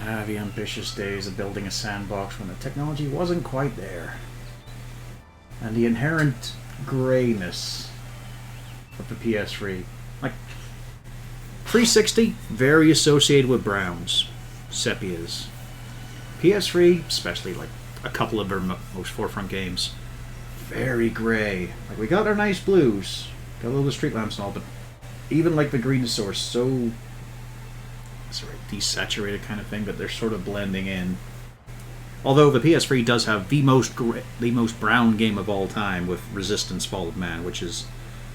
The ambitious days of building a sandbox when the technology wasn't quite there. And the inherent greyness of the PS3. Like, 360, very associated with browns, sepias. PS3, especially like a couple of their most forefront games, very grey. Like, we got our nice blues, got a little bit of street lamps and all, but even like the green source, so sort of desaturated kind of thing, but they're sort of blending in. Although the PS3 does have the most brown game of all time with Resistance: Fall of Man, which is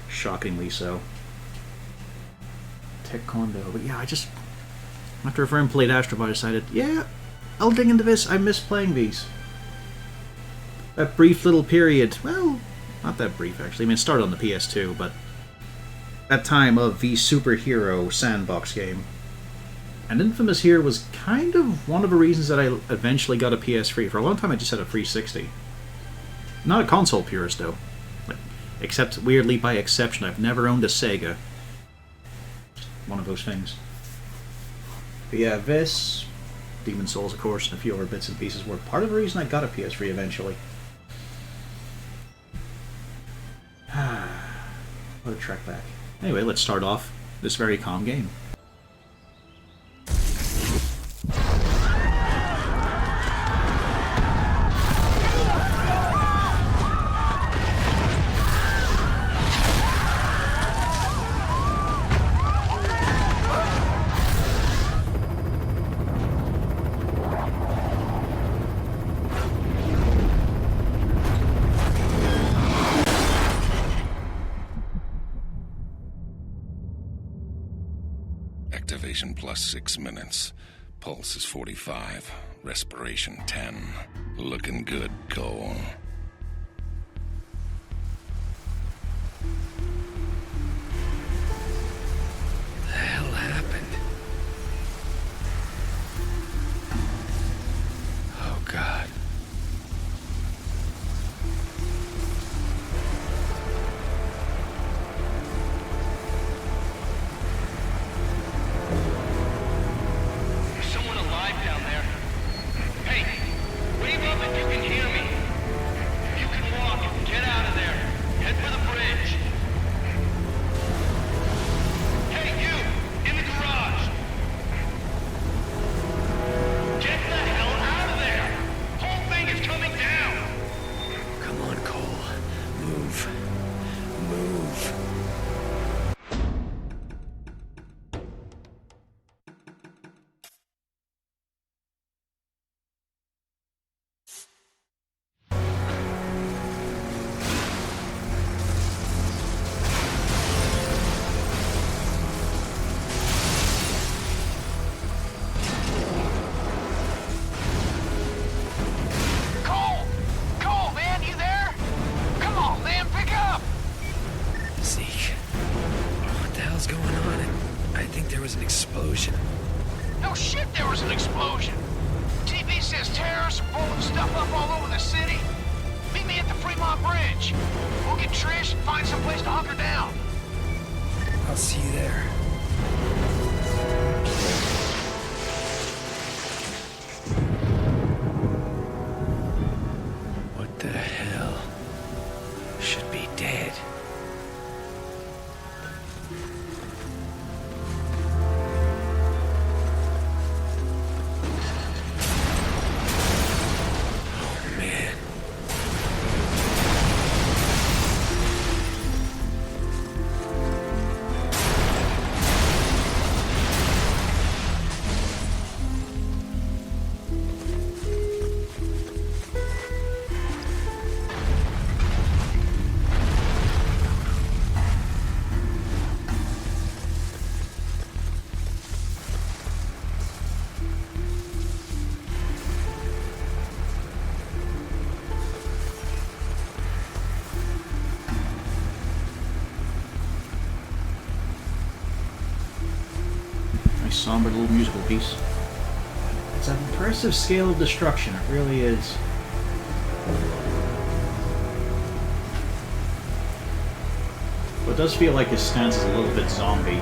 shockingly so. Taekwondo, but yeah, I just after a friend played Astro, I decided, yeah, I'll dig into this. I miss playing these. That brief little period, well, not that brief actually. I mean, it started on the PS2, but that time of the superhero sandbox game. And Infamous here was kind of one of the reasons that I eventually got a PS3. For a long time I just had a 360. Not a console purist though. Except, weirdly, by exception, I've never owned a Sega. Just one of those things. But yeah, this, Demon's Souls of course, and a few other bits and pieces were part of the reason I got a PS3 eventually. What a trek back. Anyway, let's start off this very calm game. Activation plus 6 minutes. Pulse is 45. Respiration 10. Looking good, Cole. What the hell happened? Oh, God. No shit, there was an explosion. TV says terrorists are blowing stuff up all over the city. Meet me at the Fremont Bridge. We'll get Trish and find some place to hunker down. I'll see you there. What the hell? Should be dead. Somber little musical piece. It's an impressive scale of destruction, it really is. But it does feel like his stance is a little bit zombie.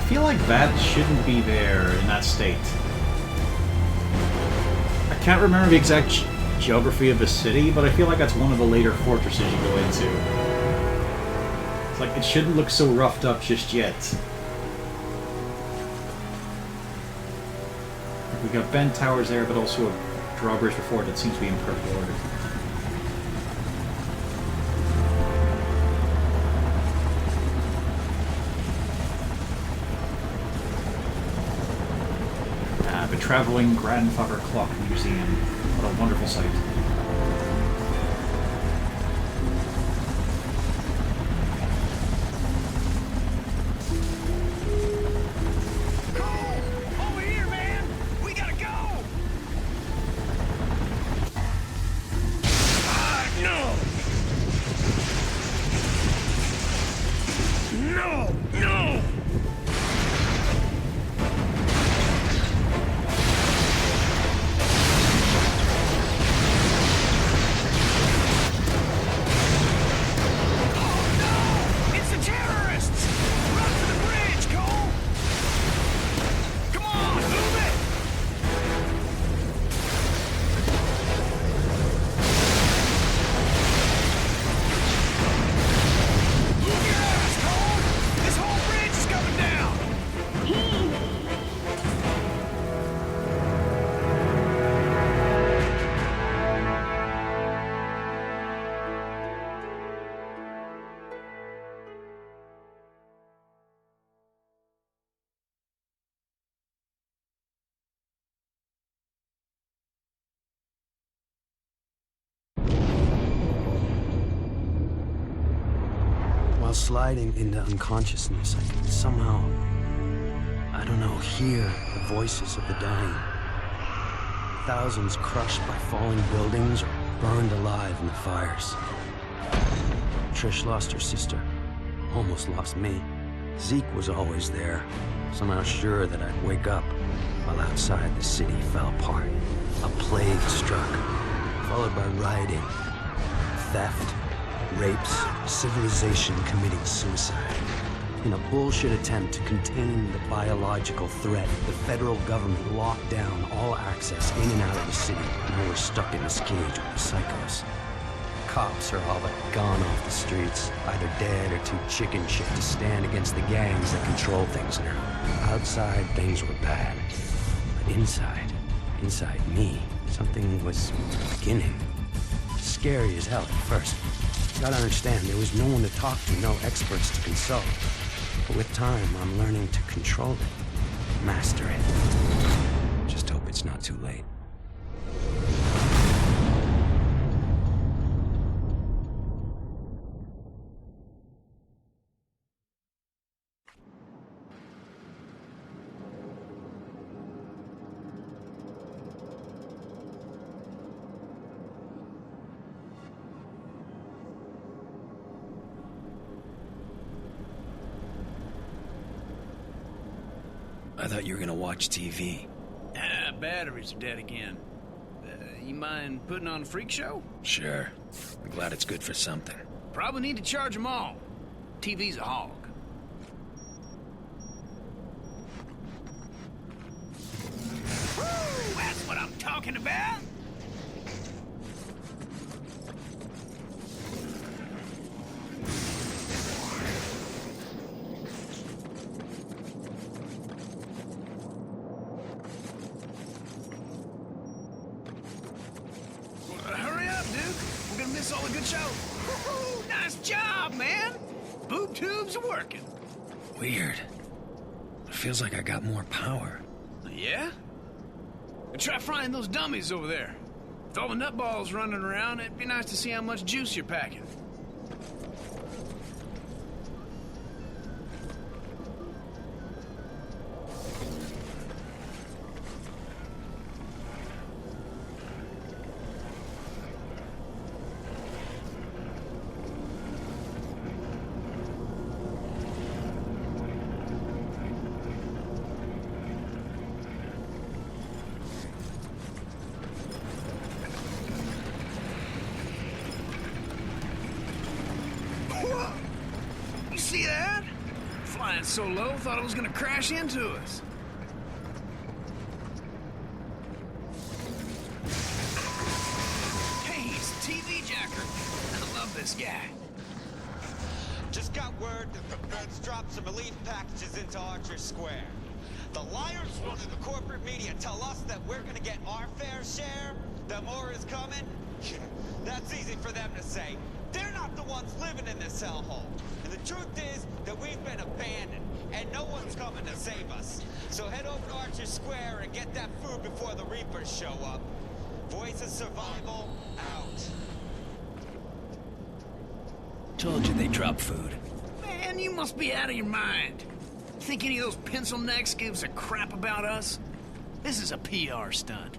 feel like that shouldn't be there in that state. I can't remember the exact geography of the city, but I feel like that's one of the later fortresses you go into. It's like it shouldn't look so roughed up just yet. We got bent towers there, but also a drawbridge before that seems to be in perfect order. The Traveling Grandfather Clock Museum. What a wonderful sight. While sliding into unconsciousness, I could somehow, I don't know, hear the voices of the dying. Thousands crushed by falling buildings or burned alive in the fires. Trish lost her sister, almost lost me. Zeke was always there, somehow sure that I'd wake up, while outside the city fell apart. A plague struck, followed by rioting, theft, rapes, civilization committing suicide. In a bullshit attempt to contain the biological threat, the federal government locked down all access in and out of the city, and we're stuck in this cage with the psychos. Cops are all but gone off the streets, either dead or too chicken shit to stand against the gangs that control things now. Outside, things were bad. But inside me, something was beginning. Scary as hell at first. Gotta understand, there was no one to talk to, no experts to consult. But with time, I'm learning to control it, master it. Just hope it's not too late. I thought you were gonna watch TV. Batteries are dead again. You mind putting on a freak show? Sure. I'm glad it's good for something. Probably need to charge them all. TV's a hog. Woo! That's what I'm talking about! Miss all a good show. Woo-hoo, nice job, man. Boob tubes are working. Weird. It feels like I got more power. Yeah? Try frying those dummies over there. With all the nutballs running around, it'd be nice to see how much juice you're packing. Flying so low, thought it was gonna crash into us. Hey, he's a TV jacker. I love this guy. Just got word that the feds dropped some relief packages into Archer Square. The liars running the corporate media tell us that we're gonna get our fair share, that more is coming. That's easy for them to say. They're not the ones living in this hellhole. And the truth is that we've been abandoned, and no one's coming to save us. So head over to Archer Square and get that food before the Reapers show up. Voice of Survival, out. Told you they drop food. Man, you must be out of your mind. Think any of those pencil necks gives a crap about us? This is a PR stunt.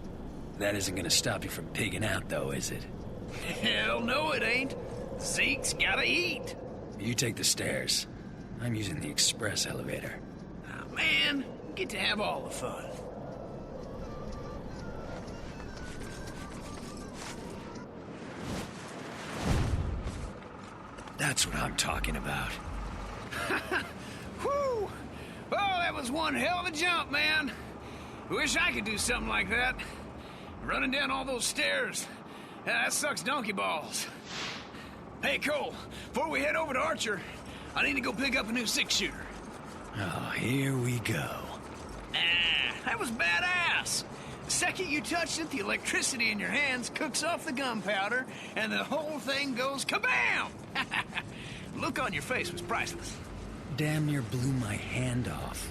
That isn't gonna stop you from pigging out, though, is it? Hell no, it ain't. Zeke's gotta eat. You take the stairs. I'm using the express elevator. Oh, man, you get to have all the fun. That's what I'm talking about. Whew! Oh, that was one hell of a jump, man. Wish I could do something like that. Running down all those stairs. That sucks donkey balls. Hey, Cole, before we head over to Archer, I need to go pick up a new six-shooter. Oh, here we go. That was badass. The second you touch it, the electricity in your hands cooks off the gunpowder, and the whole thing goes kabam! Look on your face was priceless. Damn near blew my hand off.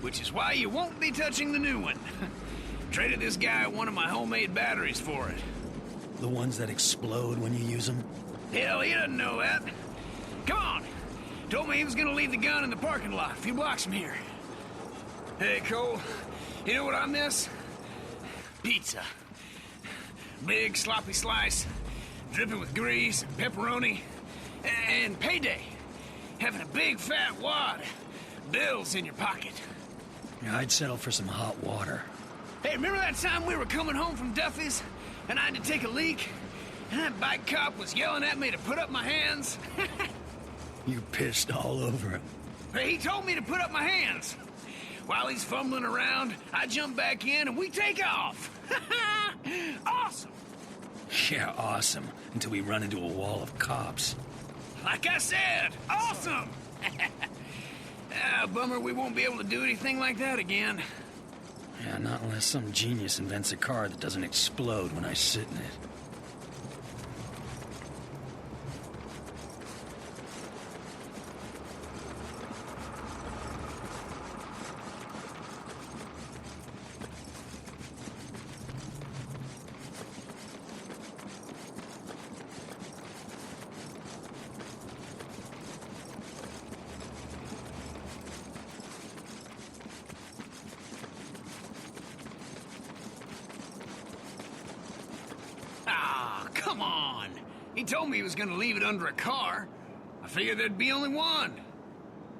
Which is why you won't be touching the new one. Traded this guy one of my homemade batteries for it. The ones that explode when you use them? Hell, he doesn't know that. Come on. Told me he was gonna leave the gun in the parking lot a few blocks from here. Hey, Cole, you know what I miss? Pizza. Big sloppy slice, dripping with grease and pepperoni. And payday. Having a big fat wad. Bills in your pocket. Yeah, I'd settle for some hot water. Hey, remember that time we were coming home from Duffy's and I had to take a leak? And that bike cop was yelling at me to put up my hands? You pissed all over him. Hey, he told me to put up my hands. While he's fumbling around, I jump back in and we take off. Awesome. Yeah, awesome. Until we run into a wall of cops. Like I said, awesome. Bummer we won't be able to do anything like that again. Yeah, not unless some genius invents a car that doesn't explode when I sit in it. Come on. He told me he was gonna leave it under a car. I figured there'd be only one.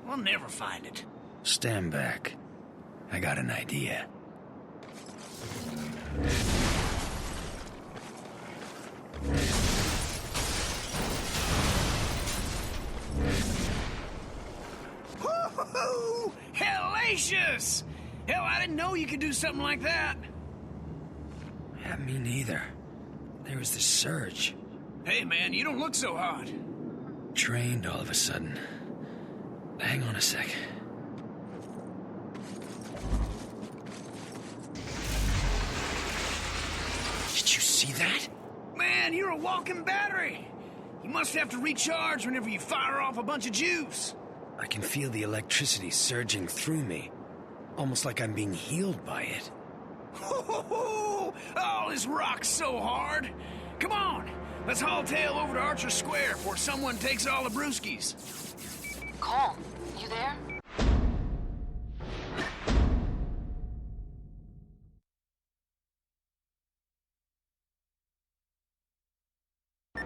We'll never find it. Stand back. I got an idea. Woo-hoo-hoo! Hellacious! Hell, I didn't know you could do something like that. Yeah, me neither. There was this surge. Hey, man, you don't look so hot. Trained all of a sudden. Hang on a sec. Did you see that? Man, you're a walking battery. You must have to recharge whenever you fire off a bunch of juice. I can feel the electricity surging through me. Almost like I'm being healed by it. Oh, this rocks so hard. Come on, let's haul tail over to Archer Square before someone takes all the brewskis. Cole, you there?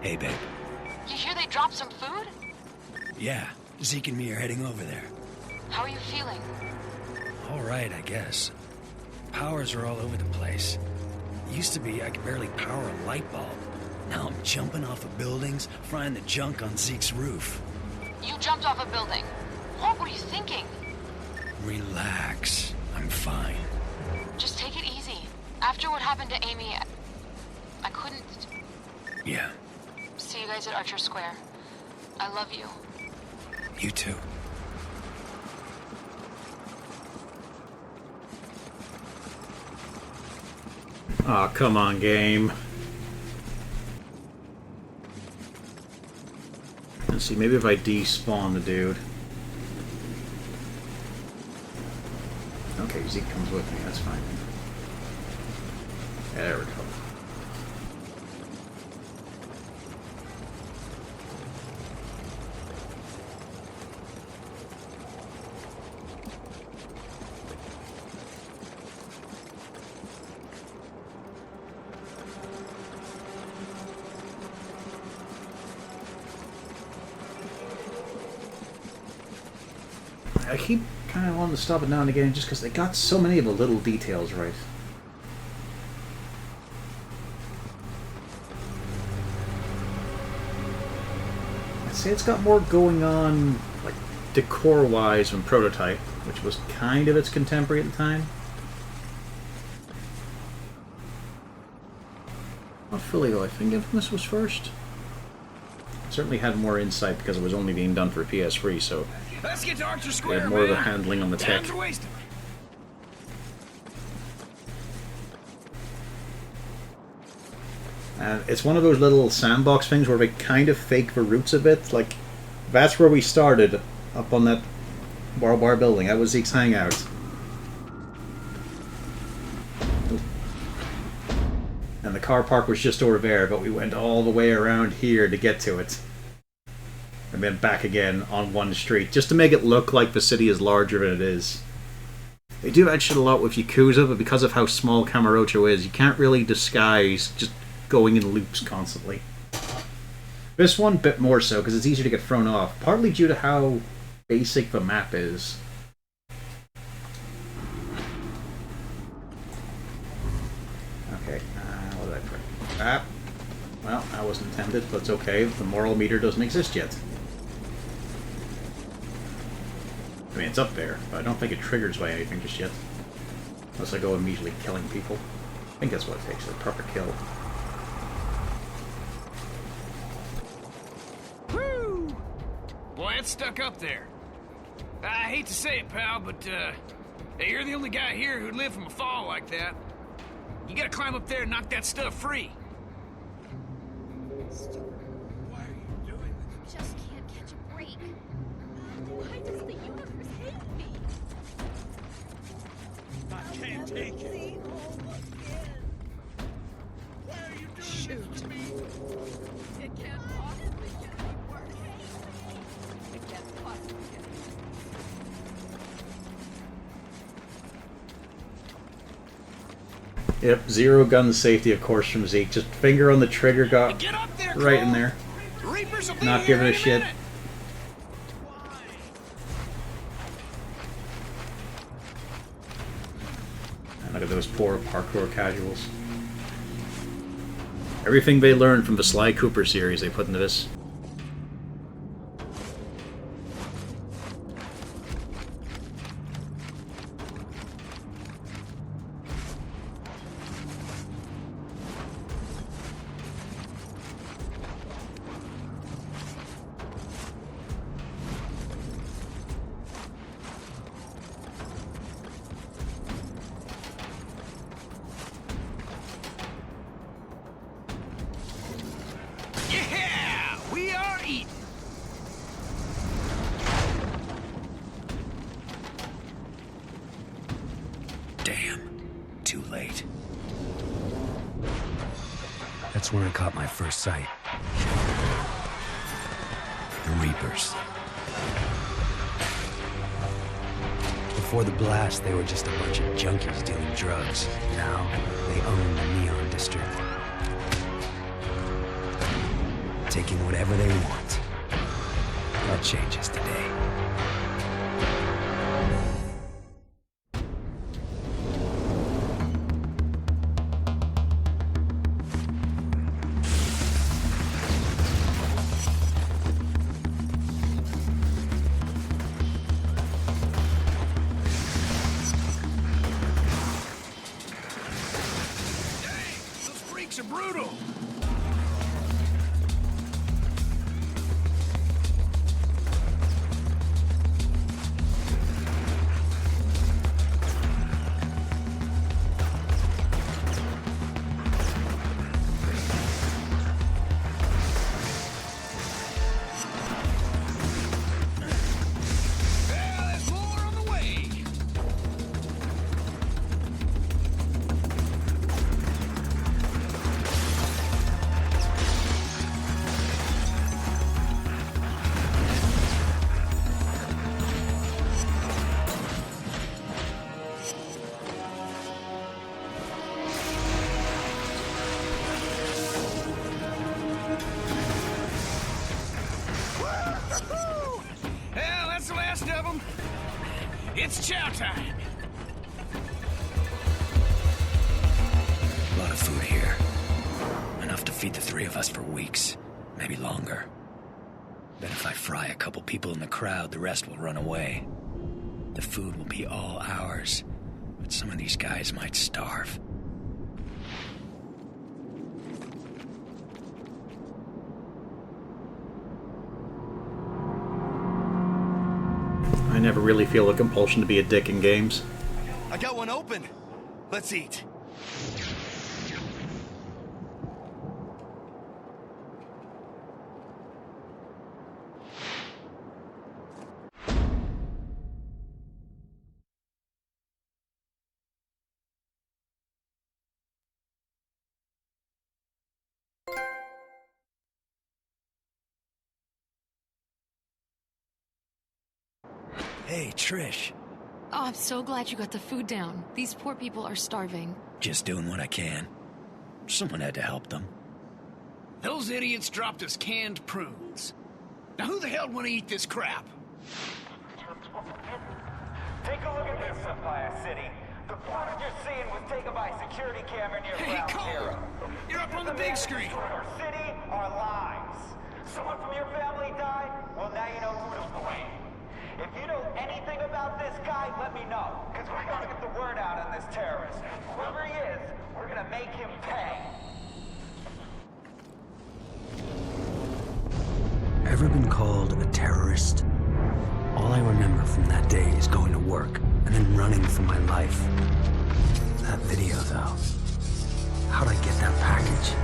Hey, babe. You hear they dropped some food? Yeah, Zeke and me are heading over there. How are you feeling? All right, I guess. Powers are all over the place. Used to be I could barely power a light bulb. Now I'm jumping off of buildings, frying the junk on Zeke's roof. You jumped off a building. What were you thinking? Relax. I'm fine. Just take it easy. After what happened to Amy, I couldn't... Yeah, See you guys at Archer Square. I love you. you too. Aw, come on, game. Let's see, maybe if I despawn the dude. Okay, Zeke comes with me, that's fine. There we go. I keep kind of wanting to stop it now and again just because they got so many of the little details right. I'd say it's got more going on, like, decor-wise than Prototype, which was kind of its contemporary at the time. Not fully, though. I think Infamous was first. Certainly had more insight because it was only being done for PS3, so Let's get to Archer they Square, had more of the man. handling on the tech. Time's wasting. And it's one of those little sandbox things where they kind of fake the roots a bit. Like, that's where we started, up on that bar building. That was Zeke's hangout. And the car park was just over there, but we went all the way around here to get to it. And then back again on one street, just to make it look like the city is larger than it is. They do that shit a lot with Yakuza, but because of how small Kamurocho is, you can't really disguise just going in loops constantly. This one, bit more so, because it's easier to get thrown off, partly due to how basic the map is. Okay, what did I put? Ah, well, that wasn't intended, but it's okay. The moral meter doesn't exist yet. I mean, it's up there, but I don't think it triggers by anything just yet. Unless I go immediately killing people. I think that's what it takes, a proper kill. Woo! Boy, it's stuck up there. I hate to say it, pal, but, hey, you're the only guy here who'd live from a fall like that. You gotta climb up there and knock that stuff free. Why are you doing this? Just can't catch a break. Why does the universe hate me? I can't take it. Why are you doing this to me? It can't possibly get any worse. It can't possibly get any worse. Yep, zero gun safety, of course, from Zeke. Just finger on the trigger, got Get up there, right in Cole. there. The Reapers will be Not here giving a any shit. minute. And look at those poor parkour casuals. Everything they learned from the Sly Cooper series they put into this. Yeah! We are eating. Damn. Too late. That's when I caught my first sight. The Reapers. Before the blast, they were just a bunch of junkies dealing drugs. Now, they own the Neon District. Taking whatever they want. That changes today. It's chow time. A lot of food here. Enough to feed the three of us for weeks, maybe longer. Bet if I fry a couple people in the crowd, the rest will run away. The food will be all ours, but some of these guys might starve. I never really feel a compulsion to be a dick in games. I got one open. Let's eat. Hey, Trish. Oh, I'm so glad you got the food down. These poor people are starving. Just doing what I can. Someone had to help them. Those idiots dropped us canned prunes. Now who the hell want to eat this crap? Take a look at this, Sapphire City. The footage you're seeing was taken by a security camera near Hey, Ground Cole! Zero. You're up on the big screen. Our city, our lives. Someone from your family died? Well, now you know who to blame. If you know anything about this guy, let me know. Because we're gonna get the word out on this terrorist. Whoever he is, we're gonna make him pay. Ever been called a terrorist? All I remember from that day is going to work and then running for my life. That video, though. How'd I get that package?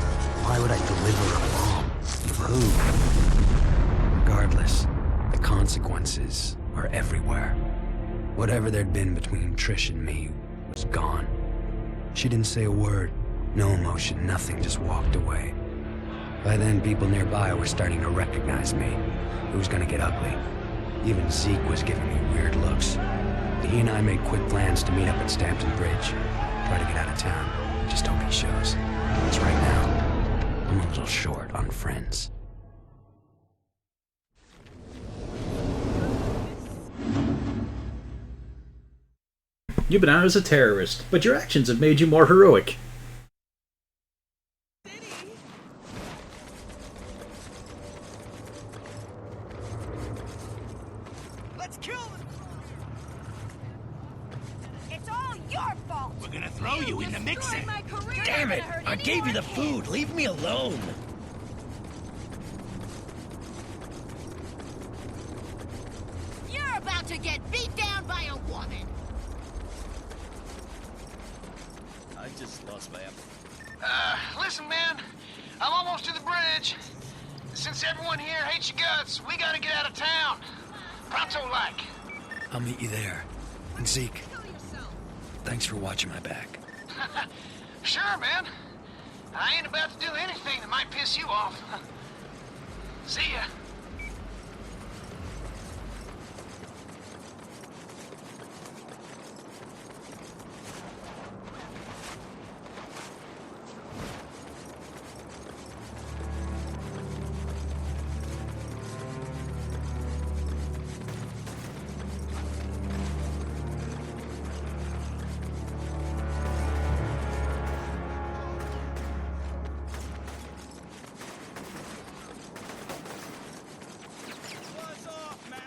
Why would I deliver a bomb? For who? Regardless, the consequences are everywhere. Whatever there'd been between Trish and me was gone. She didn't say a word, no emotion, nothing, just walked away. By then, people nearby were starting to recognize me. It was gonna get ugly. Even Zeke was giving me weird looks. He and I made quick plans to meet up at Stampton Bridge. Try to get out of town. Just hope he shows. Because right now, I'm a little short on friends. You've been out as a terrorist, but your actions have made you more heroic. Let's kill them. It's all your fault. We're gonna throw you in the mixer. My career. Damn it! I gave you the food! Leave me alone! You're about to get beat down by a woman. I just lost my appetite. Listen, man. I'm almost to the bridge. Since everyone here hates your guts, we gotta get out of town. Pronto-like. I'll meet you there. And Zeke, thanks for watching my back. Sure, man. I ain't about to do anything that might piss you off. See ya. What's off, man?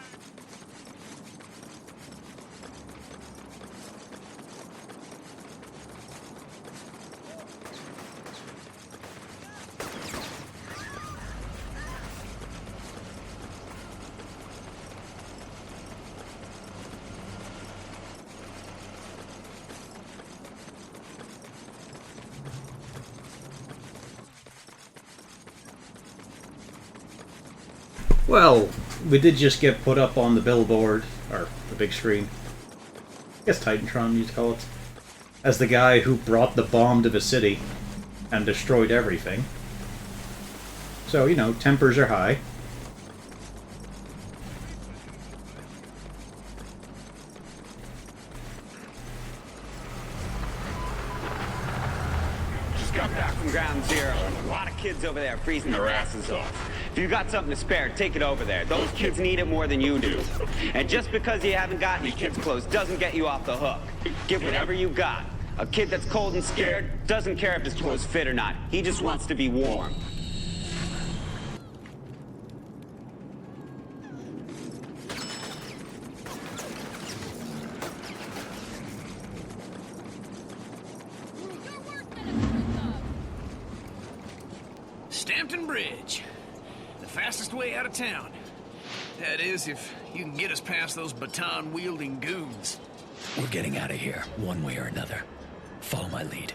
Well, we did just get put up on the billboard, or the big screen. I guess Titantron, you'd call it. As the guy who brought the bomb to the city and destroyed everything. So, you know, tempers are high. Just got back from Ground Zero. A lot of kids over there freezing their asses off. If you got something to spare, take it over there. Those kids need it more than you do. And just because you haven't got any kids' clothes doesn't get you off the hook. Give whatever you got. A kid that's cold and scared doesn't care if his clothes fit or not. He just wants to be warm. Stampton Bridge. The fastest way out of town. That is, if you can get us past those baton-wielding goons. We're getting out of here, one way or another. Follow my lead.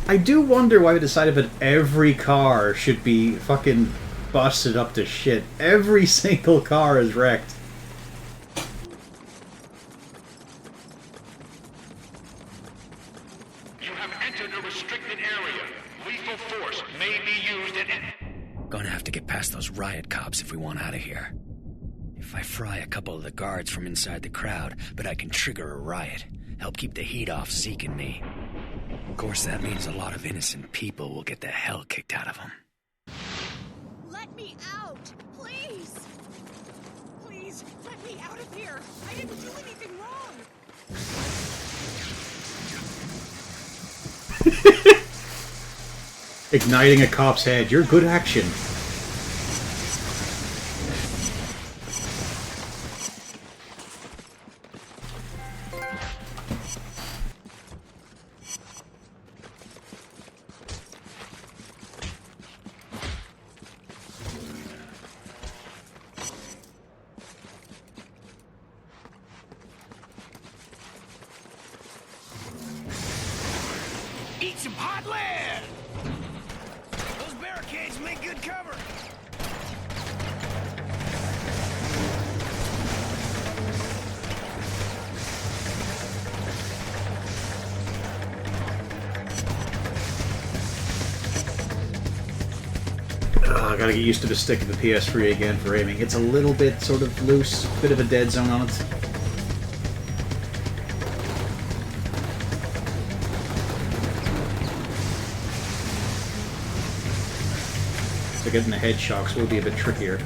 I do wonder why we decided that every car should be fucking busted up to shit. Every single car is wrecked. You have entered a restricted area. Lethal force may be used at... Gonna have to get past those riot cops if we want out of here. If I fry a couple of the guards from inside the crowd, but I can trigger a riot. Help keep the heat off Zeke and me. Of course, that means a lot of innocent people will get the hell kicked out of them. Let me out! Please! Please, let me out of here! I didn't do anything wrong! Igniting a cop's head. You're good action. Eat some hot lead! Those barricades make good cover. I gotta get used to the stick of the PS3 again for aiming. It's a little bit sort of loose, bit of a dead zone on it. So getting the head shocks will be a bit trickier.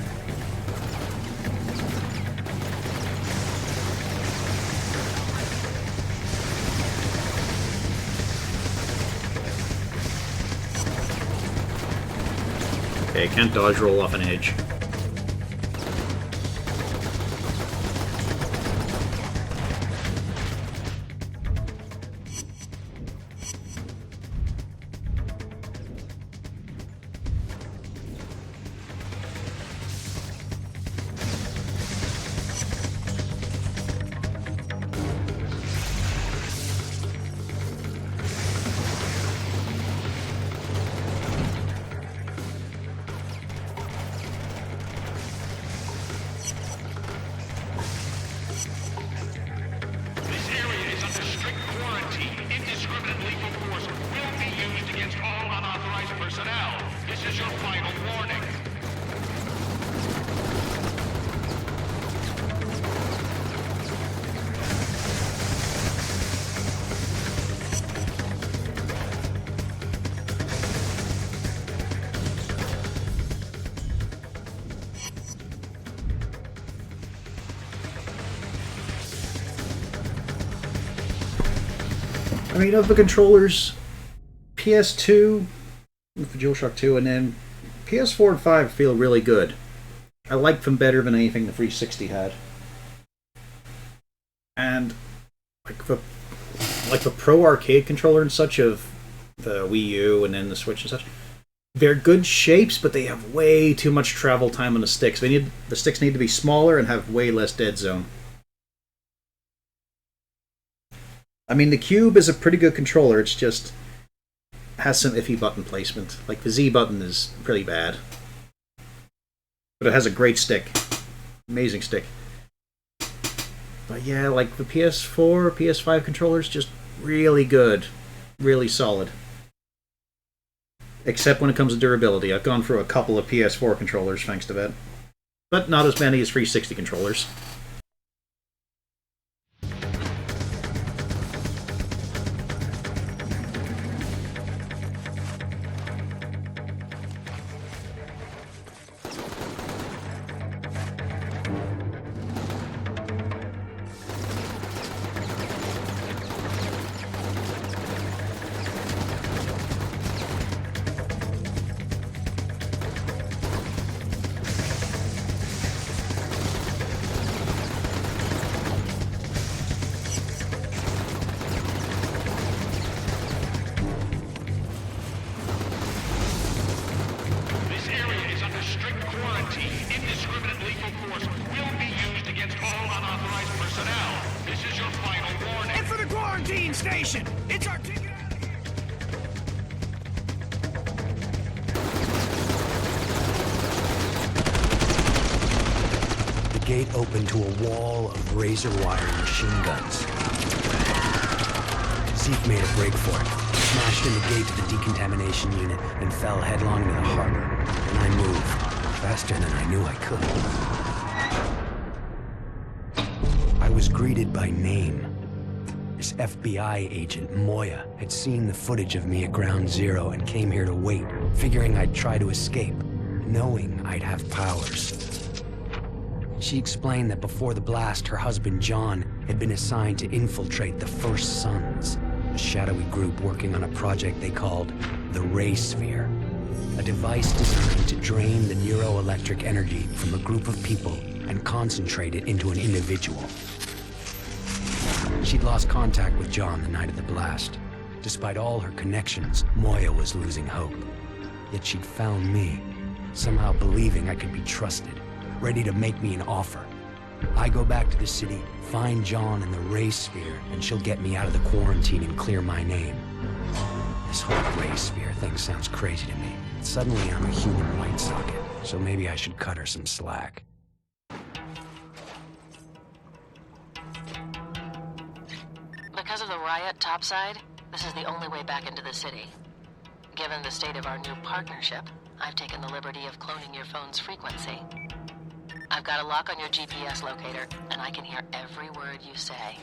Okay, can't dodge roll off an edge. This area is under strict quarantine. Indiscriminate lethal force will be used against all unauthorized personnel. This is your final warning. I mean, of the controllers, PS2, with the DualShock 2, and then PS4 and 5 feel really good. I like them better than anything the 360 had. And like the Pro Arcade controller and such of the Wii U and then the Switch and such, they're good shapes, but they have way too much travel time on the sticks. The sticks need to be smaller and have way less dead zone. I mean, the Cube is a pretty good controller, it's just has some iffy button placement. Like, the Z button is pretty bad. But it has a great stick. Amazing stick. But yeah, like, the PS4, PS5 controllers, just really good. Really solid. Except when it comes to durability. I've gone through a couple of PS4 controllers thanks to that. But not as many as 360 controllers. 14 station. It's our ticket out of here. The gate opened to a wall of razor wire machine guns. Zeke made a break for it, smashed in the gate to the decontamination unit, and fell headlong into the harbor. And I moved, faster than I knew I could. I was greeted by name. This FBI agent, Moya, had seen the footage of me at Ground Zero and came here to wait, figuring I'd try to escape, knowing I'd have powers. She explained that before the blast, her husband John had been assigned to infiltrate the First Sons, a shadowy group working on a project they called the Ray Sphere, a device designed to drain the neuroelectric energy from a group of people and concentrate it into an individual. She'd lost contact with John the night of the blast. Despite all her connections, Moya was losing hope. Yet she'd found me, somehow believing I could be trusted, ready to make me an offer. I go back to the city, find John in the Ray Sphere, and she'll get me out of the quarantine and clear my name. This whole Ray Sphere thing sounds crazy to me. Suddenly I'm a human light socket, so maybe I should cut her some slack. Because of the riot topside, this is the only way back into the city. Given the state of our new partnership, I've taken the liberty of cloning your phone's frequency. I've got a lock on your GPS locator, and I can hear every word you say.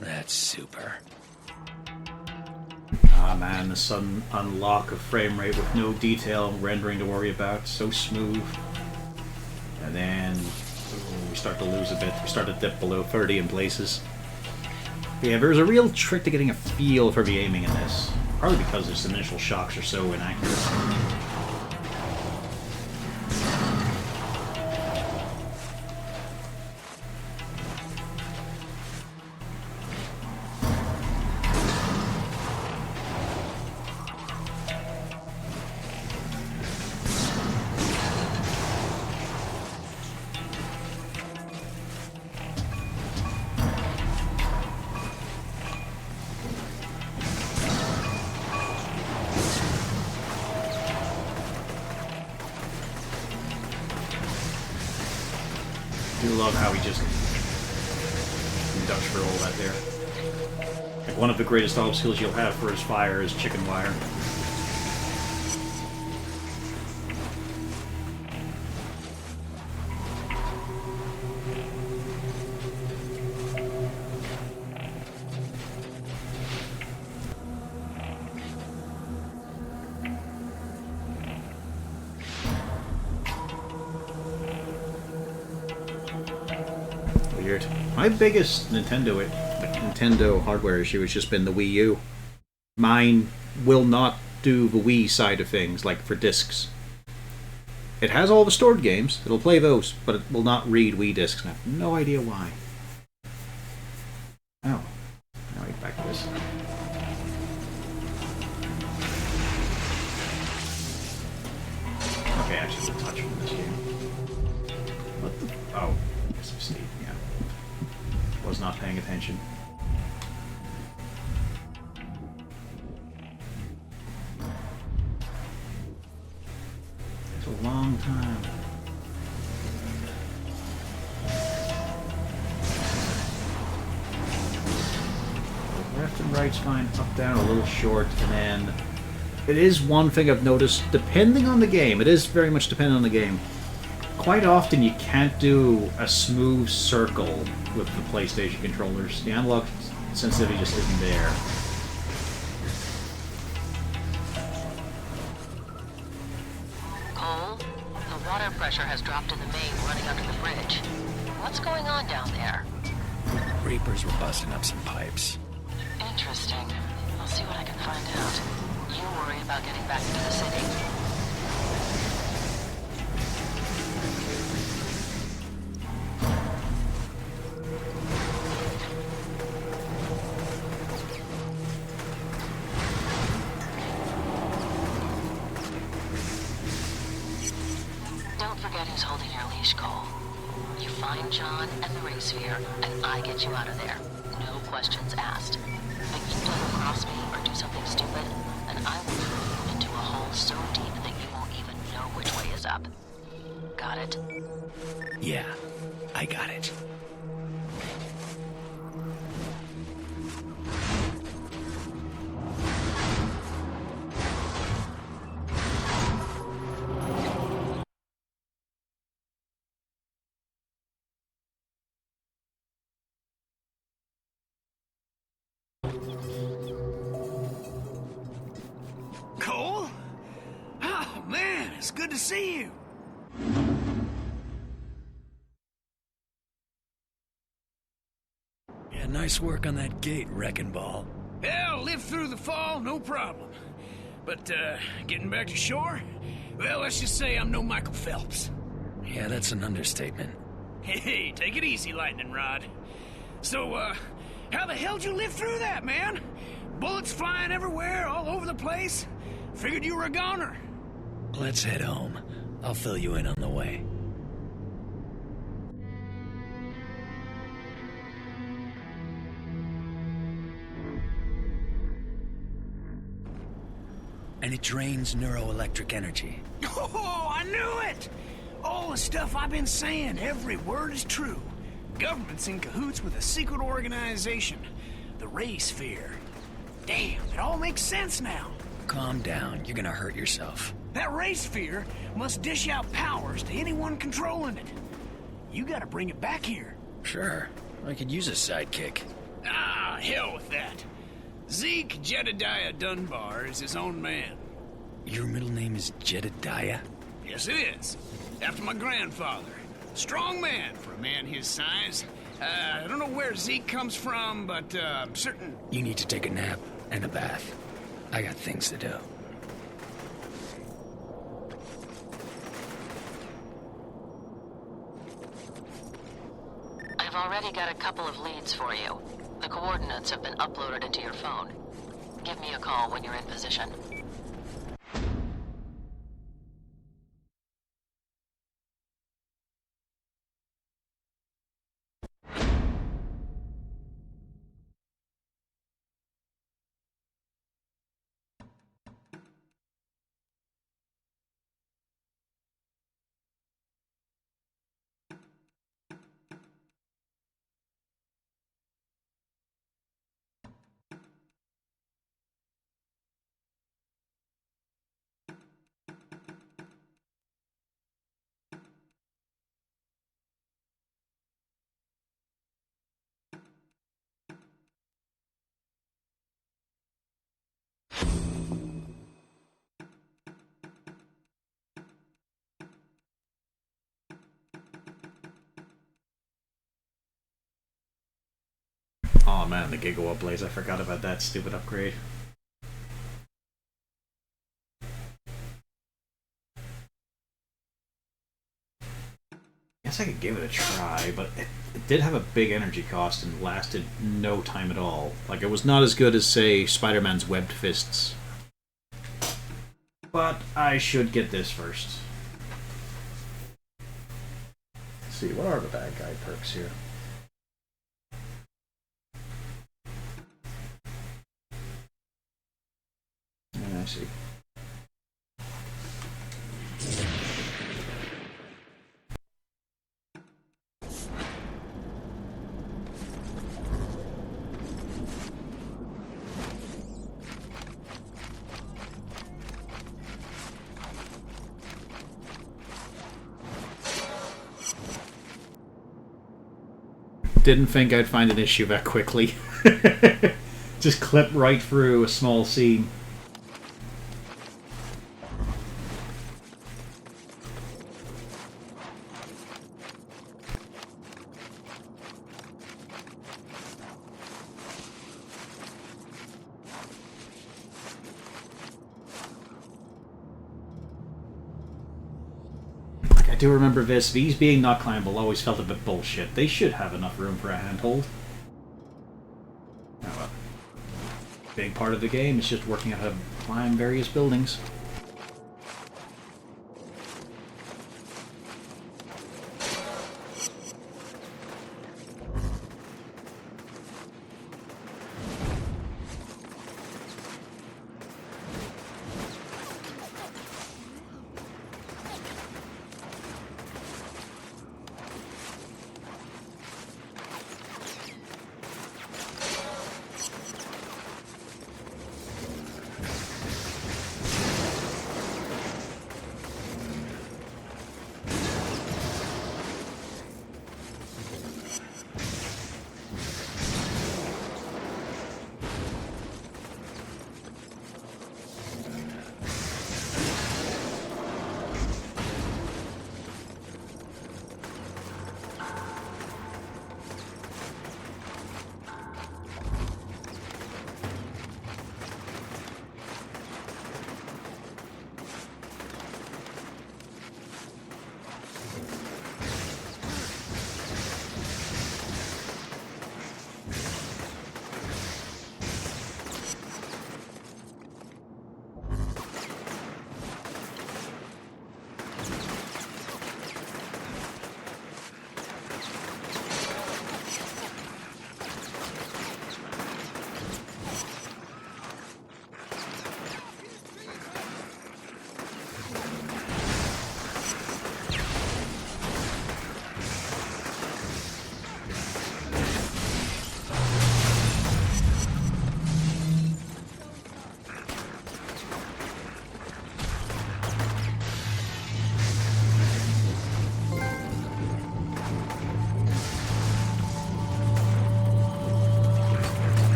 That's super. Ah man, the sudden unlock of frame rate with no detail and rendering to worry about. So smooth. And then we start to lose a bit. We start to dip below 30 in places. But yeah, there's a real trick to getting a feel for the aiming in this. Probably because its initial shocks are so inaccurate. I do love how he just ducks for all that there. Like one of the greatest obstacles you'll have for his fire is chicken wire. Weird. My biggest Nintendo hardware issue has just been the Wii U. Mine will not do the Wii side of things, like for discs. It has all the stored games, it'll play those, but it will not read Wii discs, and I have no idea why. Oh. Now we get back to this. Okay, actually, the touch from this game. What the? Oh, I guess I've seen, yeah. Was not paying attention. It's a long time. Left and right's fine, up, down, a little short, and then it is one thing I've noticed, depending on the game, it is very much dependent on the game. Quite often you can't do a smooth circle with the PlayStation controllers. The analog sensitivity just isn't there. Cole, the water pressure has dropped in the main running under the bridge. What's going on down there? Reapers were busting up some pipes. Interesting. I'll see what I can find out. You worry about getting back into the city. Don't forget who's holding your leash, Cole. You find John and the Ray Sphere, and I get you out of there. No questions asked. But you double cross me or do something stupid, and I will throw you into a hole so deep that you won't even know which way is up. Got it? Yeah, I got it. Cole? Oh, man, it's good to see you. Yeah, nice work on that gate, Wrecking Ball. Yeah, I'll live through the fall, no problem. But, getting back to shore? Well, let's just say I'm no Michael Phelps. Yeah, that's an understatement. Hey, take it easy, Lightning Rod. So, how the hell'd you live through that, man? Bullets flying everywhere, all over the place? Figured you were a goner. Let's head home. I'll fill you in on the way. And it drains neuroelectric energy. Oh, I knew it! All the stuff I've been saying, every word is true. Government's in cahoots with a secret organization, the Ray Sphere. Damn, it all makes sense now. Calm down, you're gonna hurt yourself. That Ray Sphere must dish out powers to anyone controlling it. You gotta bring it back here. Sure, I could use a sidekick. Ah, hell with that. Zeke Jedediah Dunbar is his own man. Your middle name is Jedediah? Yes, it is. After my grandfather. Strong man for a man his size. I don't know where Zeke comes from, but I'm certain... You need to take a nap and a bath. I got things to do. I've already got a couple of leads for you. The coordinates have been uploaded into your phone. Give me a call when you're in position. Oh man, the gigawatt blaze, I forgot about that stupid upgrade. Guess I could give it a try, but it did have a big energy cost and lasted no time at all. Like, it was not as good as, say, Spider-Man's webbed fists. But I should get this first. Let's see, what are the bad guy perks here? I see. Didn't think I'd find an issue that quickly. Just clip right through a small scene. I do remember this. These being not climbable always felt a bit bullshit. They should have enough room for a handhold. Oh well. Being part of the game is just working out how to climb various buildings.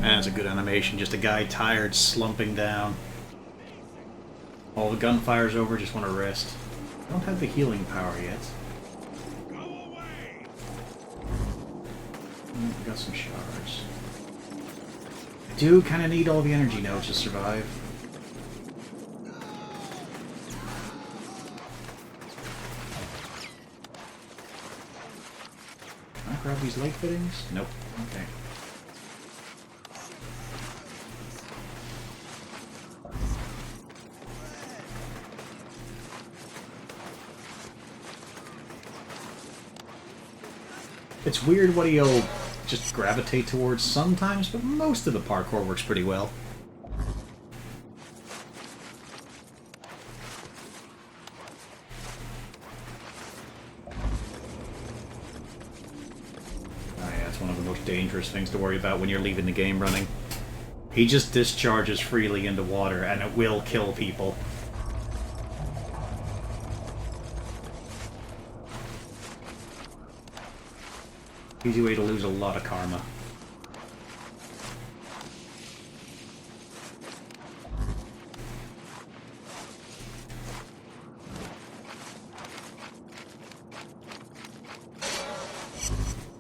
That's a good animation. Just a guy tired, slumping down. All the gunfire's over, just want to rest. I don't have the healing power yet. I got some shards. I do kind of need all the energy now to survive. Can I grab these leg fittings? Nope. Okay. It's weird what he'll just gravitate towards sometimes, but most of the parkour works pretty well. Oh yeah, it's one of the most dangerous things to worry about when you're leaving the game running. He just discharges freely into water, and it will kill people. Easy way to lose a lot of karma.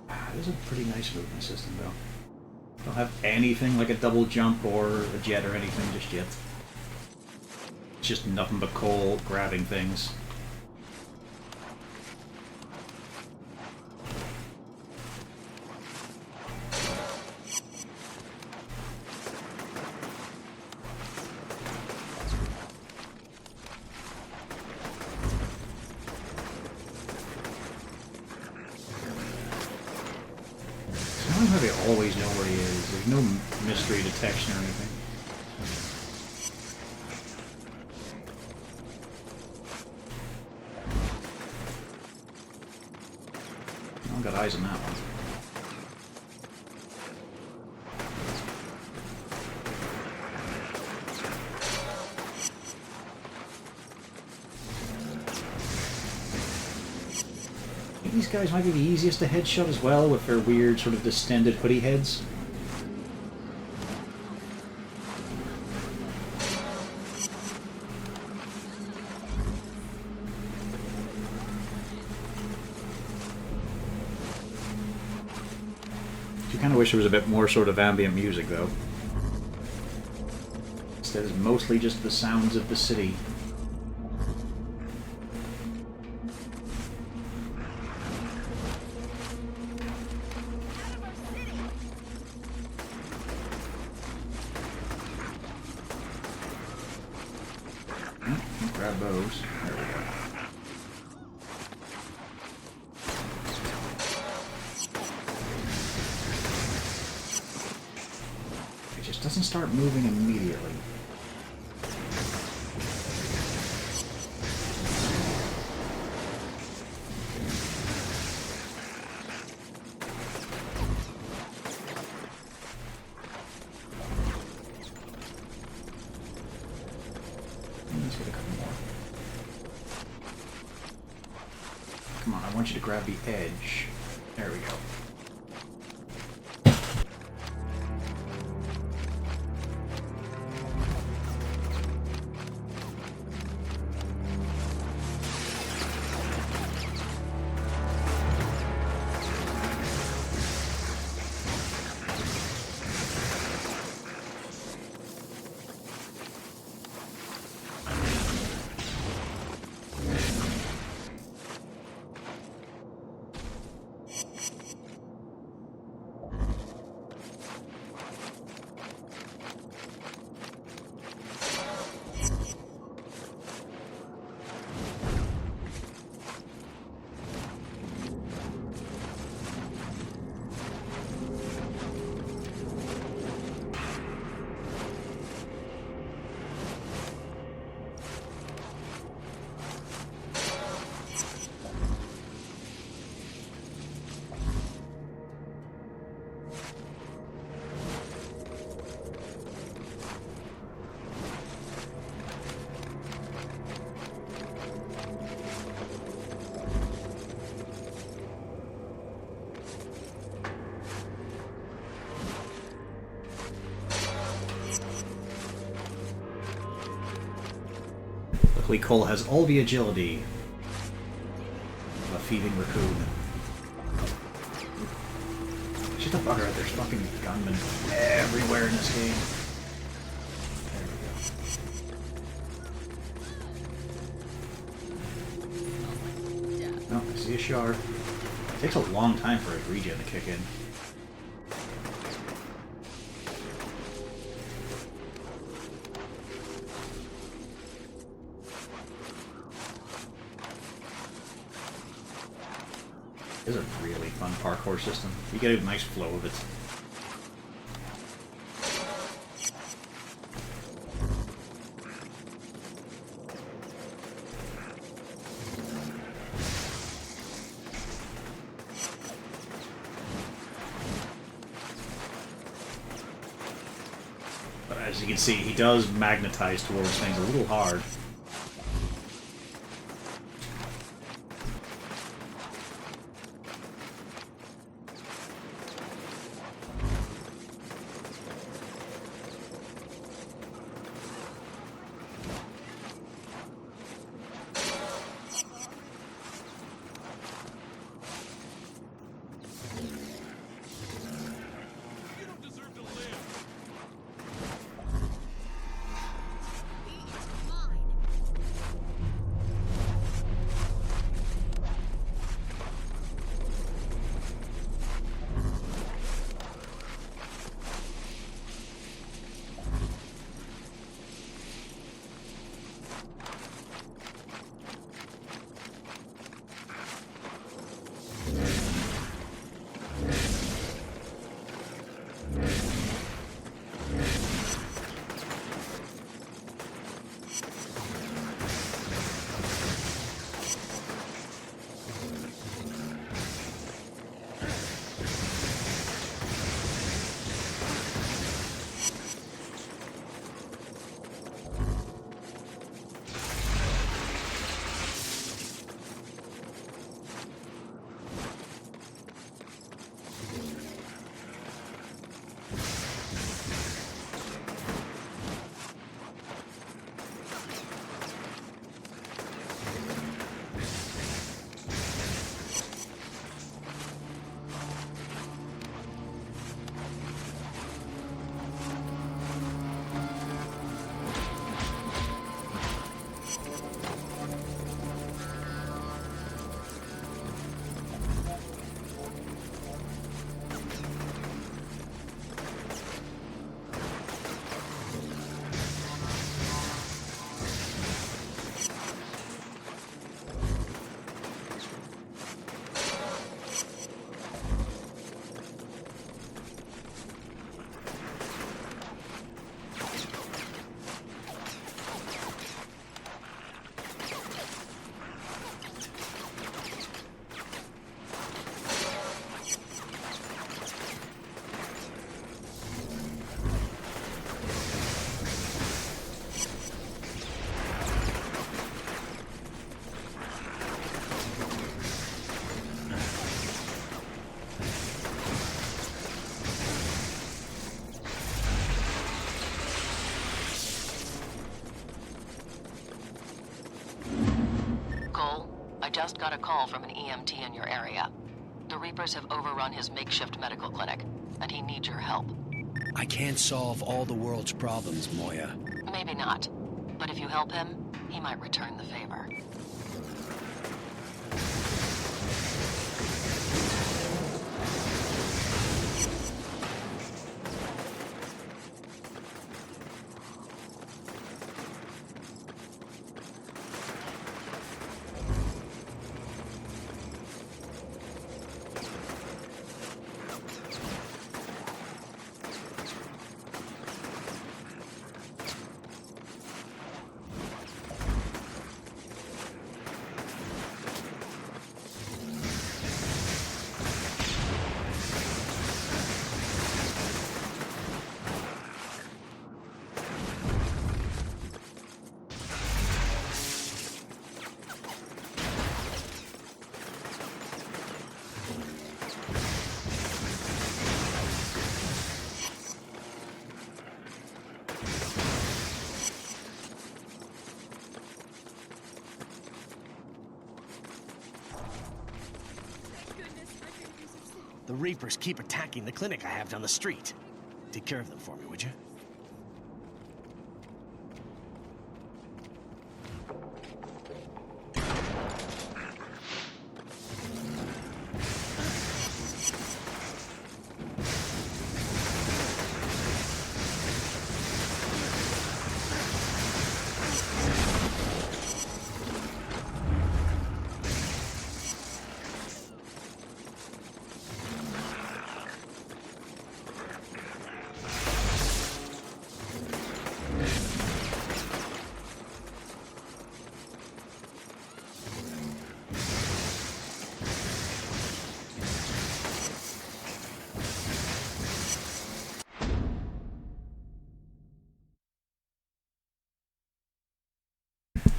It is a pretty nice movement system, though. Don't have anything like a double jump or a jet or anything just yet. It's just nothing but Cole grabbing things. I don't know how they always know where he is. There's no mystery detection or anything. I've got eyes on that one. These guys might be the easiest to headshot as well, with their weird sort of distended hoodie heads. I kind of wish there was a bit more sort of ambient music, though. Instead, it's mostly just the sounds of the city. Grab those. There we go. It just doesn't start moving immediately. Let's get a couple more. Come on, I want you to grab the edge. There we go. Luckily, Cole has all the agility of a thieving raccoon. Shut the fucker out, there's fucking gunmen everywhere in this game. There we go. Oh, I see a shard. It takes a long time for a regen to kick in. This is a really fun parkour system. You get a nice flow of it. But as you can see, he does magnetize towards things a little hard. I just got a call from an EMT in your area. The Reapers have overrun his makeshift medical clinic, and he needs your help. I can't solve all the world's problems, Moya. Maybe not. But if you help him, he might return the favor. The Reapers keep attacking the clinic I have down the street. Take care of them for me, would you?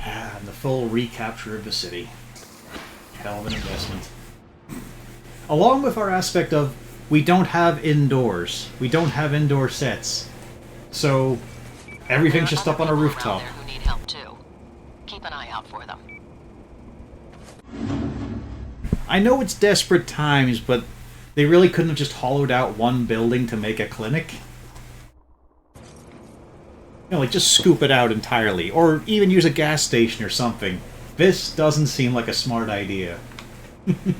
And the full recapture of the city. Hell of an investment. Along with our aspect of, we don't have indoors. We don't have indoor sets. So, everything's just up on a rooftop. There who need help too. Keep an eye out for them. I know it's desperate times, but they really couldn't have just hollowed out one building to make a clinic. You know, like, just scoop it out entirely. Or even use a gas station or something. This doesn't seem like a smart idea. They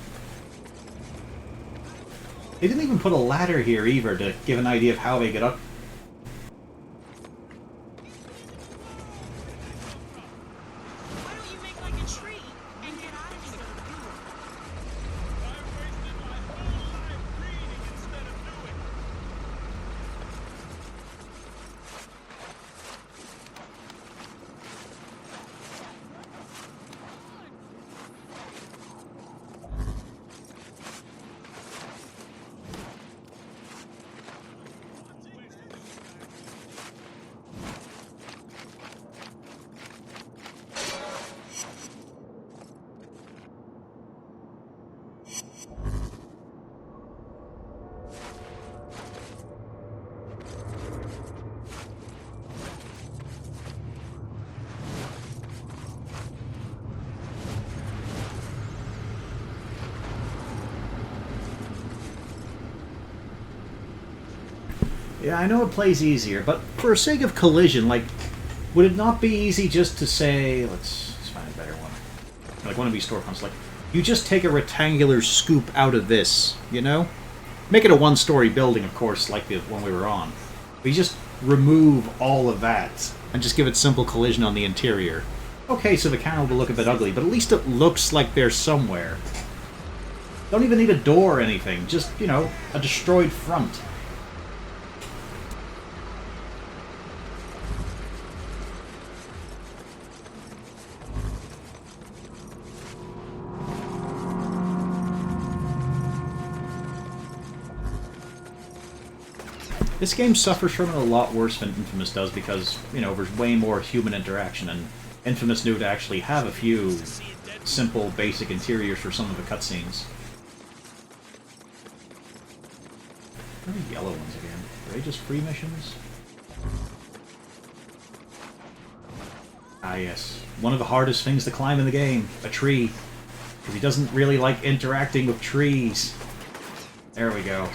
didn't even put a ladder here either to give an idea of how they get up. Why don't you make like a tree and get out of here? Yeah, I know it plays easier, but for sake of collision, like, would it not be easy just to say, let's find a better one, like one of these storefronts, like, you just take a rectangular scoop out of this, you know? Make it a one-story building, of course, like the one we were on. But you just remove all of that, and just give it simple collision on the interior. Okay, so the canal will look a bit ugly, but at least it looks like they're somewhere. Don't even need a door or anything, just, you know, a destroyed front. This game suffers from it a lot worse than Infamous does because, you know, there's way more human interaction, and Infamous knew to actually have a few simple, basic interiors for some of the cutscenes. What are the yellow ones again? Are they just free missions? Ah yes, one of the hardest things to climb in the game, a tree. Because he doesn't really like interacting with trees. There we go.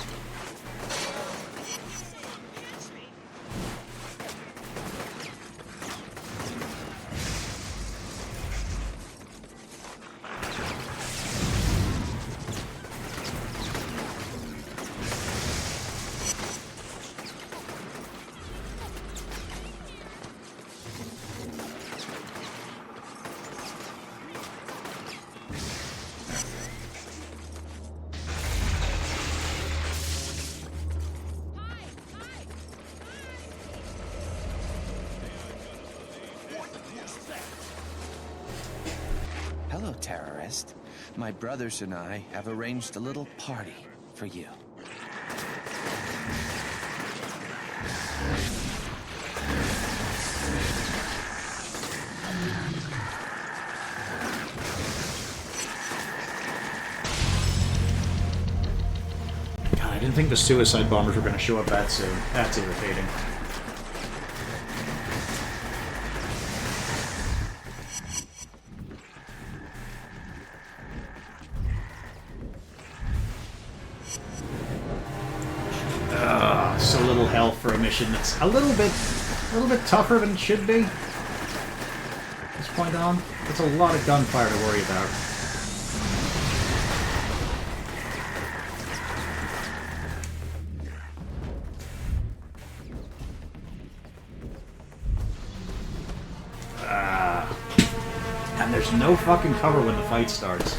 Hello, terrorist. My brothers and I have arranged a little party for you. God, I didn't think the suicide bombers were going to show up that soon. That's irritating. little hell for a mission that's a little bit tougher than it should be. At this point on, that's a lot of gunfire to worry about. And there's no fucking cover when the fight starts.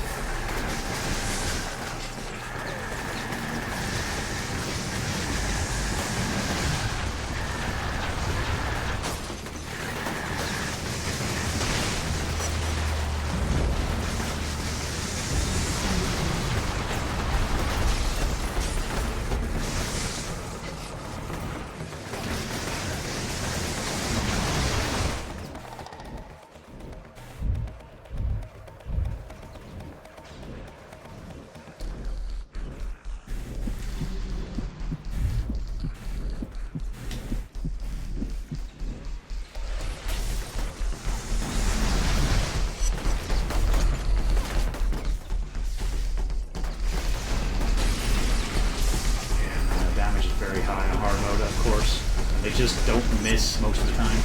Very high on hard mode, of course. And they just don't miss most of the time.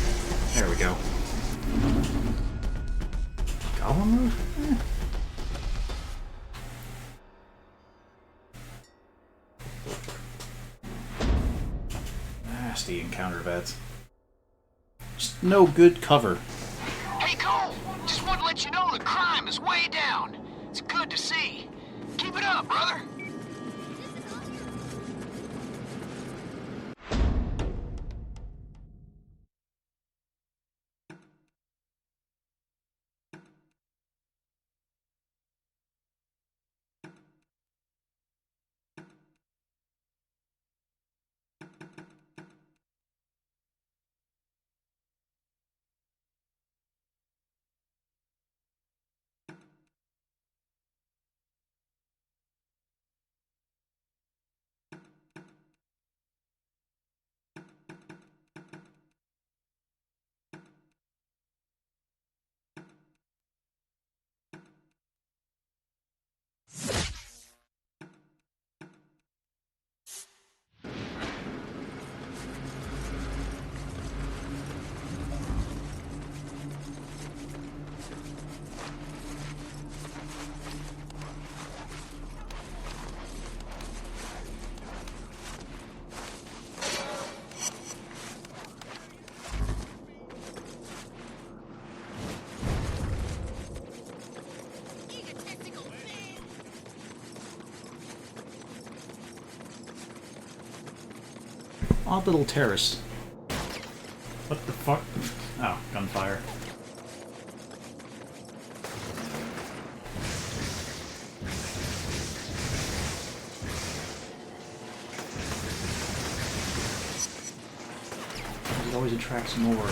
There we go. Goblin move? Nasty encounter beds. Just no good cover. Hey, Cole! Just want to let you know the crime is way down. It's good to see. Keep it up, brother! Odd little terrace. What the fuck? Oh, gunfire. It always attracts more.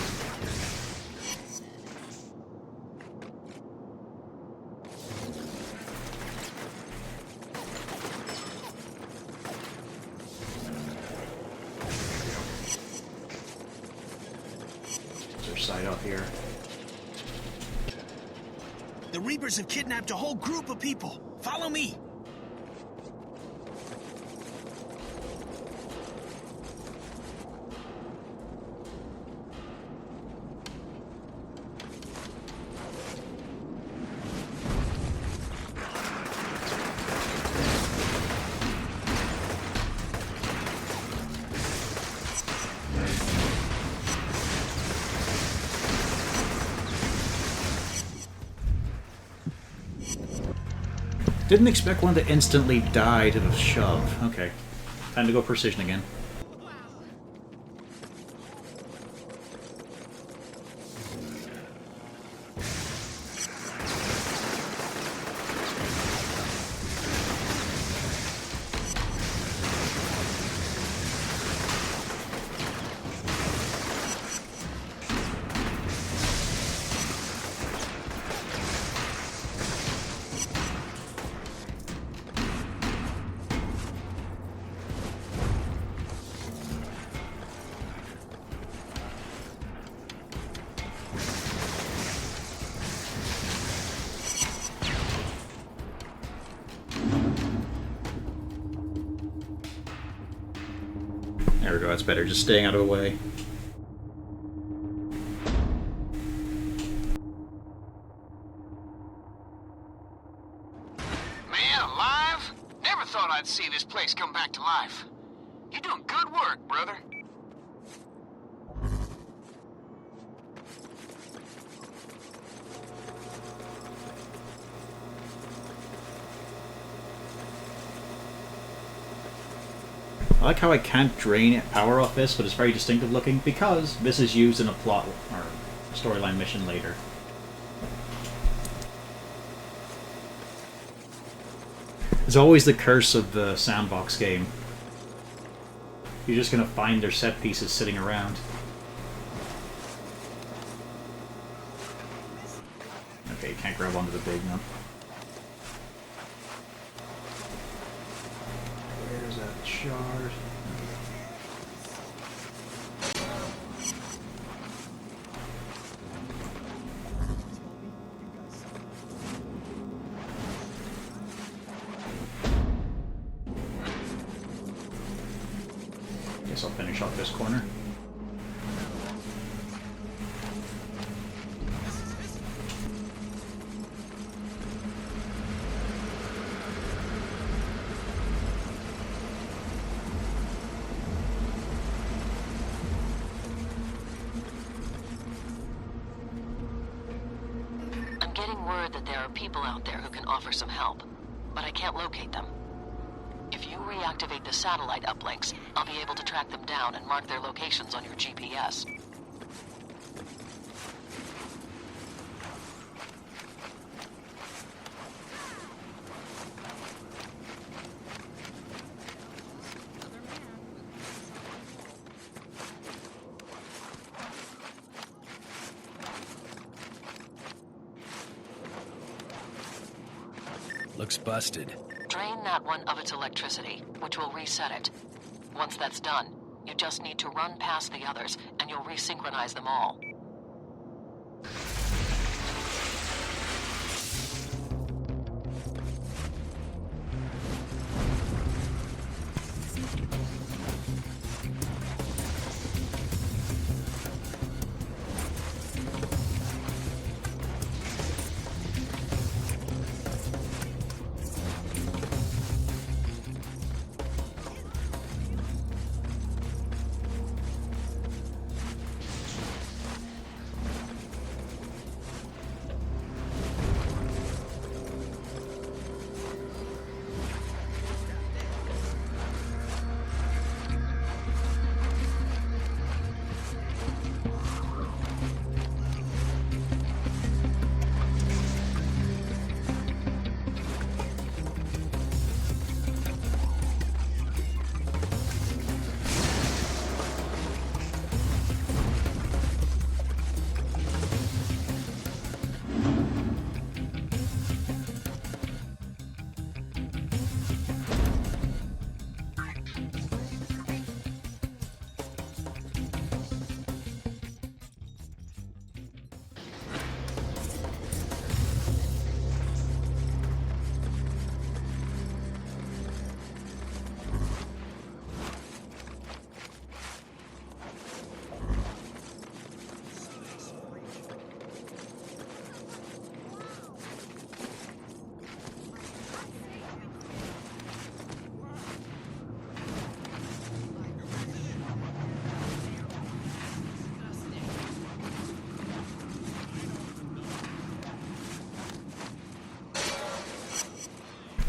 Side up here. The Reapers have kidnapped a whole group of people. Follow me. Didn't expect one to instantly die to the shove. Okay. Time to go precision again. There we go, that's better. Just staying out of the way. Man, alive? Never thought I'd see this place come back to life. You're doing good work, brother. I like how I can't drain power off this, but it's very distinctive looking because this is used in a plot or storyline mission later. It's always the curse of the sandbox game. You're just gonna find their set pieces sitting around. Okay, you can't grab onto the big one. Where's that shard? Guess I'll finish off this corner. I'm getting word that there are people out there who can offer some help, but I can't locate them. If you reactivate the satellite uplinks, I'll be able to track them down and mark their locations on your GPS. Looks busted. Drain that one of its electricity, which will reset it. Once that's done, you just need to run past the others, and you'll resynchronize them all.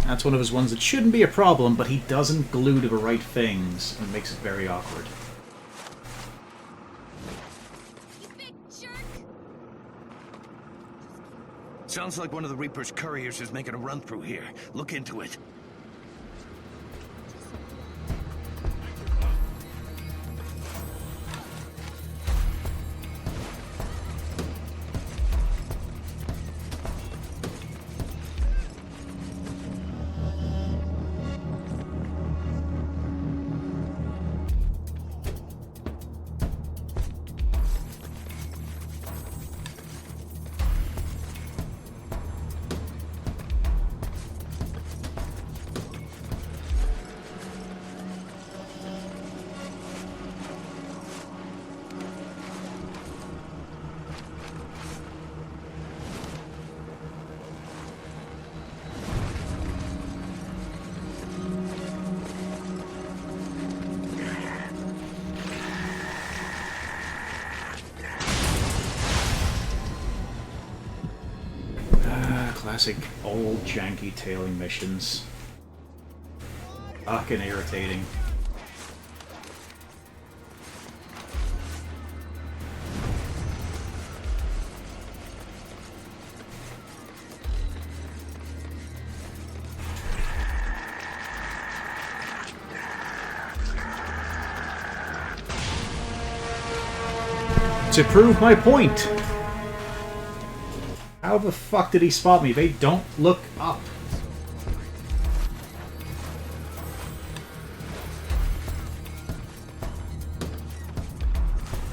That's one of his ones that shouldn't be a problem, but he doesn't glue to the right things, and makes it very awkward. Sounds like one of the Reaper's couriers is making a run through here. Look into it. classic old janky tailing missions. Fucking irritating. To prove my point! How the fuck did he spot me? They don't look up.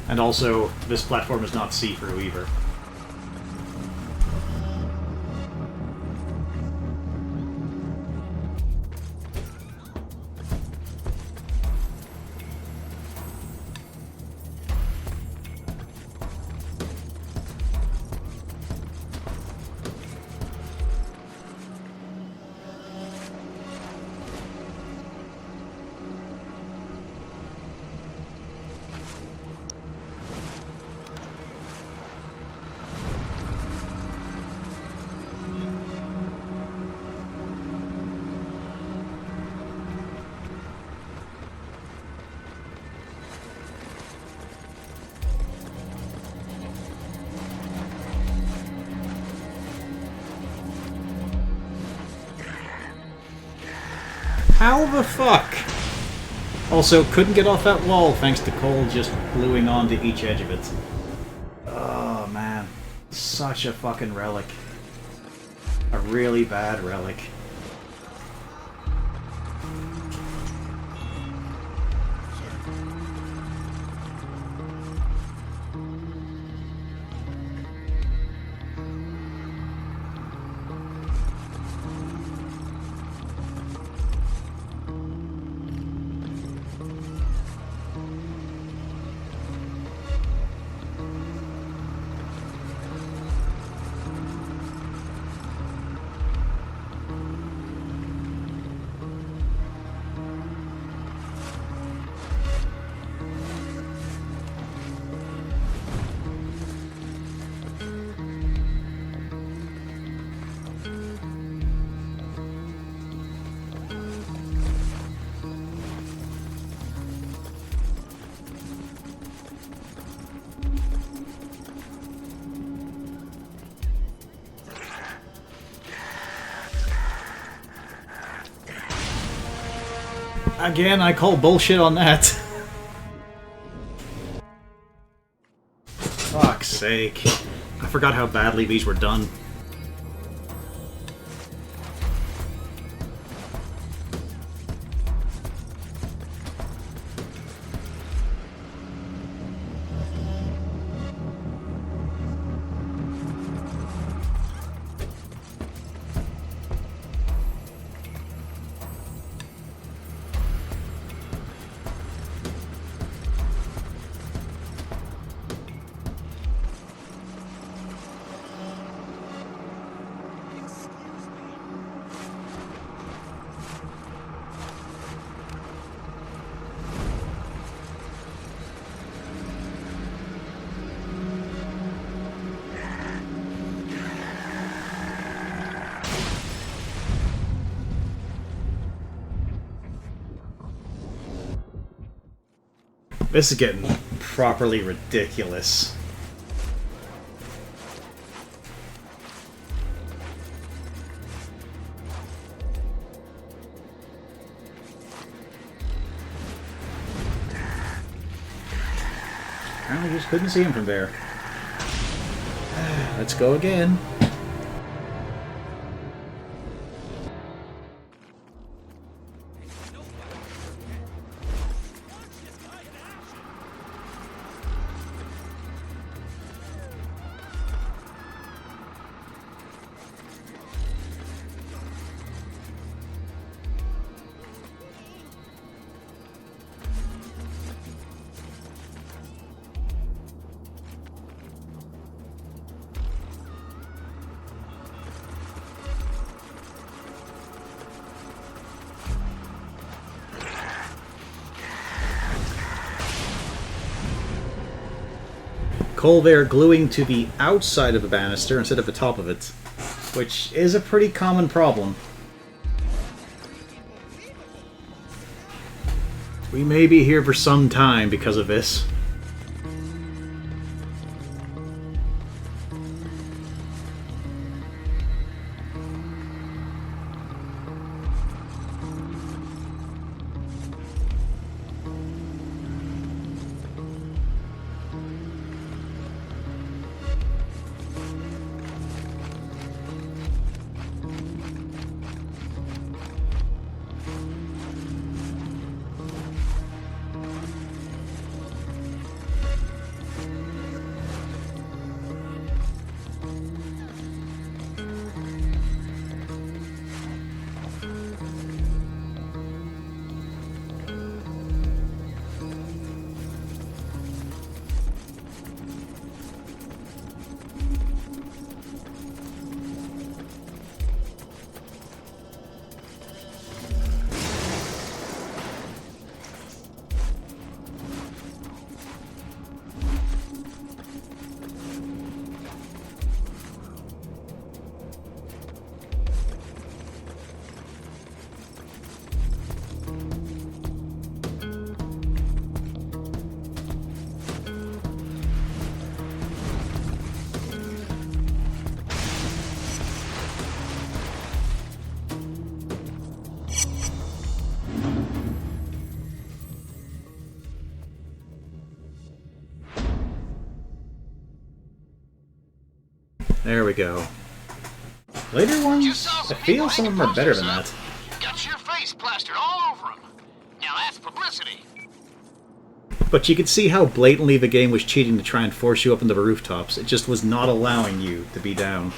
And also, this platform is not see-through either. How the fuck? Also, couldn't get off that wall thanks to Cole just gluing onto each edge of it. Oh man. Such a fucking relic. A really bad relic. Again, I call bullshit on that. Fuck's sake. I forgot how badly these were done. This is getting properly ridiculous. Apparently just couldn't see him from there. Let's go again. Cole there gluing to the outside of the banister instead of the top of it. which is a pretty common problem. We may be here for some time because of this. There we go. Later ones, I feel some of them are better than that. Got your face plastered all over them. Now that's publicity. But you could see how blatantly the game was cheating to try and force you up into the rooftops. It just was not allowing you to be down.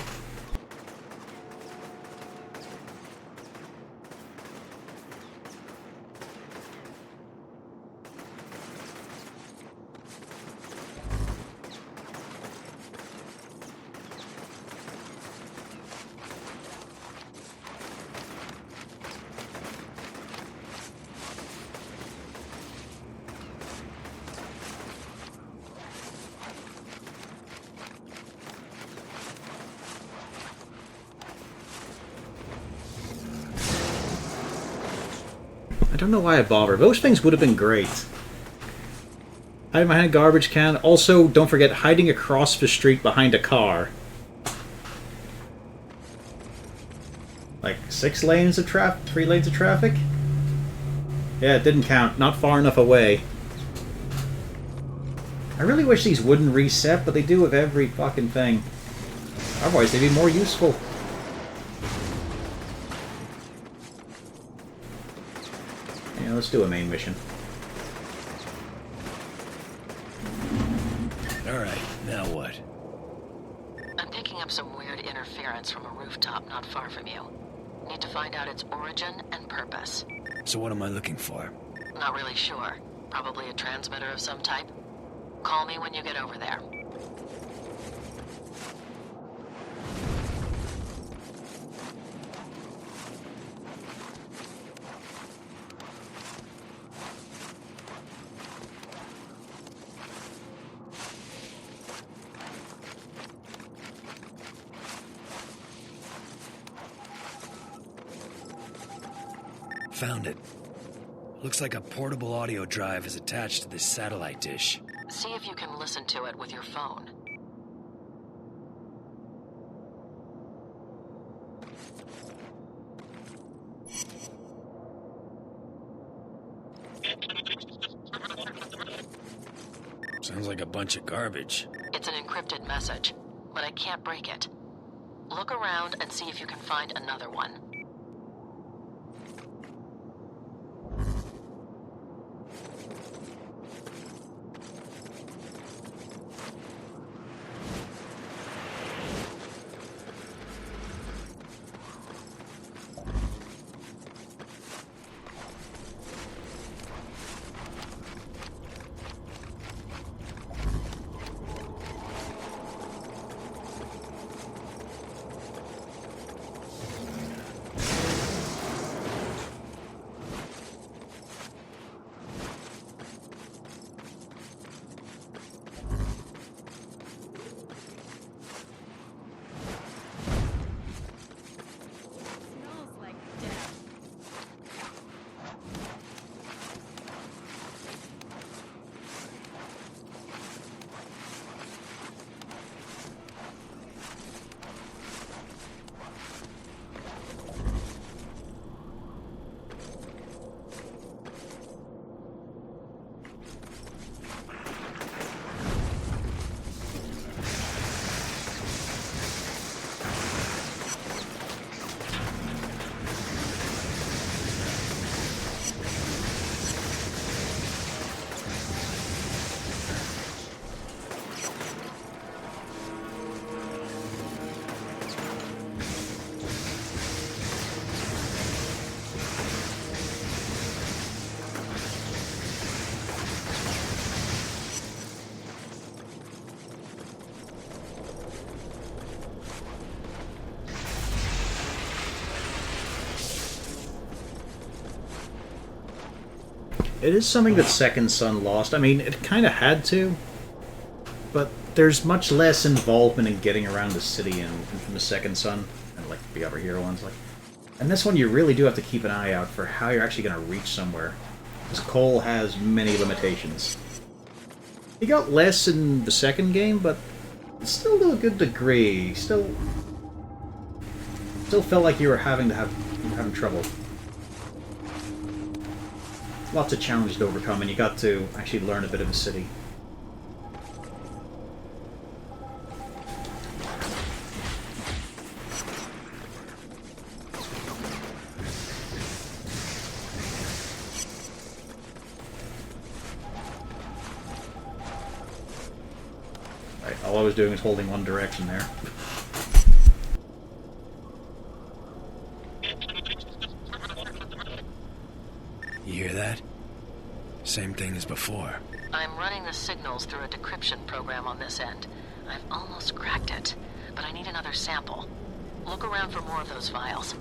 I don't know why I bother. Those things would have been great. Hiding behind a garbage can. Also, don't forget, hiding across the street behind a car. Like, 6 lanes of traffic? 3 lanes of traffic? Yeah, it didn't count. Not far enough away. I really wish these wouldn't reset, but they do with every fucking thing. Otherwise, they'd be more useful. Yeah, let's do a main mission. Alright, now what? I'm picking up some weird interference from a rooftop not far from you. Need to find out its origin and purpose. So what am I looking for? Not really sure. Probably a transmitter of some type. Call me when you get over there. Found it. Looks like a portable audio drive is attached to this satellite dish. See if you can listen to it with your phone. Sounds like a bunch of garbage. It's an encrypted message, but I can't break it. Look around and see if you can find another one. It is something that Second Son lost. I mean, it kind of had to, but there's much less involvement in getting around the city in from the Second Son, and like the other hero ones. Like, and this one, you really do have to keep an eye out for how you're actually going to reach somewhere, because Cole has many limitations. He got less in the second game, but still to a good degree. Still felt like you were having trouble. Lots of challenges to overcome, and you got to actually learn a bit of the city. Right, all I was doing was holding one direction there. You hear that? Same thing as before. I'm running the signals through a decryption program on this end. I've almost cracked it, but I need another sample. Look around for more of those files.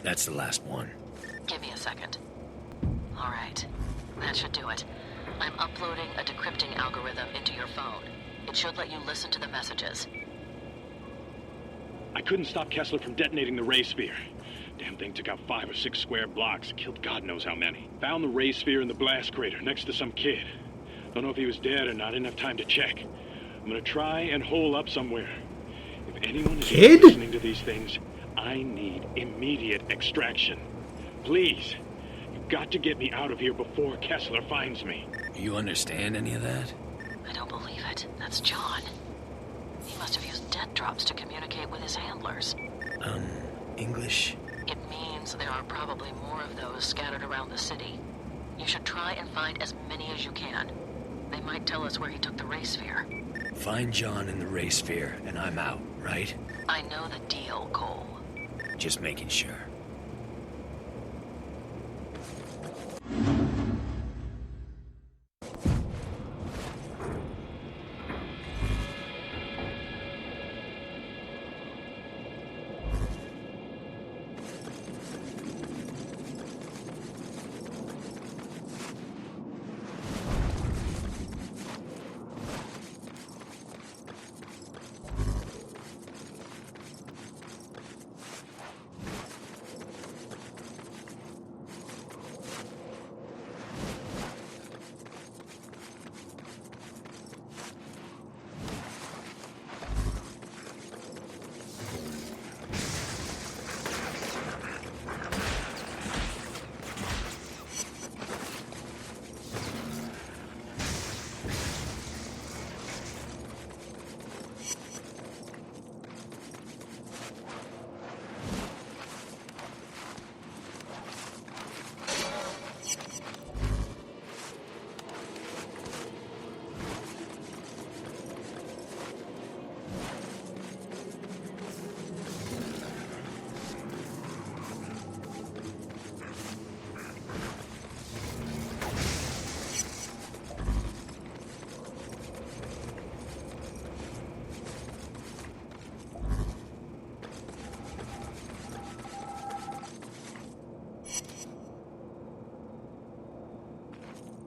That's the last one. Give me a second. Alright, that should do it. I'm uploading a decrypting algorithm into your phone. It should let you listen to the messages. I couldn't stop Kessler from detonating the ray sphere. Damn thing took out 5 or 6 square blocks, killed God knows how many. Found the ray sphere in the blast crater next to some kid. Don't know if he was dead or not, didn't have time to check. I'm gonna try and hole up somewhere. If anyone is listening to these things, I need immediate extraction. Please, you've got to get me out of here before Kessler finds me. You understand any of that? I don't believe it. That's John. He must have used dead drops to communicate with his handlers. English? It means there are probably more of those scattered around the city. You should try and find as many as you can. They might tell us where he took the ray sphere. Find John in the ray sphere, and I'm out, right? I know the deal, Cole. Just making sure.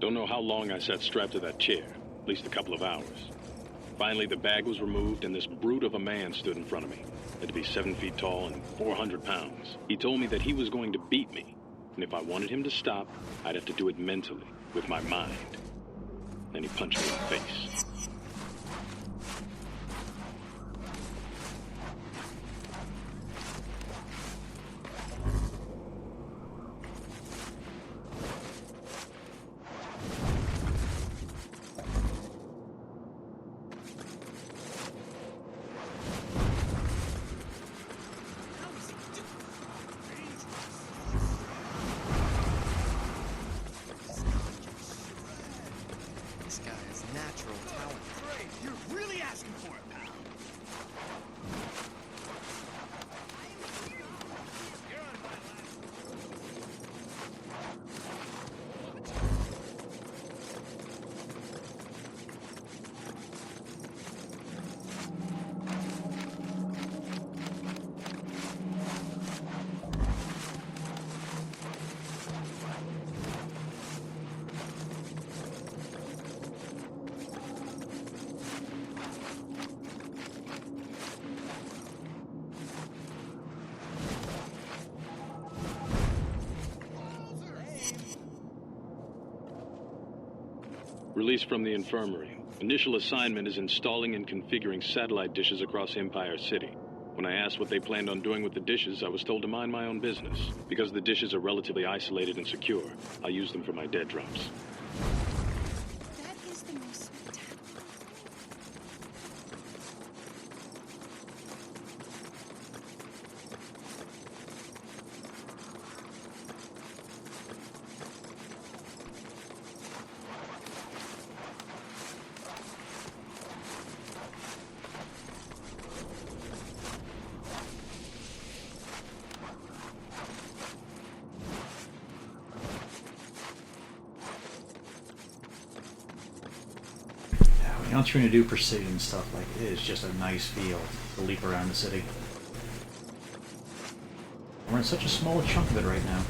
Don't know how long I sat strapped to that chair. At least a couple of hours. Finally, the bag was removed and this brute of a man stood in front of me. Had to be 7 feet tall and 400 pounds. He told me that he was going to beat me. And if I wanted him to stop, I'd have to do it mentally, with my mind. Then he punched me in the face. Released from the infirmary. Initial assignment is installing and configuring satellite dishes across Empire City. When I asked what they planned on doing with the dishes, I was told to mind my own business. Because the dishes are relatively isolated and secure, I use them for my dead drops. That is the most spectacular. You're not trying to do precision stuff, like it is just a nice feel to leap around the city. We're in such a small chunk of it right now.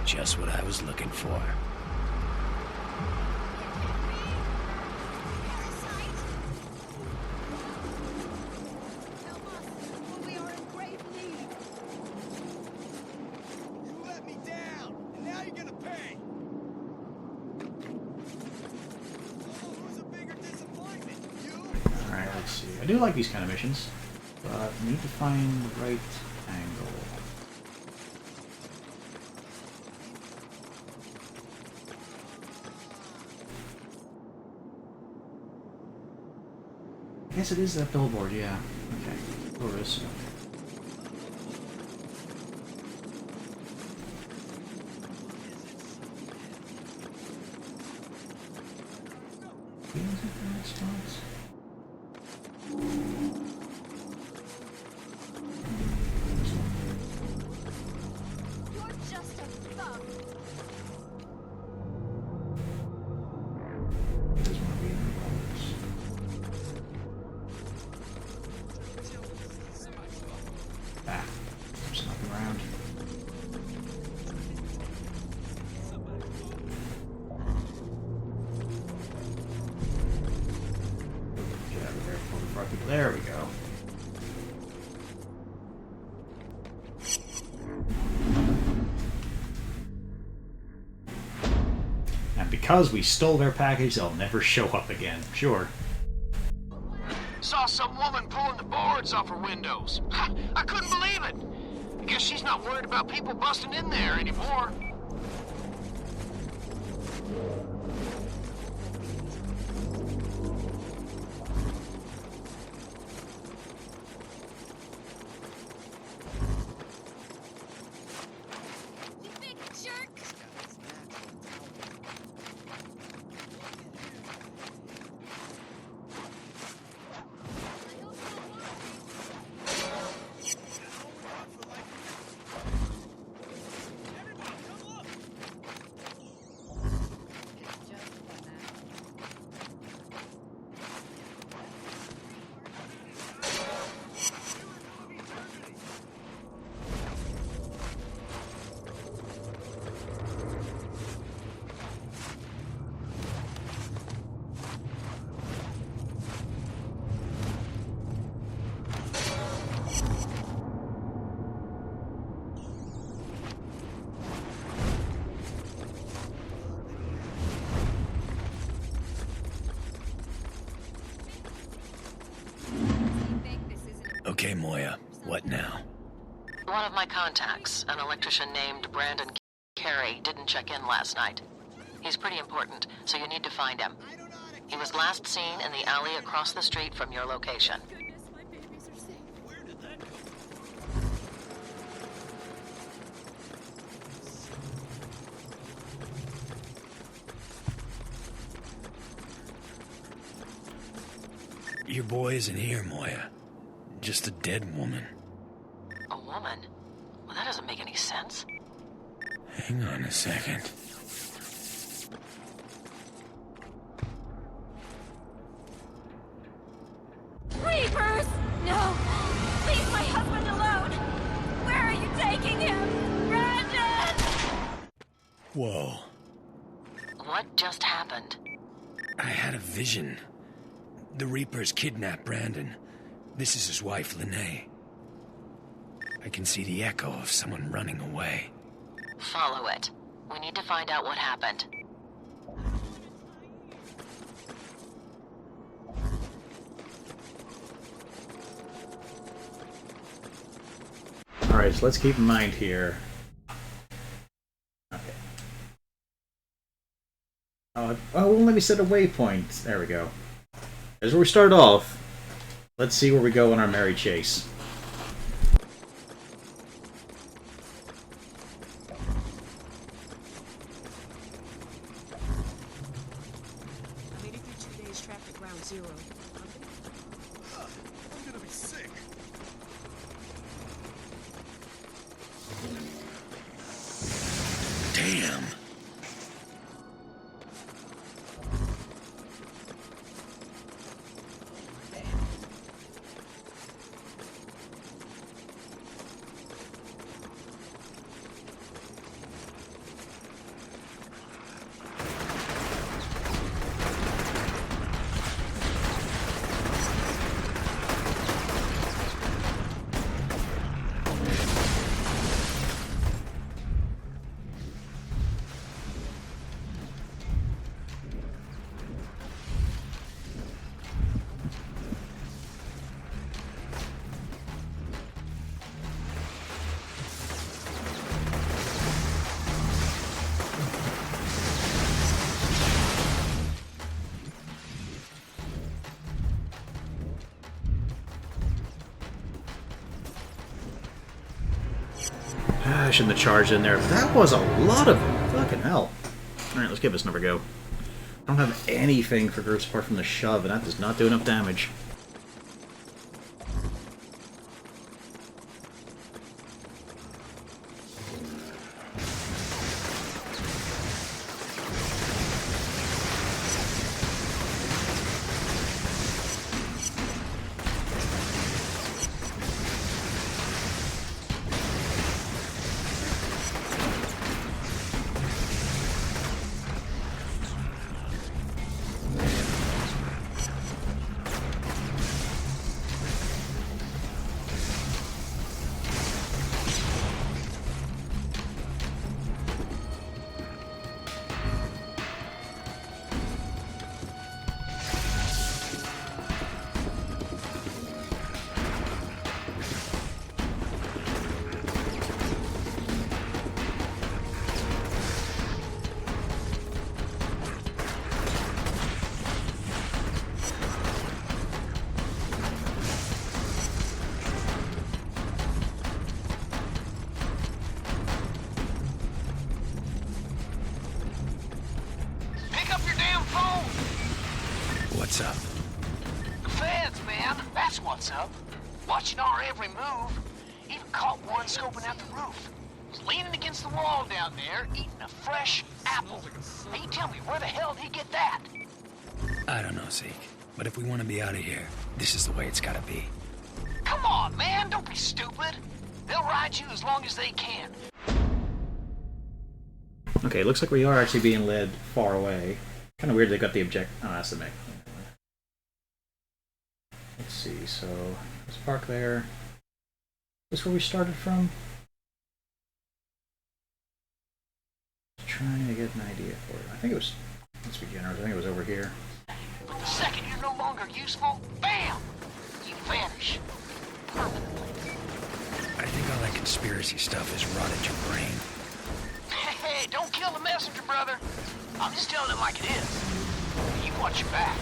Just what I was looking for. I do like these kind of missions, but I need to find the right angle. I guess it is that billboard, yeah. Okay, tourist. There we go. And because we stole their package, they'll never show up again. Sure. Saw some woman pulling the boards off her windows. I couldn't believe it. I guess she's not worried about people busting in there anymore. Okay, Moya. What now? One of my contacts, an electrician named Brandon Carey, didn't check in last night. He's pretty important, so you need to find him. He was last seen in the alley across the street from your location. Goodness, my babies are safe. Where did that go? Your boy isn't here, Moya. Just a dead woman. A woman? Well, that doesn't make any sense. Hang on a second. Reapers! No! Leave my husband alone! Where are you taking him? Brandon! Whoa. What just happened? I had a vision. The Reapers kidnapped Brandon. This is his wife, Lene. I can see the echo of someone running away. Follow it. We need to find out what happened. Alright, so let's keep in mind here. Okay. Oh, well, let me set a waypoint. There we go. As we start off, let's see where we go on our merry chase. I made it through 2 days trapped at ground zero. I'm gonna be sick. Damn. I shouldn't have charged in there. That was a lot of them. Fucking hell. Alright, let's give this another go. I don't have anything for groups apart from the shove, and that does not do enough damage. What's up? The feds, man. That's what's up. Watching our every move. Even caught one scoping out the roof. Was leaning against the wall down there, eating a fresh apple. Now you tell me, where the hell did he get that? I don't know, Zeke. But if we want to be out of here, this is the way it's gotta be. Come on, man. Don't be stupid. They'll ride you as long as they can. Okay, looks like we are actually being led far away. Kind of weird they got the object. Oh, that's the mech. Let's see, so let's park there. Is this where we started from? Trying to get an idea for it. I think it was, let's be generous, I think it was over here. But the second you're no longer useful, bam! You vanish. conspiracy stuff has rotted your brain. Hey, don't kill the messenger, brother. I'm just telling it like it is. You watch your back.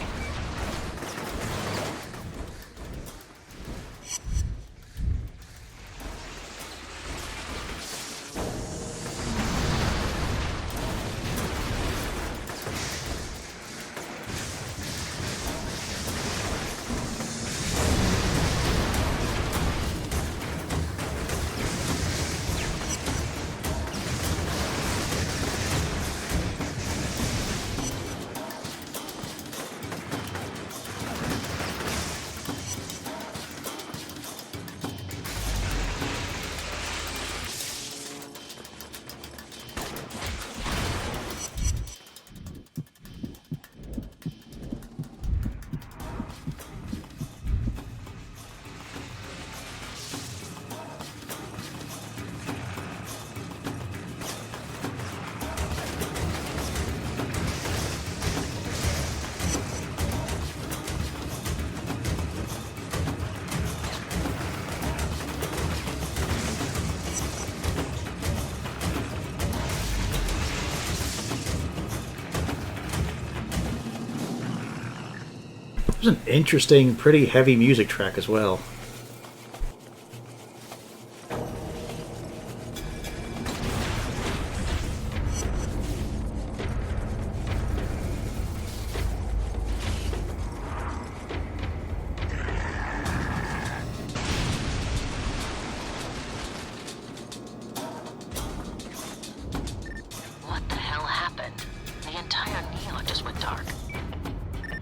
There's an interesting, pretty heavy music track as well. What the hell happened? The entire neon just went dark.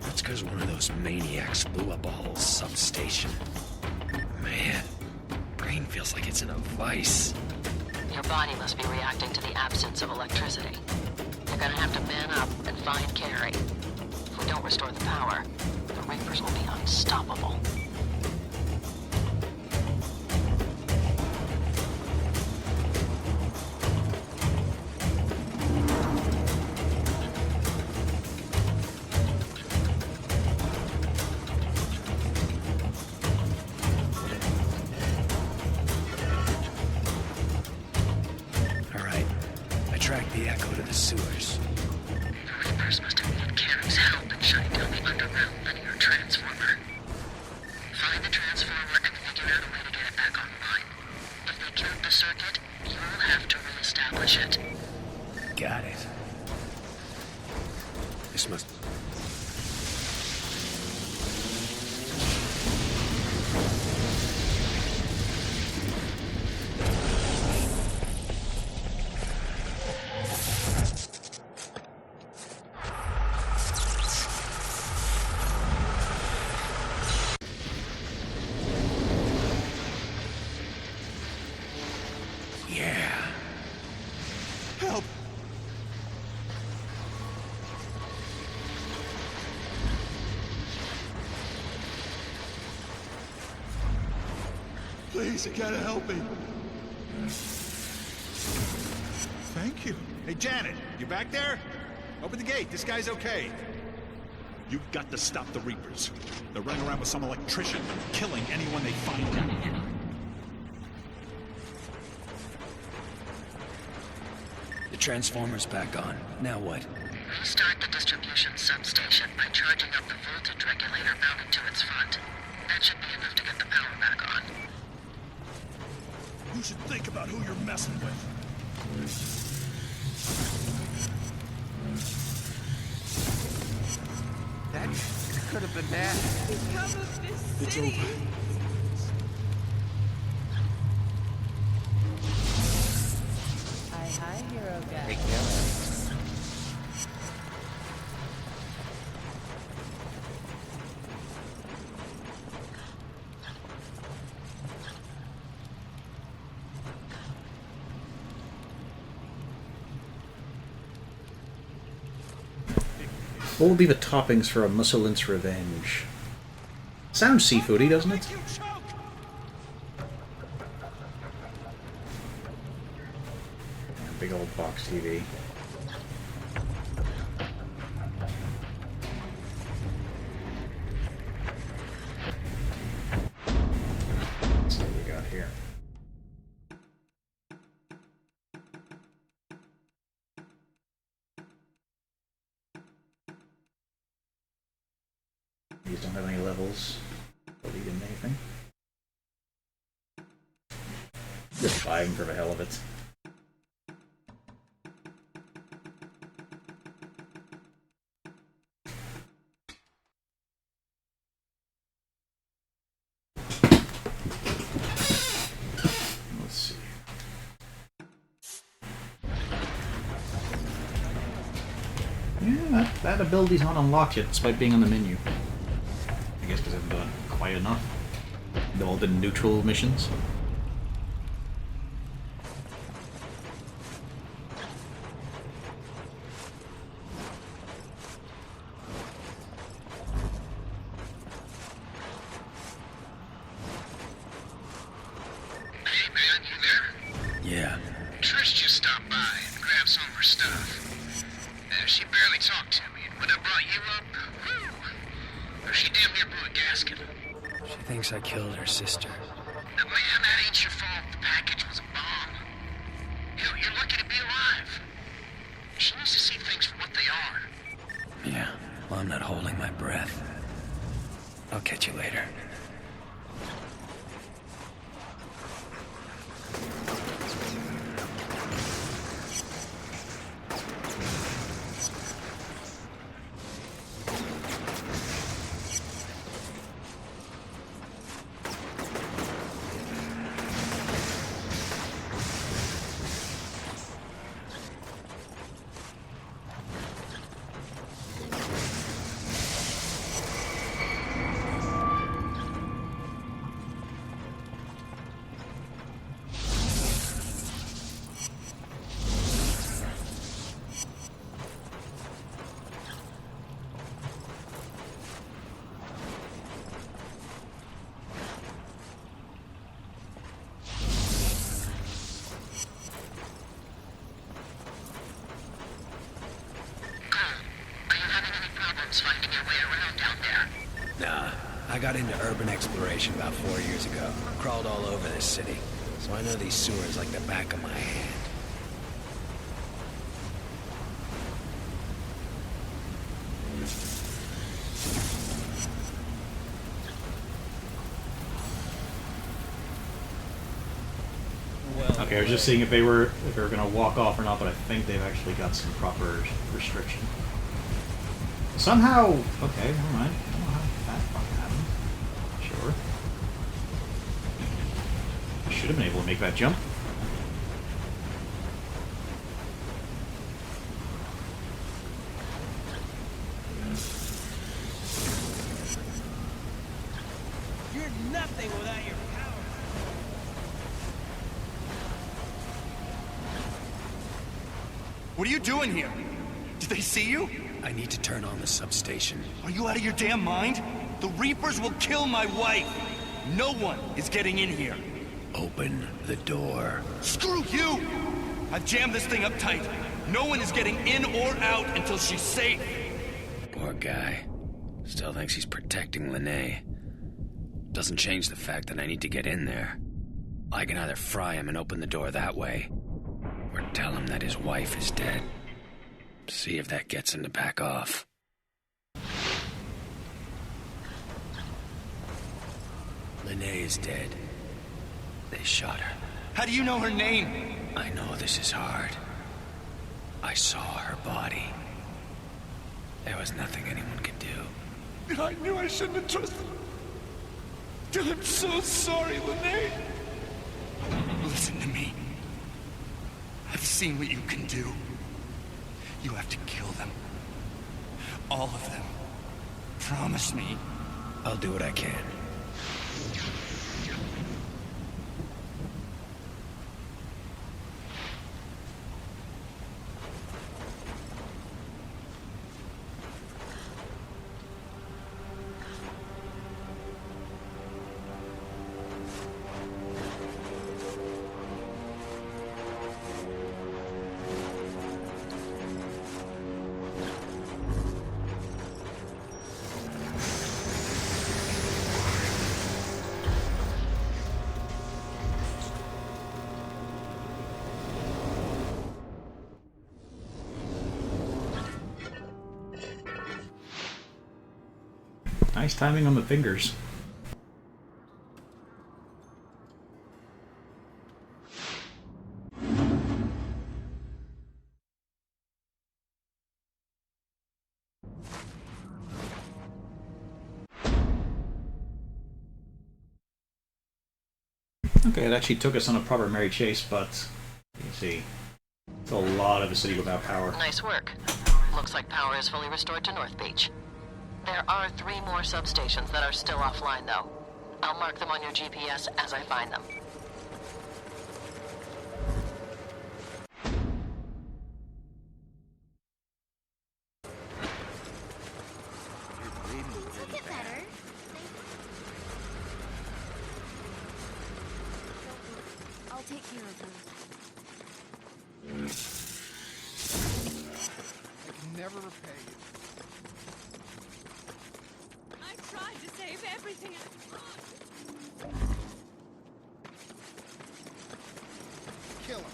That's because one of those maniacs blew up a whole substation. Man, brain feels like it's in a vice. Your body must be reacting to the absence of electricity. You're gonna have to man up and find Carrie. If we don't restore the power, the Reapers will be unstoppable. Track the echo to the sewers. The Reapers must have needed Carrie's help in shutting down the underground linear transformer. Find the transformer and figure out a way to get it back online. If they killed the circuit, you'll have to reestablish it. Got it. This must... Help! Please, you gotta help me. Thank you. Hey, Janet, you back there? Open the gate. This guy's okay. You've got to stop the Reapers. They're running around with some electrician, killing anyone they find down here. The transformer's back on. Now what? Restart the distribution substation by charging up the voltage regulator mounted to its front. That should be enough to get the power back on. You should think about who you're messing with. That could have been bad. Become of this city. It's over. Hi, hero guy. Take care of it. What will be the toppings for a Musselin's Revenge? Sounds seafoody, doesn't it? Big old box TV. Let's see what we got here. have any levels that lead into anything. Just buying for the hell of it. Let's see. Yeah, that ability's not unlocked yet, despite being on the menu. I guess because I haven't done quite enough. All the neutral missions. Hey man, you there? Yeah. Trish just stopped by and grabbed some of her stuff. She barely talked to me, and when I brought you up, whew, she damn near blew a gasket. She thinks I killed her sister. Now, man, that ain't your fault. The package was a bomb. Hell, you're lucky to be alive. She needs to see things for what they are. Yeah, well, I'm not holding my breath. I'll catch you later. Finding your way around down there. Nah, I got into urban exploration about 4 years ago. Crawled all over this city, so I know these sewers like the back of my hand. Okay, I was just seeing if they were going to walk off or not, but I think they've actually got some proper restriction. Somehow, okay, never mind. I don't know how that fucking happened. Sure. I should have been able to make that jump. You're nothing without your power. What are you doing here? Did they see you? I need to turn on the substation. Are you out of your damn mind? The Reapers will kill my wife. No one is getting in here. Open the door. Screw you! I've jammed this thing up tight. No one is getting in or out until she's safe. Poor guy. Still thinks he's protecting Lene. Doesn't change the fact that I need to get in there. I can either fry him and open the door that way, or tell him that his wife is dead. See if that gets him to back off. Lene is dead. They shot her. How do you know her name? I know this is hard. I saw her body. There was nothing anyone could do. I knew I shouldn't have trusted her. I'm so sorry, Lene. Listen to me. I've seen what you can do. You have to kill them. All of them. Promise me. I'll do what I can. Nice timing on the fingers. Okay, it actually took us on a proper Mary Chase, but you can see it's a lot of a city without power. Nice work. Looks like power is fully restored to North Beach. There are 3 more substations that are still offline, though. I'll mark them on your GPS as I find them. I'll take care of her. I can never repay you. I tried to save everything I could. Kill him.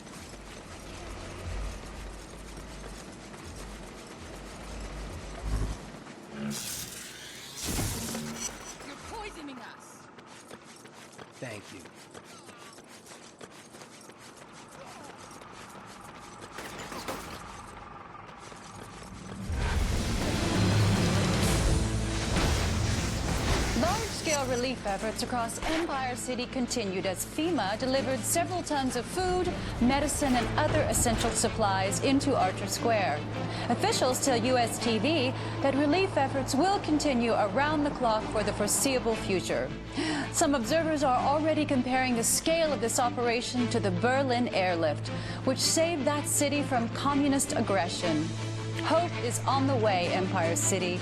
You're poisoning us. Thank you. Large-scale relief efforts across Empire City continued as FEMA delivered several tons of food, medicine, and other essential supplies into Archer Square. Officials tell US TV that relief efforts will continue around the clock for the foreseeable future. Some observers are already comparing the scale of this operation to the Berlin airlift, which saved that city from communist aggression. Hope is on the way, Empire City.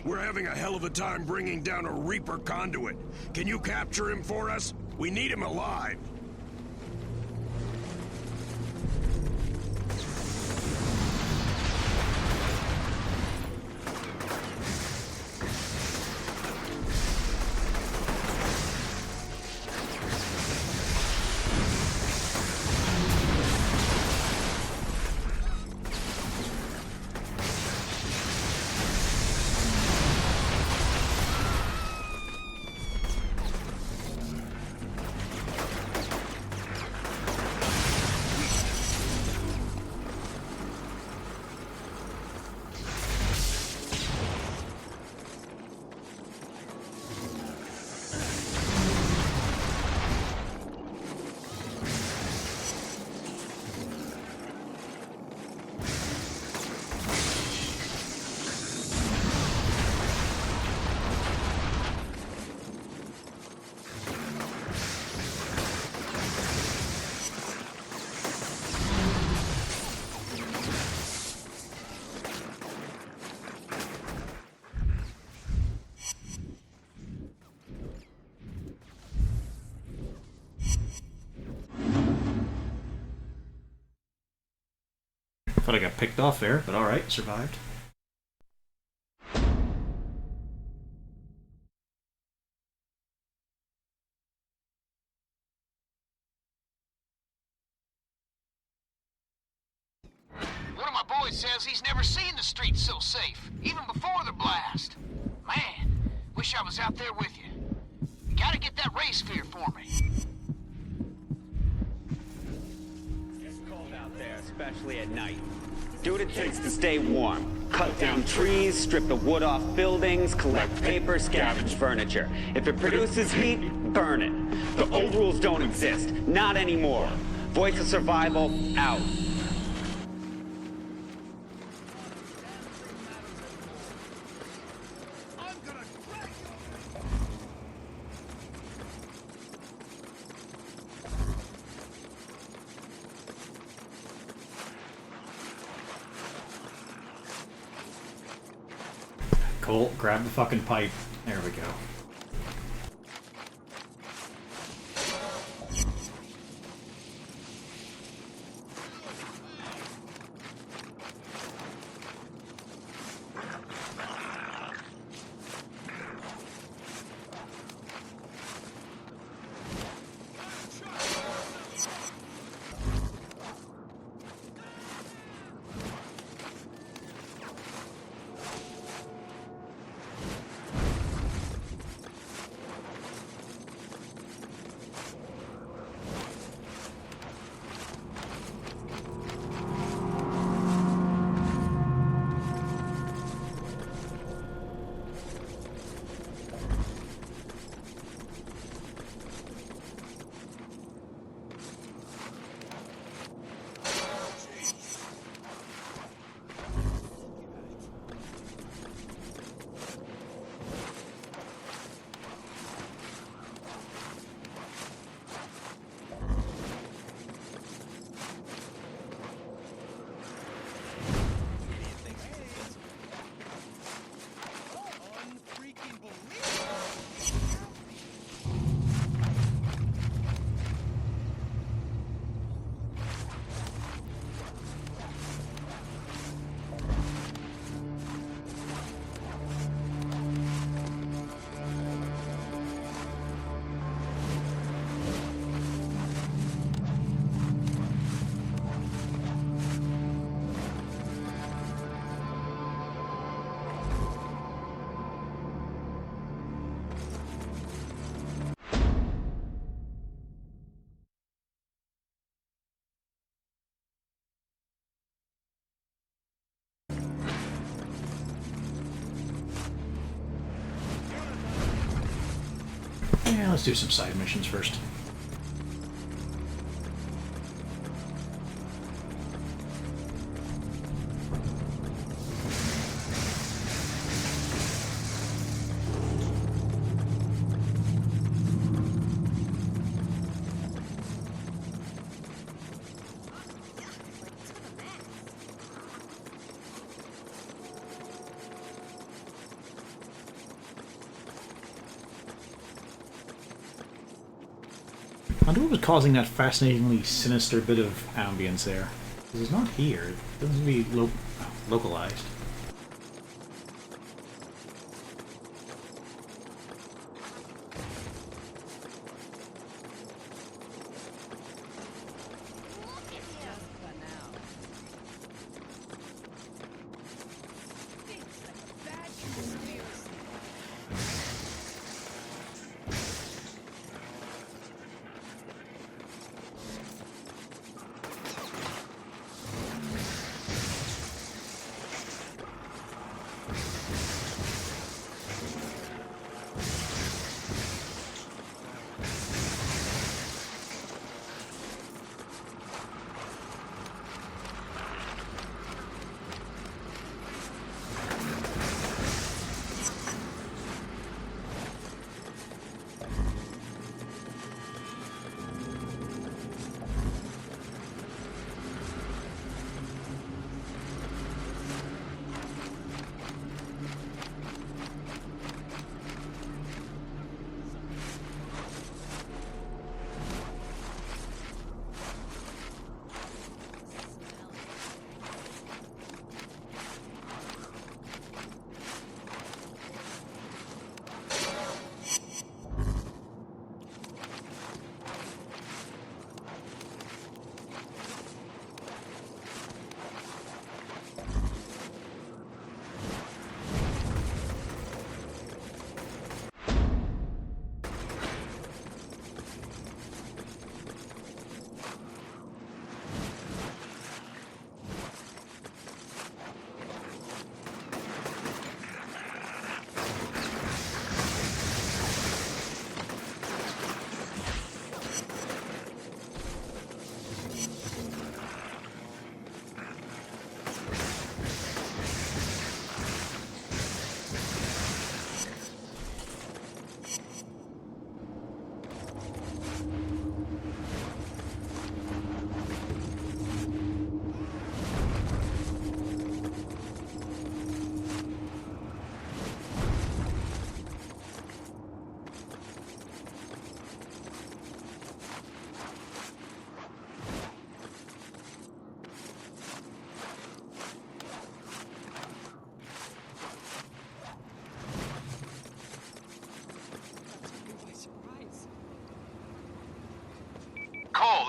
We're having a hell of a time bringing down a Reaper conduit. Can you capture him for us? We need him alive. Thought I got picked off there, but alright, survived. One of my boys says he's never seen the streets so safe, even before the blast. Man, wish I was out there with you. You gotta get that ray sphere for me. It's cold out there, especially at night. Do what it takes to stay warm. Cut down trees, strip the wood off buildings, collect paper, scavenge furniture. If it produces heat, burn it. The old rules don't exist. Not anymore. Voice of survival, out. Colt, grab the fucking pipe. There we go. Yeah, let's do some side missions first. I wonder what was causing that fascinatingly sinister bit of ambience there. Because it's not here. It doesn't seem to be localized.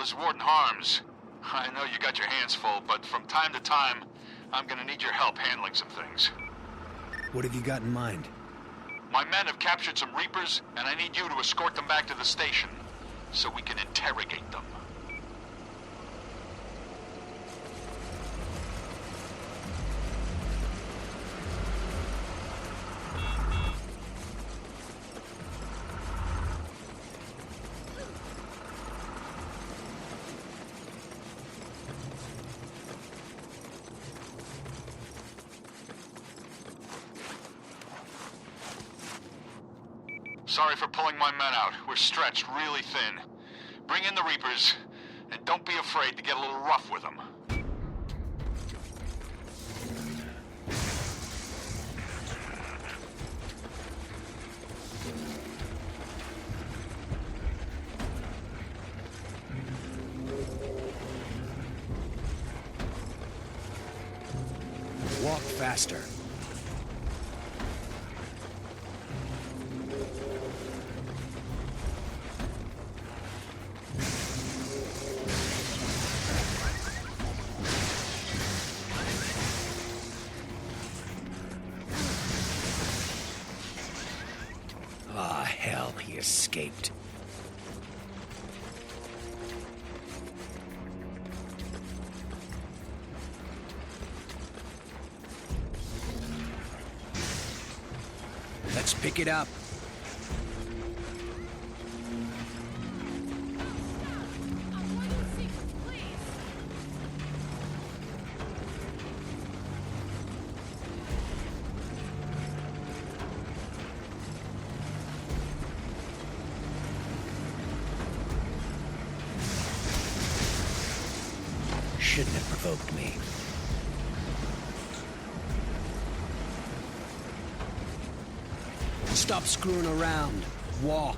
is Warden Harms. I know you got your hands full, but from time to time, I'm gonna need your help handling some things. What have you got in mind? My men have captured some Reapers, and I need you to escort them back to the station, so we can interrogate them. Sorry for pulling my men out. We're stretched really thin. Bring in the Reapers, and don't be afraid to get a little rough with them. Walk faster. Ah, hell, he escaped. Let's pick it up. Shouldn't have provoked me. Stop screwing around. Walk.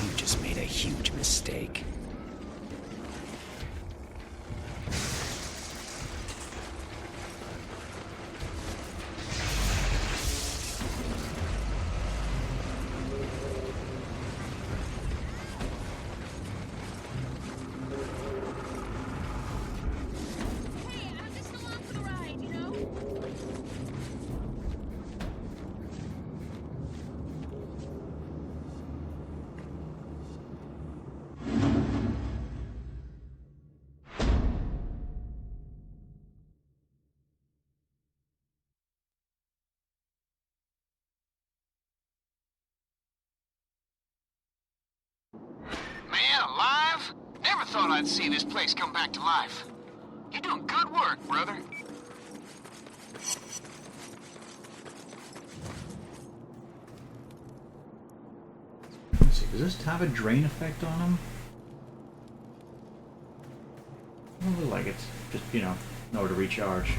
You just made a huge mistake. Man, alive? Never thought I'd see this place come back to life. You're doing good work, brother. Let's see, does this have a drain effect on him? I don't really like it. Just, you know, in order to recharge.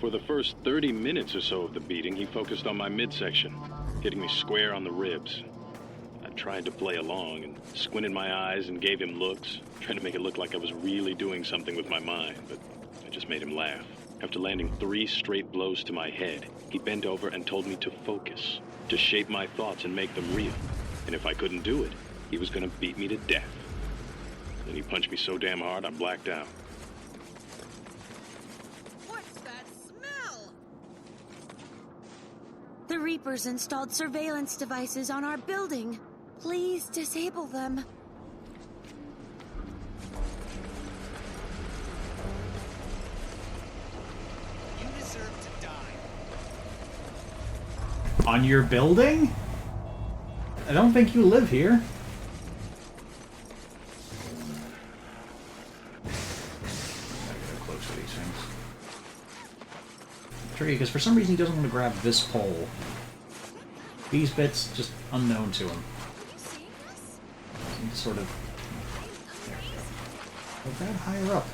For the first 30 minutes or so of the beating, he focused on my midsection, hitting me square on the ribs. I tried tried to play along and squinted my eyes and gave him looks, trying to make it look like I was really doing something with my mind, but I just made him laugh. After landing 3 straight blows to my head, he bent over and told me to focus, to shape my thoughts and make them real. And if I couldn't do it, he was gonna beat me to death. Then he punched me so damn hard I blacked out. What's that smell? The Reapers installed surveillance devices on our building. Please disable them. You deserve to die. On your building? I don't think you live here. Gotta get close to these things. Tree, because for some reason he doesn't want to grab this pole. These bits, just unknown to him. Seem to sort of... There. Go grab higher up.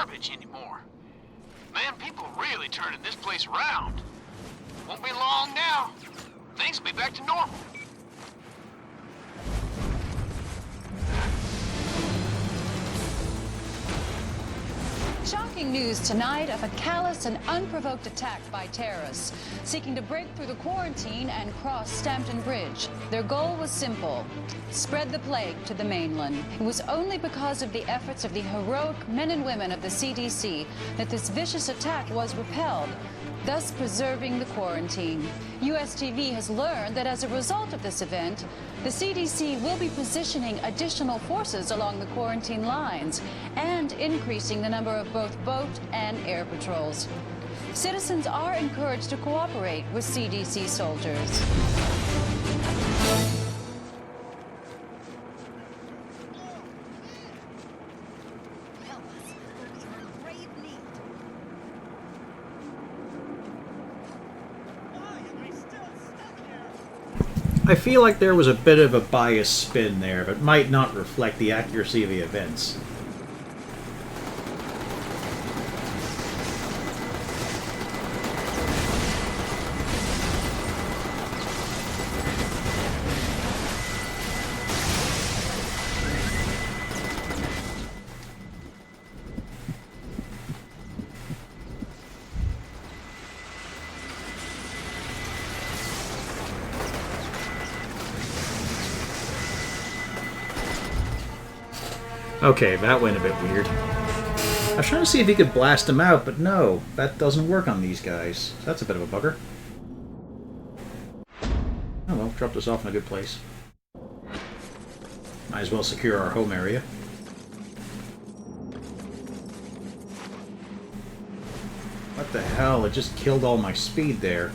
garbage anymore. Man, people really turning this place around. Won't be long now. Things will be back to normal. Shocking news tonight of a callous and unprovoked attack by terrorists seeking to break through the quarantine and cross Stampton Bridge. Their goal was simple: spread the plague to the mainland. It was only because of the efforts of the heroic men and women of the CDC that this vicious attack was repelled, thus preserving the quarantine. US TV has learned that as a result of this event, the CDC will be positioning additional forces along the quarantine lines and increasing the number of both boat and air patrols. Citizens are encouraged to cooperate with CDC soldiers. I feel like there was a bit of a biased spin there, but might not reflect the accuracy of the events. Okay, that went a bit weird. I was trying to see if he could blast him out, but no, that doesn't work on these guys. That's a bit of a bugger. Oh well, dropped us off in a good place. Might as well secure our home area. What the hell? It just killed all my speed there.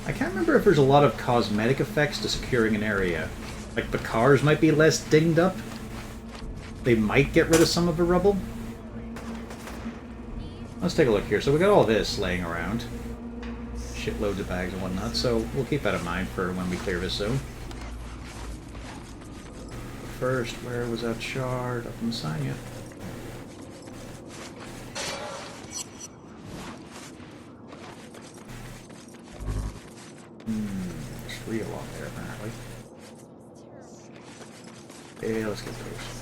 I can't remember if there's a lot of cosmetic effects to securing an area. Like the cars might be less dinged up. They might get rid of some of the rubble. Let's take a look here. So we got all this laying around. Shitloads of bags and whatnot, so we'll keep that in mind for when we clear this zone. First, where was that shard? Up in the sign, yeah. There's 3 along there, apparently. Yeah, let's get those.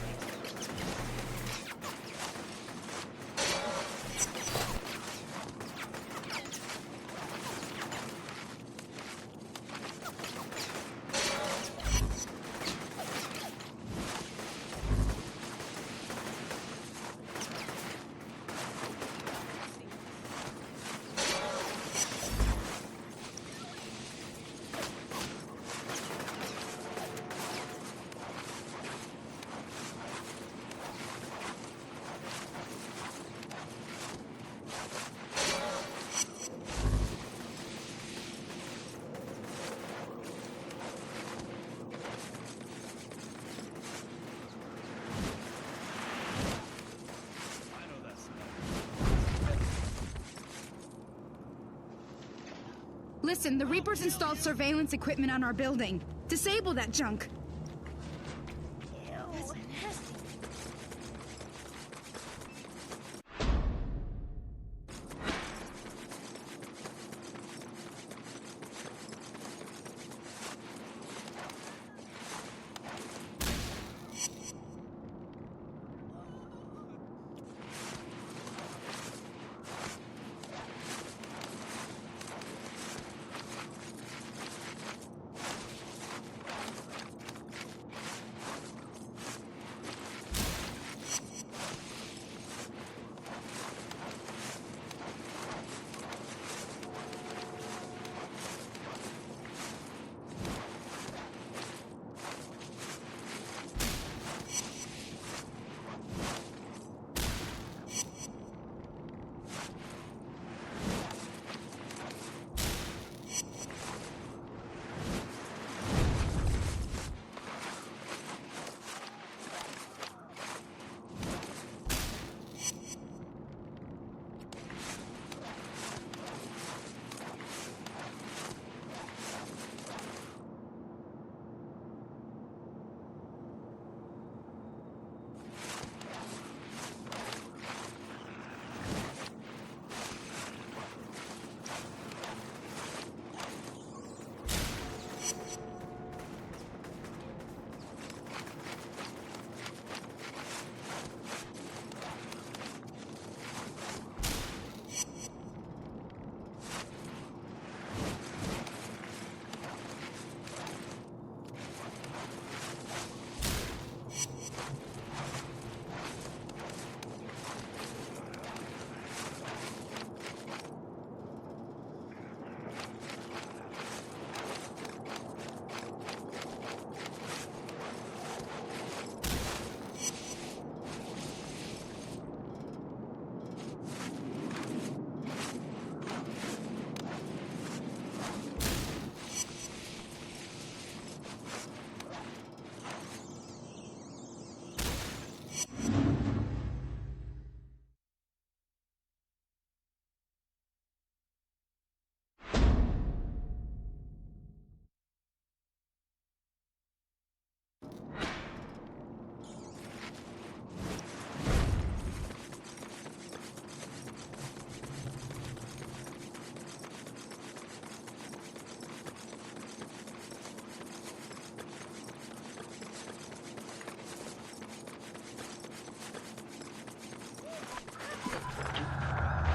Listen, the Reapers installed surveillance equipment on our building. Disable that junk.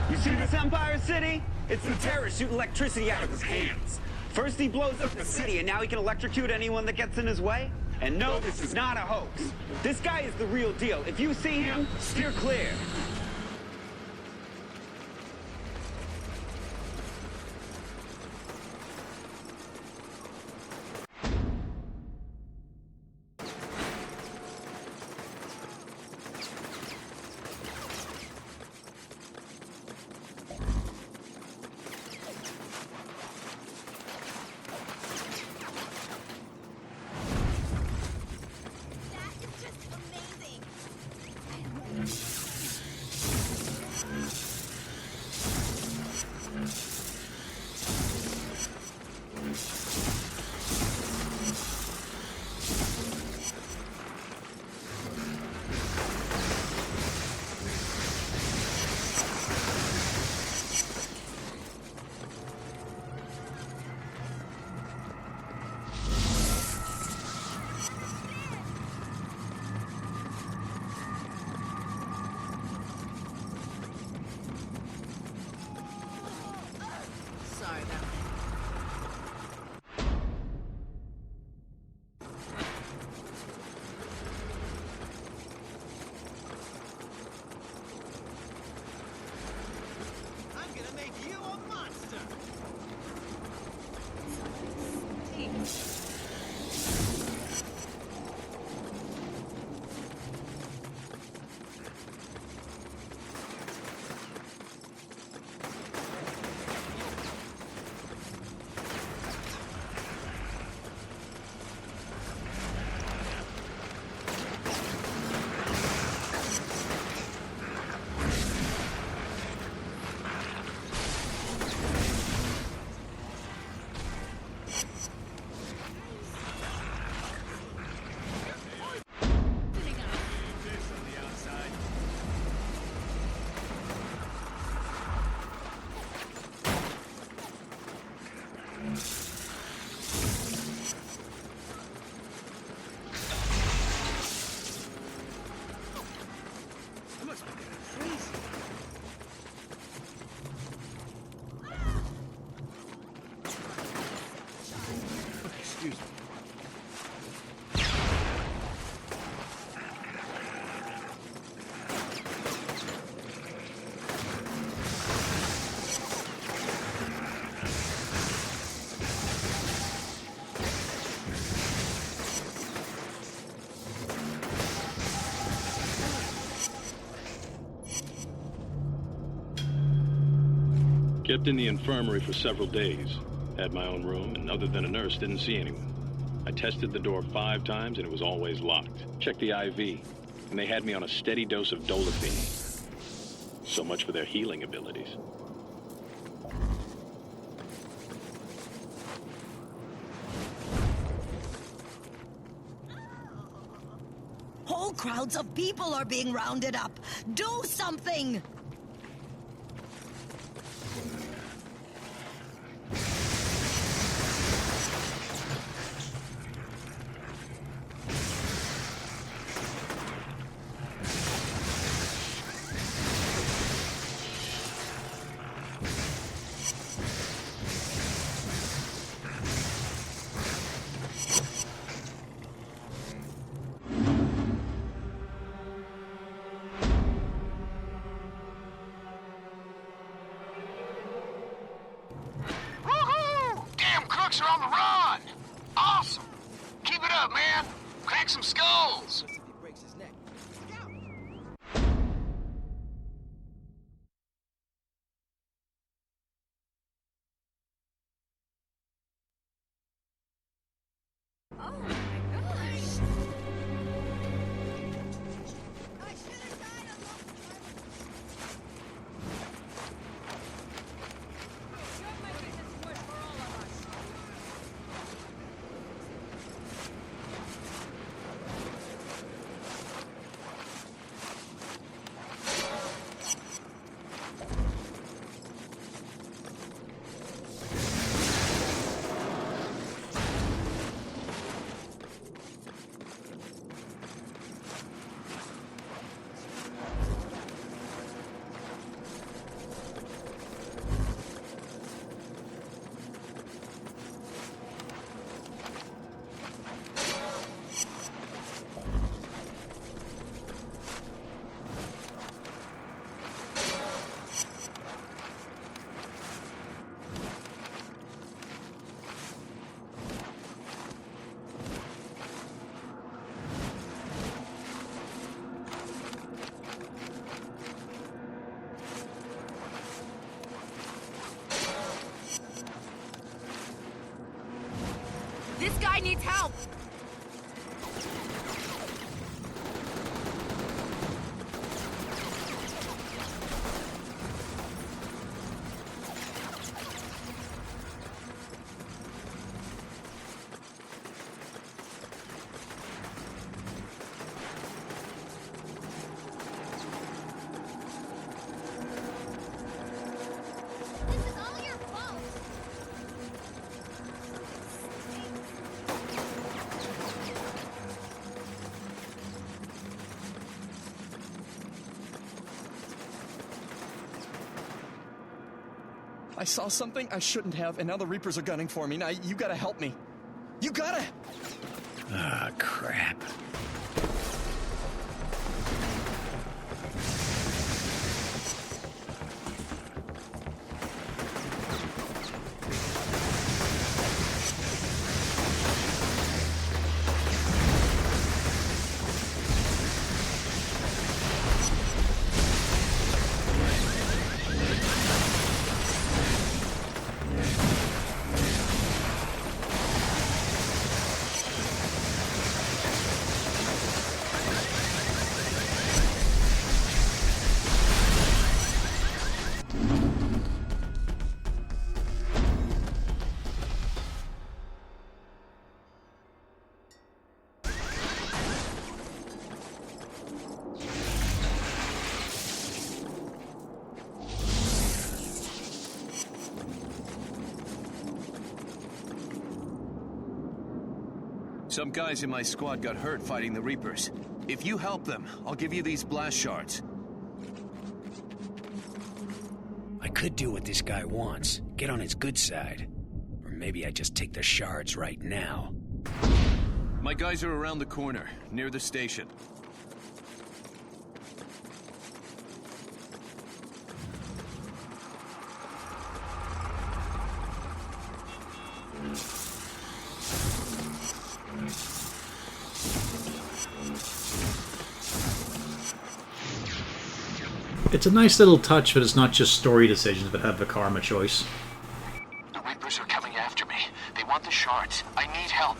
You see this Empire City? It's the terrorist shooting electricity out of his hands. First he blows up the city, and now he can electrocute anyone that gets in his way? And no, this is not a hoax. This guy is the real deal. If you see him, steer clear. Sorry about that. I'm gonna make you a monster! Excuse me. Kept in the infirmary for several days. Had my own room, and other than a nurse, didn't see anyone. I tested the door 5 times, and it was always locked. Checked the IV, and they had me on a steady dose of dolophine. So much for their healing abilities. Whole crowds of people are being rounded up. Do something! Are on the run! Awesome! Keep it up, man! Crack some skulls! Oh my gosh! This guy needs help! I saw something I shouldn't have, and now the Reapers are gunning for me. Now, you gotta help me. You gotta! Ah, crap. Some guys in my squad got hurt fighting the Reapers. If you help them, I'll give you these blast shards. I could do what this guy wants. Get on his good side. Or maybe I just take the shards right now. My guys are around the corner, near the station. It's a nice little touch that it's not just story decisions that have the karma choice. The Reapers are coming after me. They want the shards. I need help.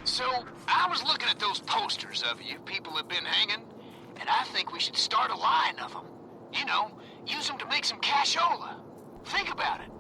So, I was looking at those posters of you people have been hanging, and I think we should start a line of them. You know, use them to make some cashola. Think about it.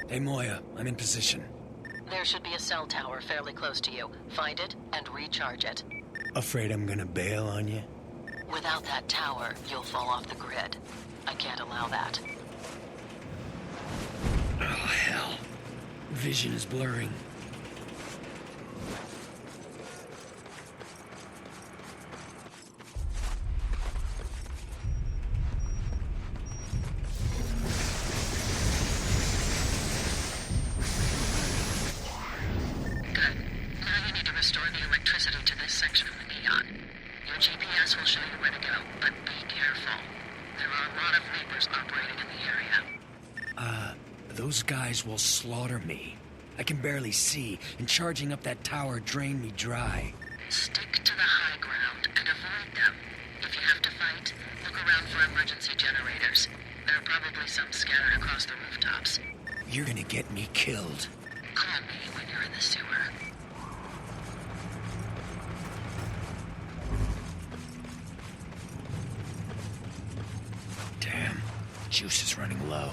Hey, Moya, I'm in position. There should be a cell tower fairly close to you. Find it and recharge it. Afraid I'm gonna bail on you? Without that tower, you'll fall off the grid. I can't allow that. Oh, hell. Vision is blurring. Those guys will slaughter me. I can barely see, and charging up that tower drained me dry. Stick to the high ground and avoid them. If you have to fight, look around for emergency generators. There are probably some scattered across the rooftops. You're gonna get me killed. Call me when you're in the sewer. Damn, juice is running low.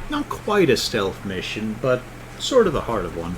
Not quite a stealth mission, but sort of the heart of one.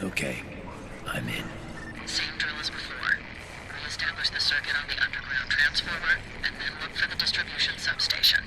Okay, I'm in. Same drill as before. Re-establish the circuit on the underground transformer, and then look for the distribution substation.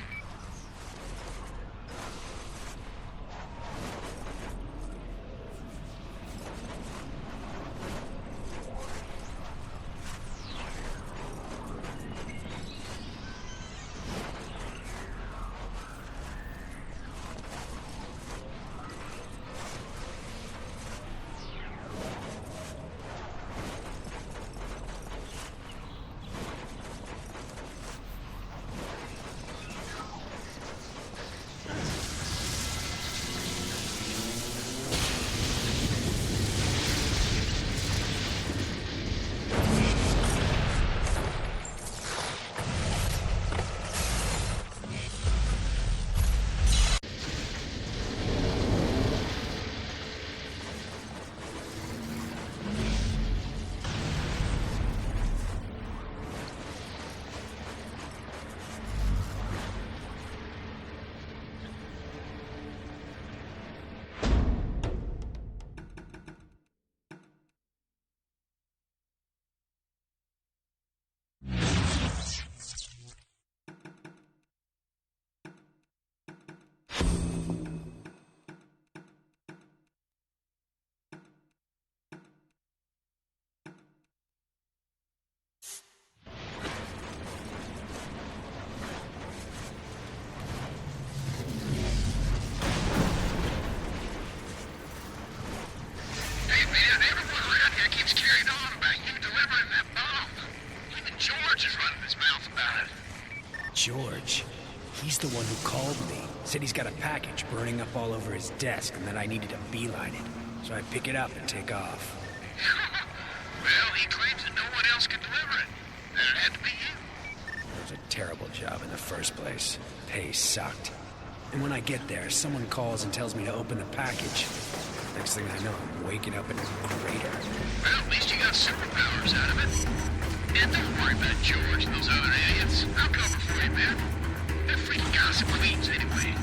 George. He's the one who called me. Said he's got a package burning up all over his desk and that I needed to beeline it. So I pick it up and take off. Well, he claims that no one else can deliver it. Then it had to be you. It was a terrible job in the first place. Pay sucked. And when I get there, someone calls and tells me to open the package. Next thing I know, I'm waking up in a crater. Well, at least you got superpowers out of it. And don't worry about George and those other idiots. I'll cover for you, man. They're freaking gossip queens anyway.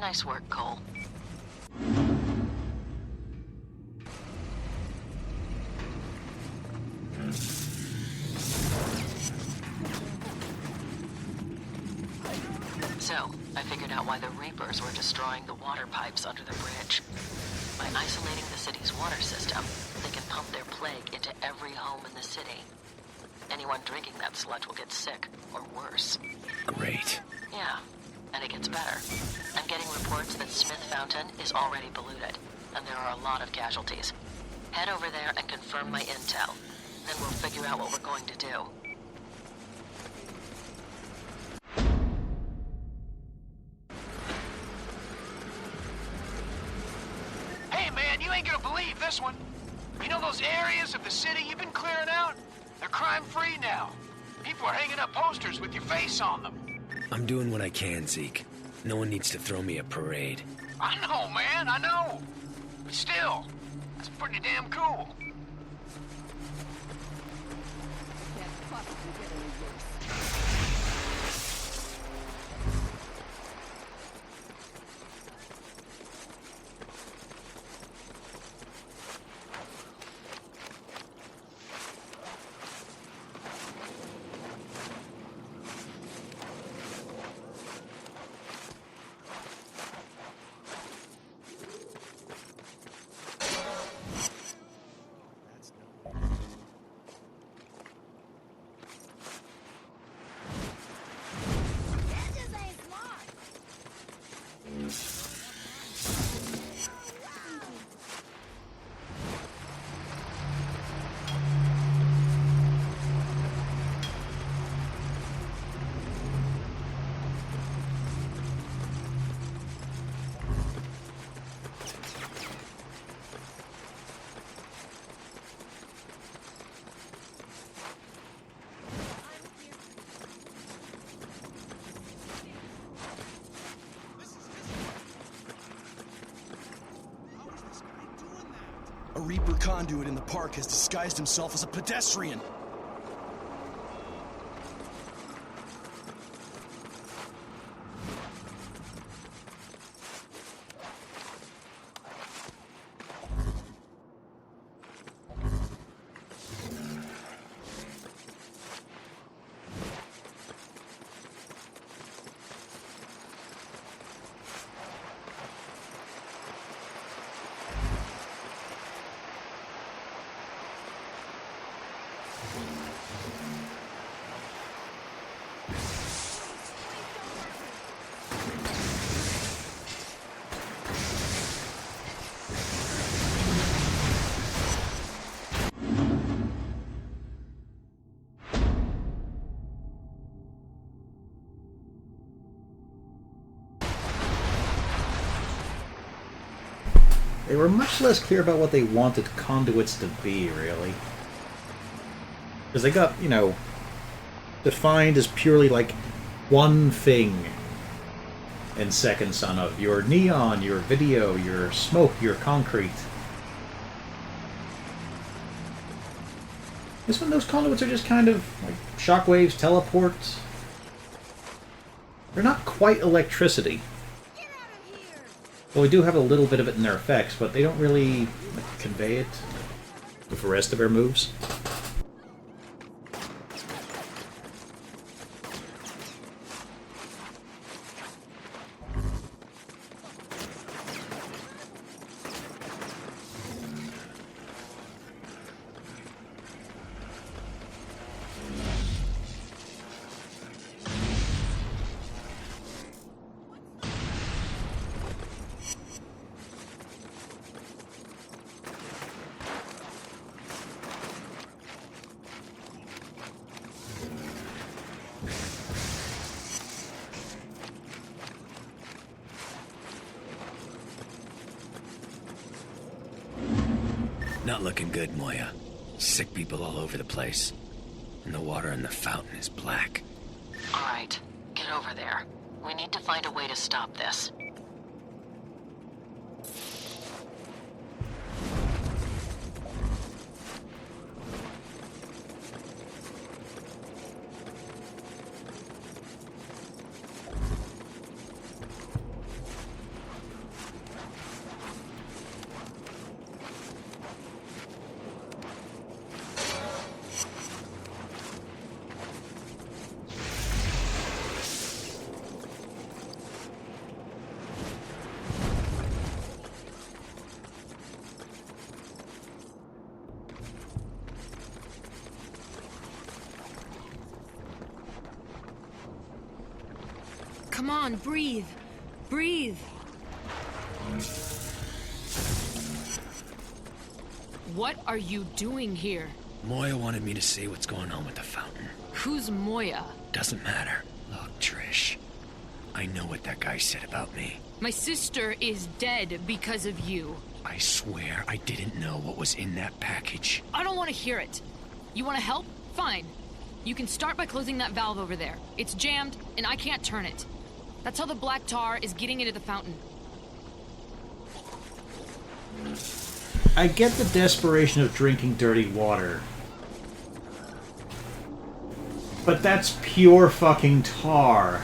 Nice work, Cole. So, I figured out why the Reapers were destroying the water pipes under the bridge. By isolating the city's water system, they can pump their plague into every home in the city. Anyone drinking that sludge will get sick, or worse. Great. Yeah, and it gets better. I'm getting reports that Smith Fountain is already polluted, and there are a lot of casualties. Head over there and confirm my intel. Then we'll figure out what we're going to do. Hey, man, you ain't gonna believe this one. You know those areas of the city you've been clearing out? They're crime-free now. People are hanging up posters with your face on them. I'm doing what I can, Zeke. No one needs to throw me a parade. I know, man, I know. But still, that's pretty damn cool. A Reaper conduit in the park has disguised himself as a pedestrian. They were much less clear about what they wanted conduits to be, really. Because they got, you know, defined as purely like one thing in Second Son of. Your neon, your video, your smoke, your concrete. This one, those conduits are just kind of like shockwaves, teleports. They're not quite electricity. Well, we do have a little bit of it in their effects, but they don't really convey it with the rest of their moves. Not looking good, Moya. Sick people all over the place. And the water in the fountain is black. Alright, get over there. We need to find a way to stop this. Come on, breathe. Breathe. What are you doing here? Moya wanted me to see what's going on with the fountain. Who's Moya? Doesn't matter. Look, Trish. I know what that guy said about me. My sister is dead because of you. I swear I didn't know what was in that package. I don't want to hear it. You want to help? Fine. You can start by closing that valve over there. It's jammed, and I can't turn it. That's how the black tar is getting into the fountain. I get the desperation of drinking dirty water. But that's pure fucking tar.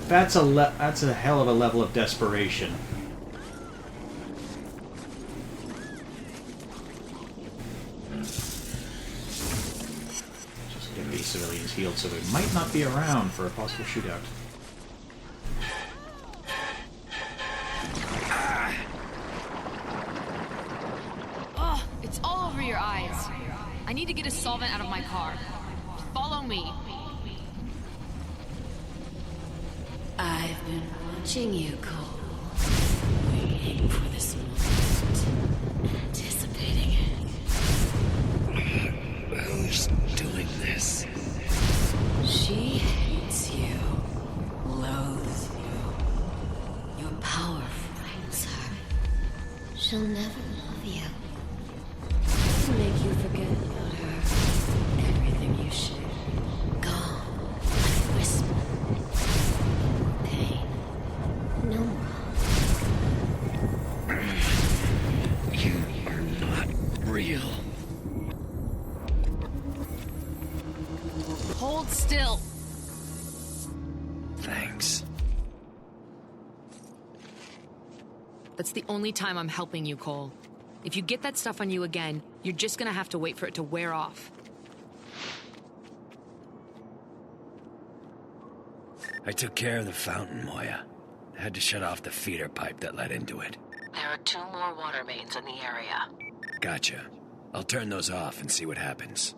That's a hell of a level of desperation. Just get these civilians healed so they might not be around for a possible shootout. Oh, it's all over your eyes. I need to get a solvent out of my car. Follow me. I've been watching you, Cole. Waiting for this moment. Anticipating it. Who's doing this? She hates you. Loathes you. Your power frightens her. She'll never love you. It'll make you forget about her. Everything you shared. Gone. Like a whisper. Pain. No more. You are not real. Hold still. Thanks. That's the only time I'm helping you, Cole. If you get that stuff on you again, you're just gonna have to wait for it to wear off. I took care of the fountain, Moya. I had to shut off the feeder pipe that led into it. There are 2 more water mains in the area. Gotcha. I'll turn those off and see what happens.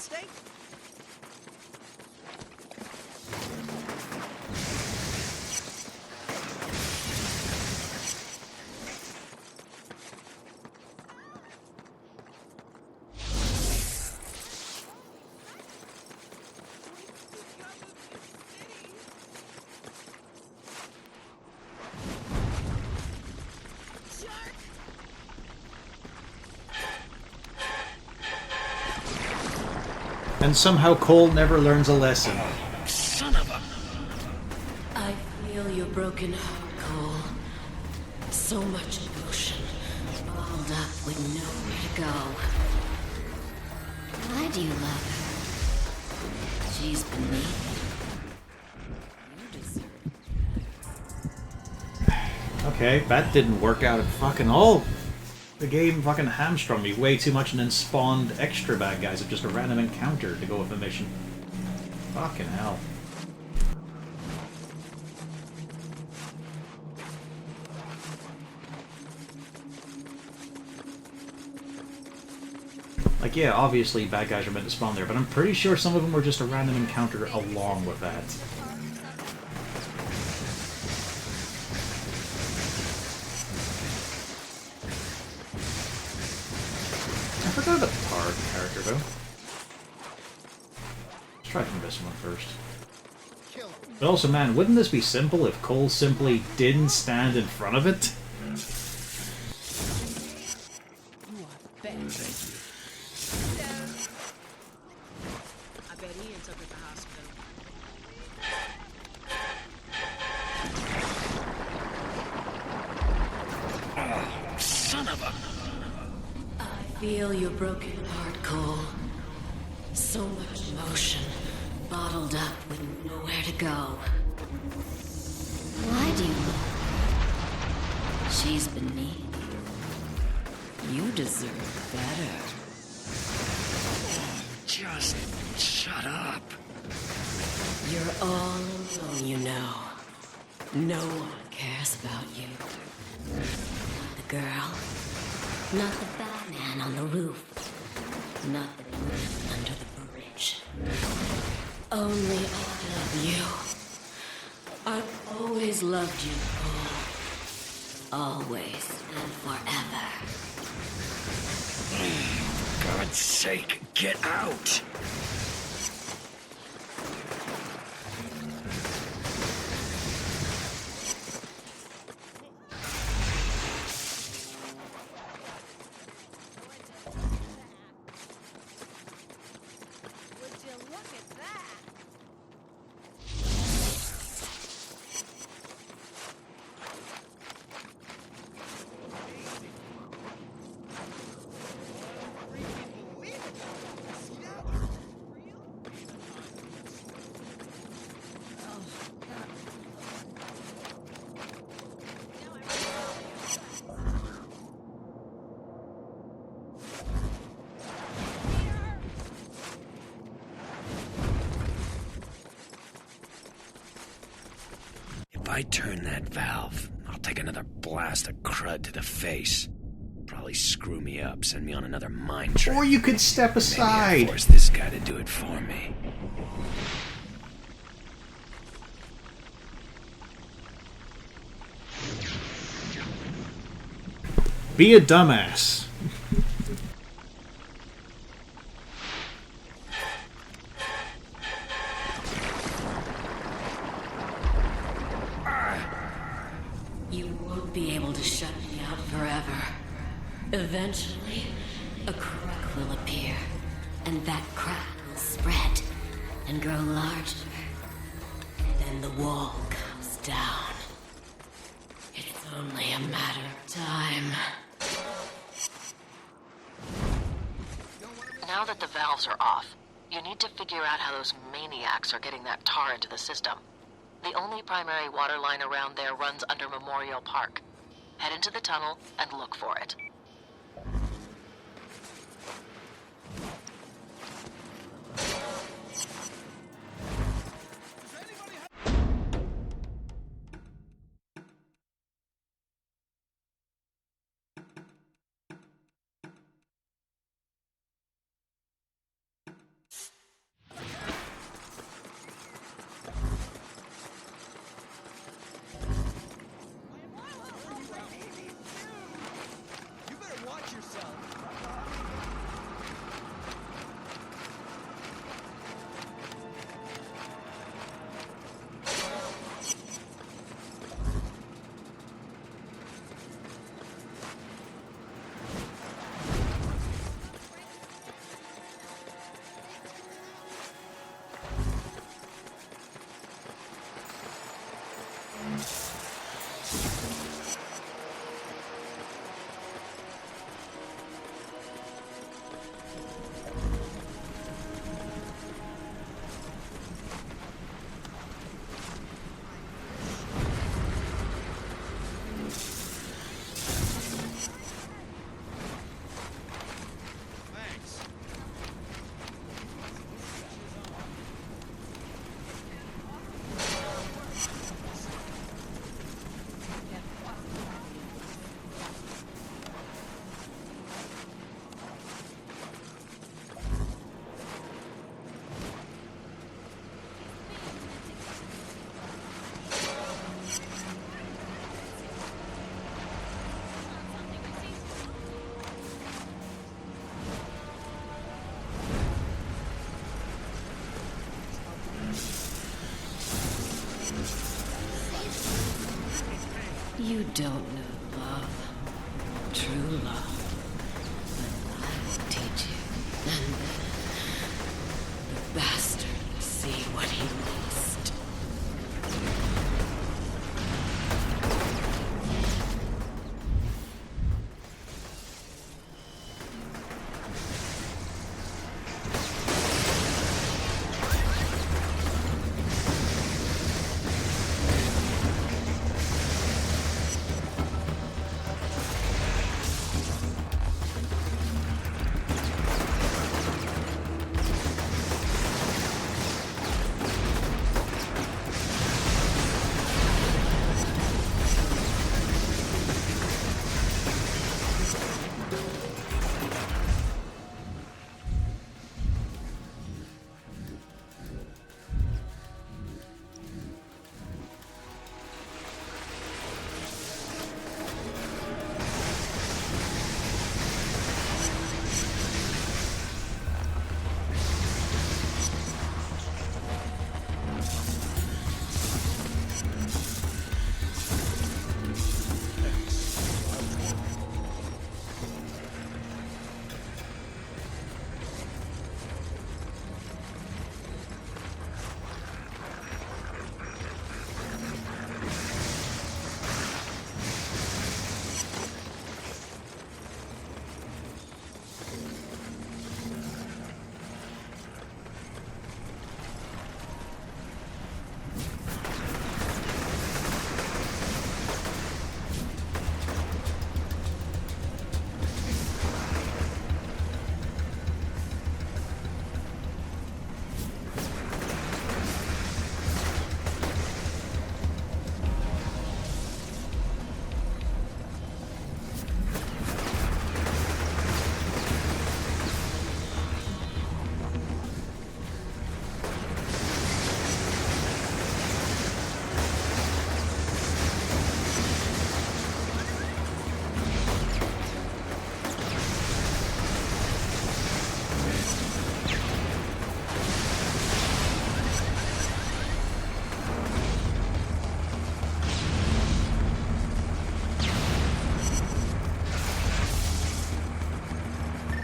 mistake? And somehow Cole never learns a lesson. Son of a... I feel your broken heart, Cole. So much emotion, bottled up with nowhere to go. Why do you love her? She's beneath you. Okay, that didn't work out at fucking all. The game fucking hamstrung me way too much and then spawned extra bad guys of just a random encounter to go with the mission. Fucking hell. Like, yeah, obviously bad guys are meant to spawn there, but I'm pretty sure some of them were just a random encounter along with that. I forgot about the Tar character, though. Let's try from this one first. But also, man, wouldn't this be simple if Cole simply didn't stand in front of it? I bet Ian took her to the hospital. Son of a... I feel your broken heart, Cole. So much emotion, bottled up with nowhere to go. Why do you love her? She's beneath you. You deserve better. Just shut up. You're all alone, you know. No one cares about you. Not the girl. Not the Batman on the roof. Not the woman under the bridge. Only I love you. I've always loved you, Cole. Always and forever. For God's sake, get out! Would you look at that? If I turn that valve, I'll take another blast of crud to the face. Probably screw me up, send me on another mine trip. Or you could step aside. Maybe I force this guy to do it for me. Be a dumbass. You won't be able to shut me out forever. Eventually, a crack will appear, and that crack will spread and grow larger. And then the wall comes down. It's only a matter of time. Now that the valves are off, you need to figure out how those maniacs are getting that tar into the system. The only primary water line around there runs under Memorial Park. Head into the tunnel and look for it. You don't know love. True love. But I'll teach you. And the bastard will see what he lost.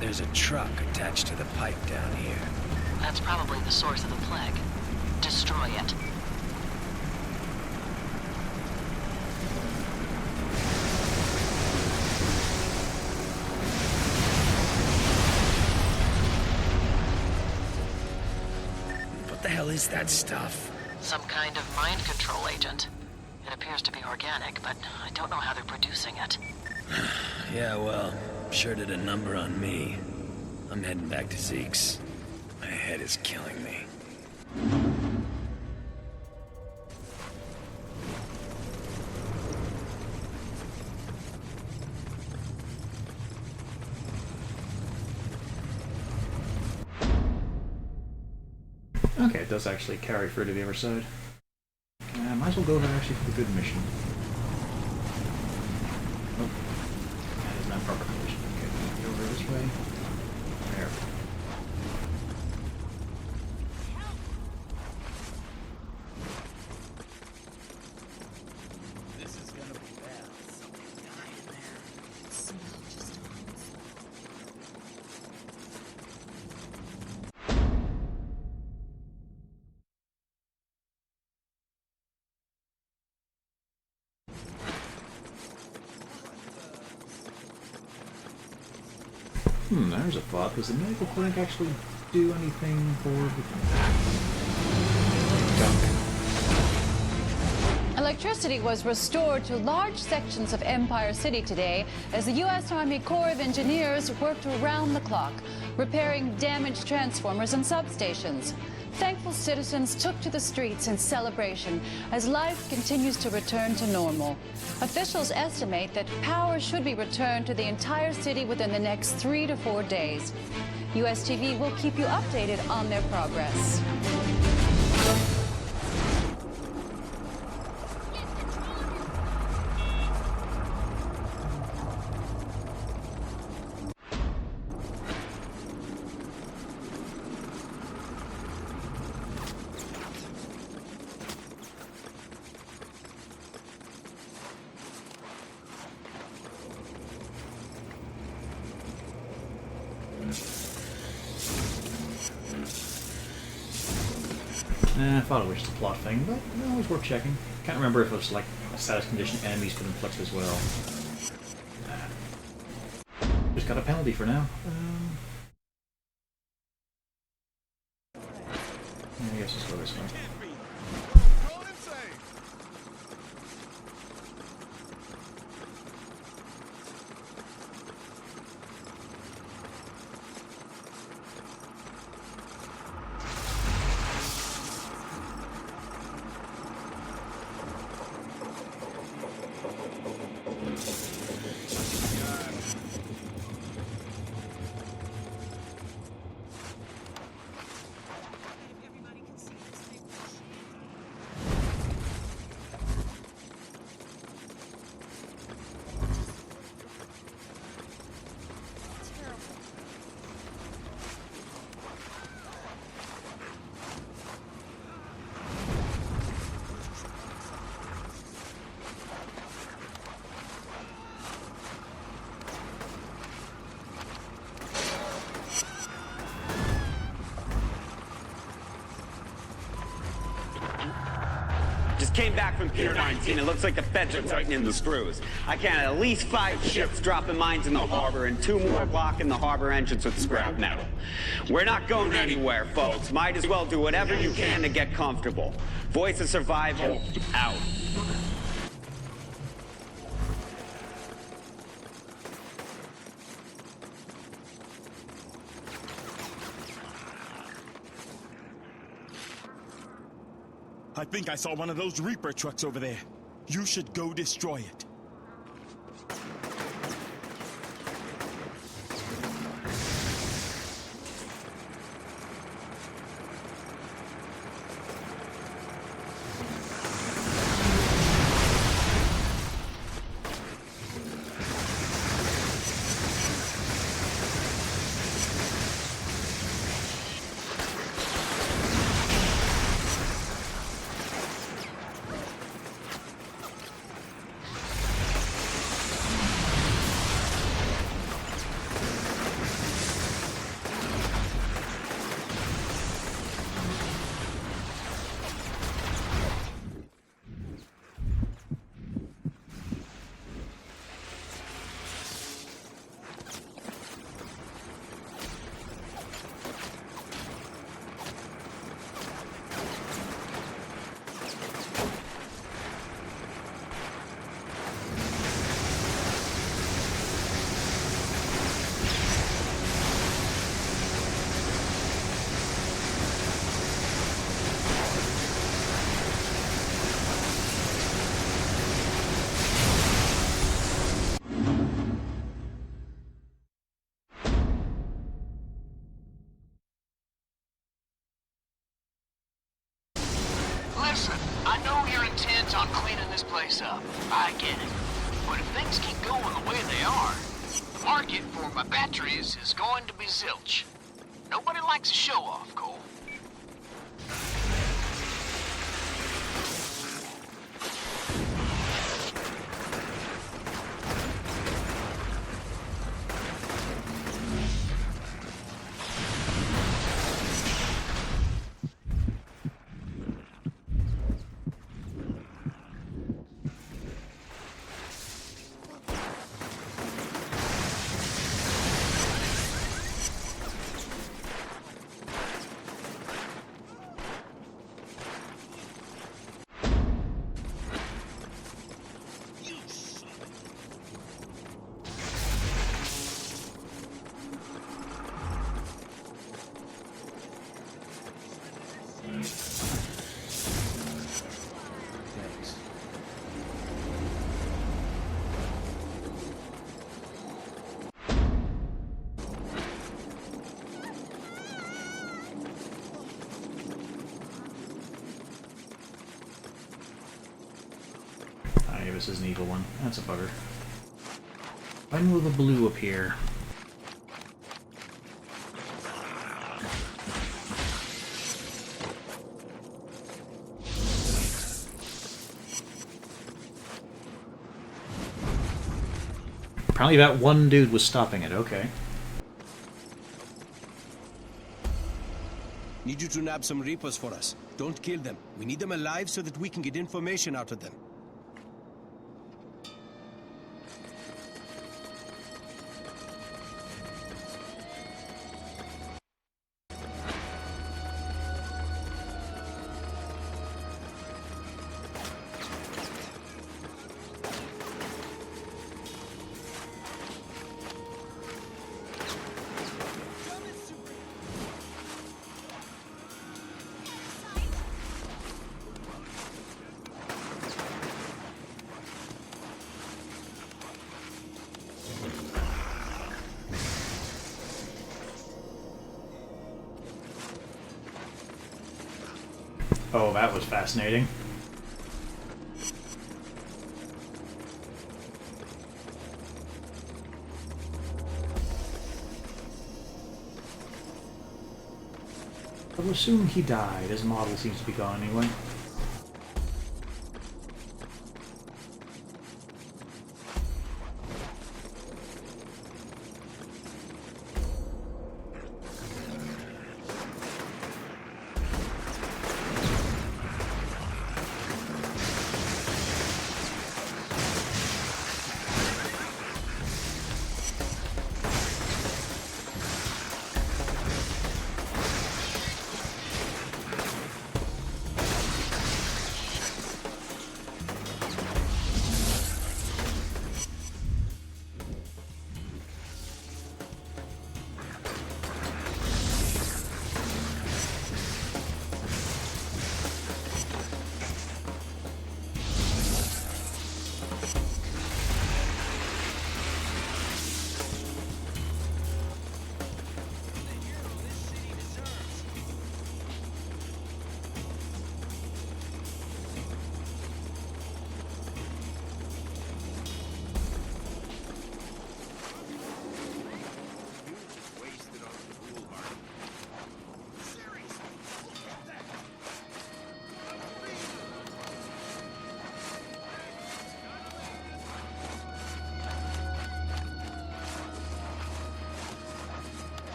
There's a truck attached to the pipe down here. That's probably the source of the plague. Destroy it. What the hell is that stuff? Some kind of mind control agent. It appears to be organic, but I don't know how they're producing it. Yeah, well, sure did a number on me. I'm heading back to Zeke's. My head is killing me. Okay, it does actually carry through to the other side. Might as well go there actually for the good mission. Oh. That is not proper collision. Okay, over this way. There. This is gonna be bad. Somebody died in there. Smell just haunts. There's a thought. Does the medical clinic actually do anything for gunk? Electricity was restored to large sections of Empire City today as the U.S. Army Corps of Engineers worked around the clock, repairing damaged transformers and substations. Thankful citizens took to the streets in celebration as life continues to return to normal. Officials estimate that power should be returned to the entire city within the next 3 to 4 days. US TV will keep you updated on their progress. I thought it was just a plot thing, but no, it was worth checking. Can't remember if it was like a status condition enemies could inflict as well. Just got a penalty for now. I guess let's go this way. Just came back from Pier 19. It looks like the feds are tightening the screws. I count at least 5 ships dropping mines in the harbor and 2 more blocking the harbor entrance with scrap metal. We're not going anywhere, folks. Might as well do whatever you can to get comfortable. Voice of Survival, out. I think I saw one of those Reaper trucks over there. You should go destroy it. Listen, I know you're intent on cleaning this place up. I get it. But if things keep going the way they are, the market for my batteries is going to be zilch. Nobody likes a show-off, Cole. This is an evil one. That's a bugger. When will the blue appear? Apparently that one dude was stopping it, okay. Need you to nab some Reapers for us. Don't kill them. We need them alive so that we can get information out of them. Oh, that was fascinating. I'll assume he died. His model seems to be gone anyway.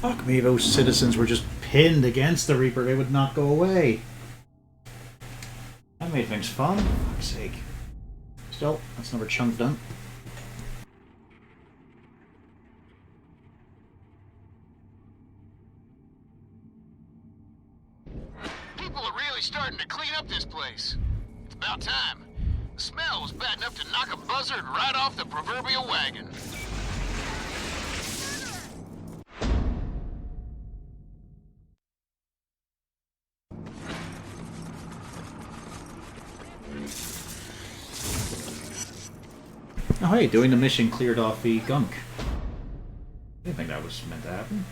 Fuck me, those citizens were just pinned against the Reaper. They would not go away. That made things fun. For fuck's sake. Still, that's another chunk done. People are really starting to clean up this place. It's about time. The smell was bad enough to knock a buzzard right off the proverbial wagon. Oh hey, doing the mission cleared off the gunk. I didn't think that was meant to happen.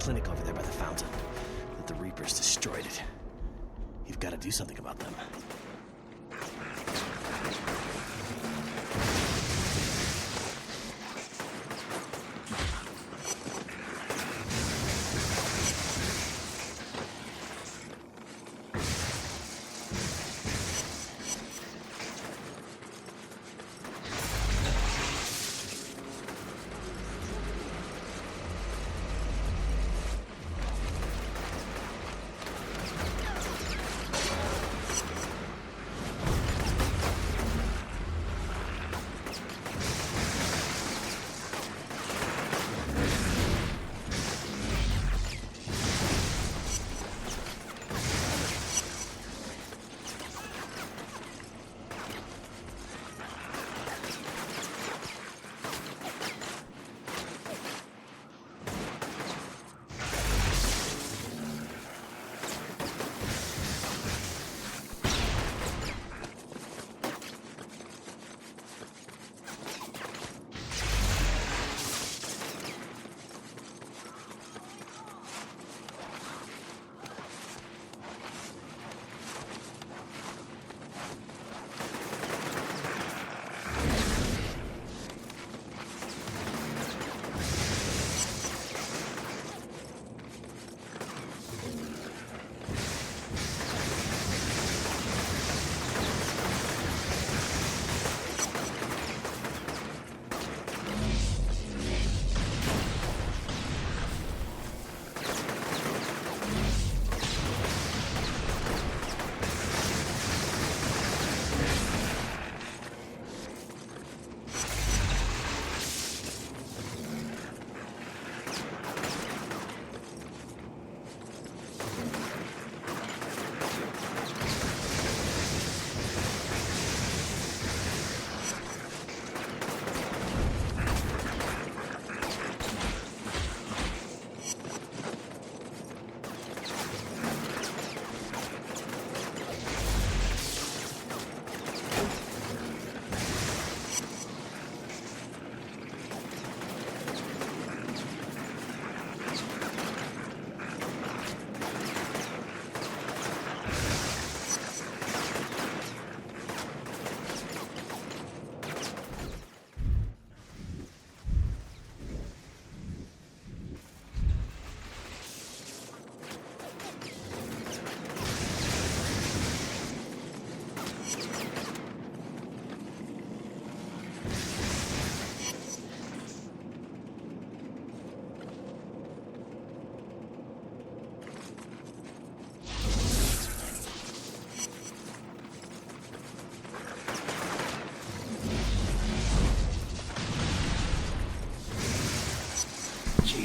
clinic over there by the fountain. But the Reapers destroyed it. You've got to do something about them.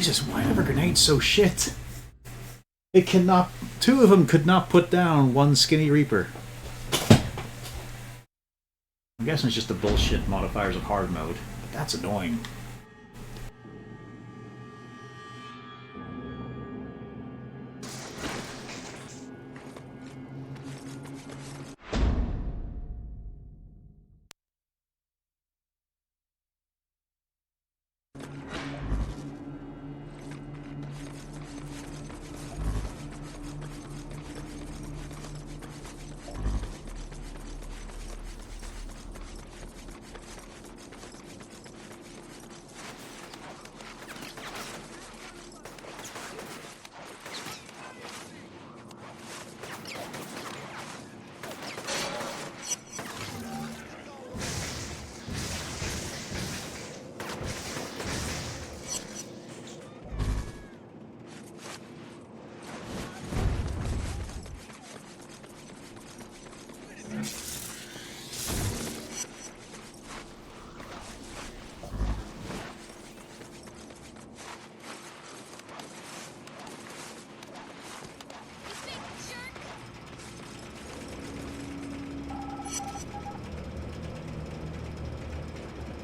Jesus, why are grenades so shit? It cannot. Two of them could not put down one skinny Reaper. I'm guessing it's just the bullshit modifiers of hard mode. But that's annoying.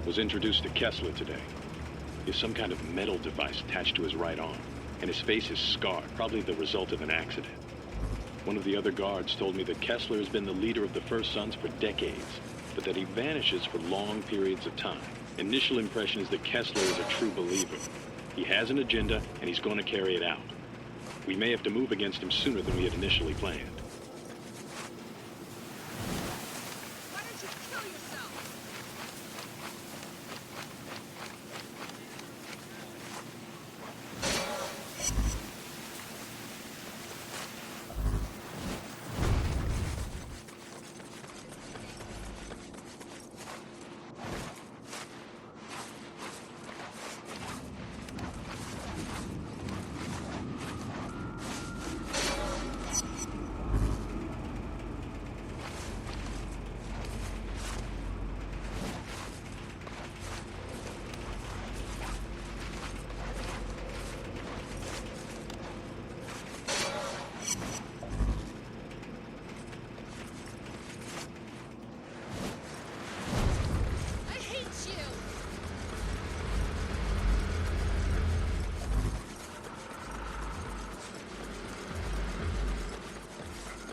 Was introduced to Kessler today. He has some kind of metal device attached to his right arm, and his face is scarred, probably the result of an accident. One of the other guards told me that Kessler has been the leader of the First Sons for decades, but that he vanishes for long periods of time. Initial impression is that Kessler is a true believer. He has an agenda, and he's going to carry it out. We may have to move against him sooner than we had initially planned.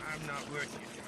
I'm not worth it, Joe.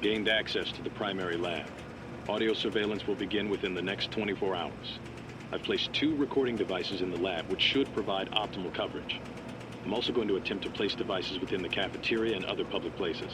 Gained access to the primary lab. Audio surveillance will begin within the next 24 hours. I've placed 2 recording devices in the lab, which should provide optimal coverage. I'm also going to attempt to place devices within the cafeteria and other public places.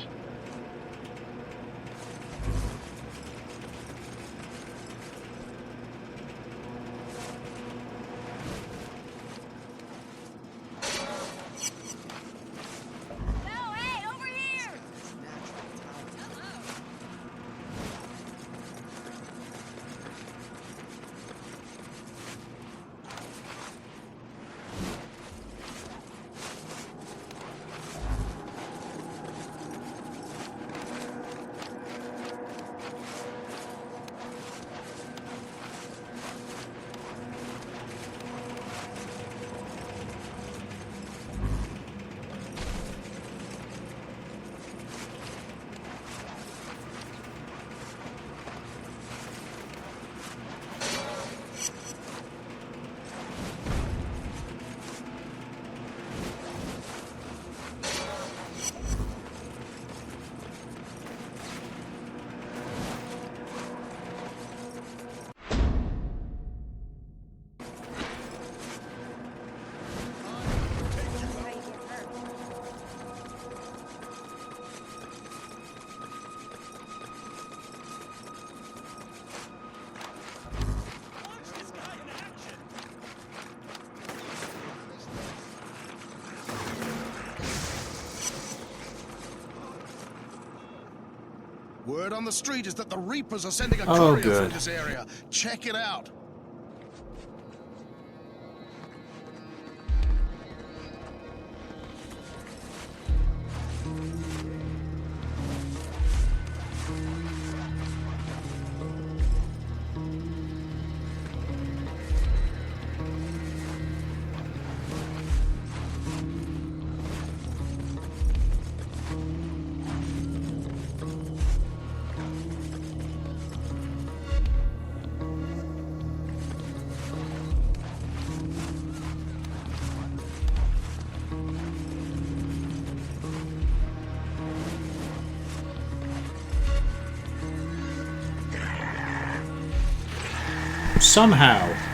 Word on the street is that the Reapers are sending a Oh, courier through good. this area. Check it out.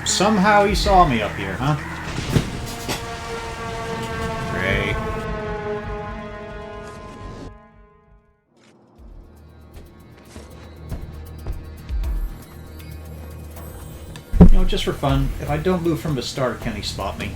Somehow he saw me up here, huh? Great. just for fun, if I don't move from the start, can he spot me?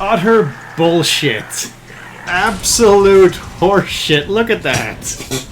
Utter bullshit. Absolute horseshit. Look at that.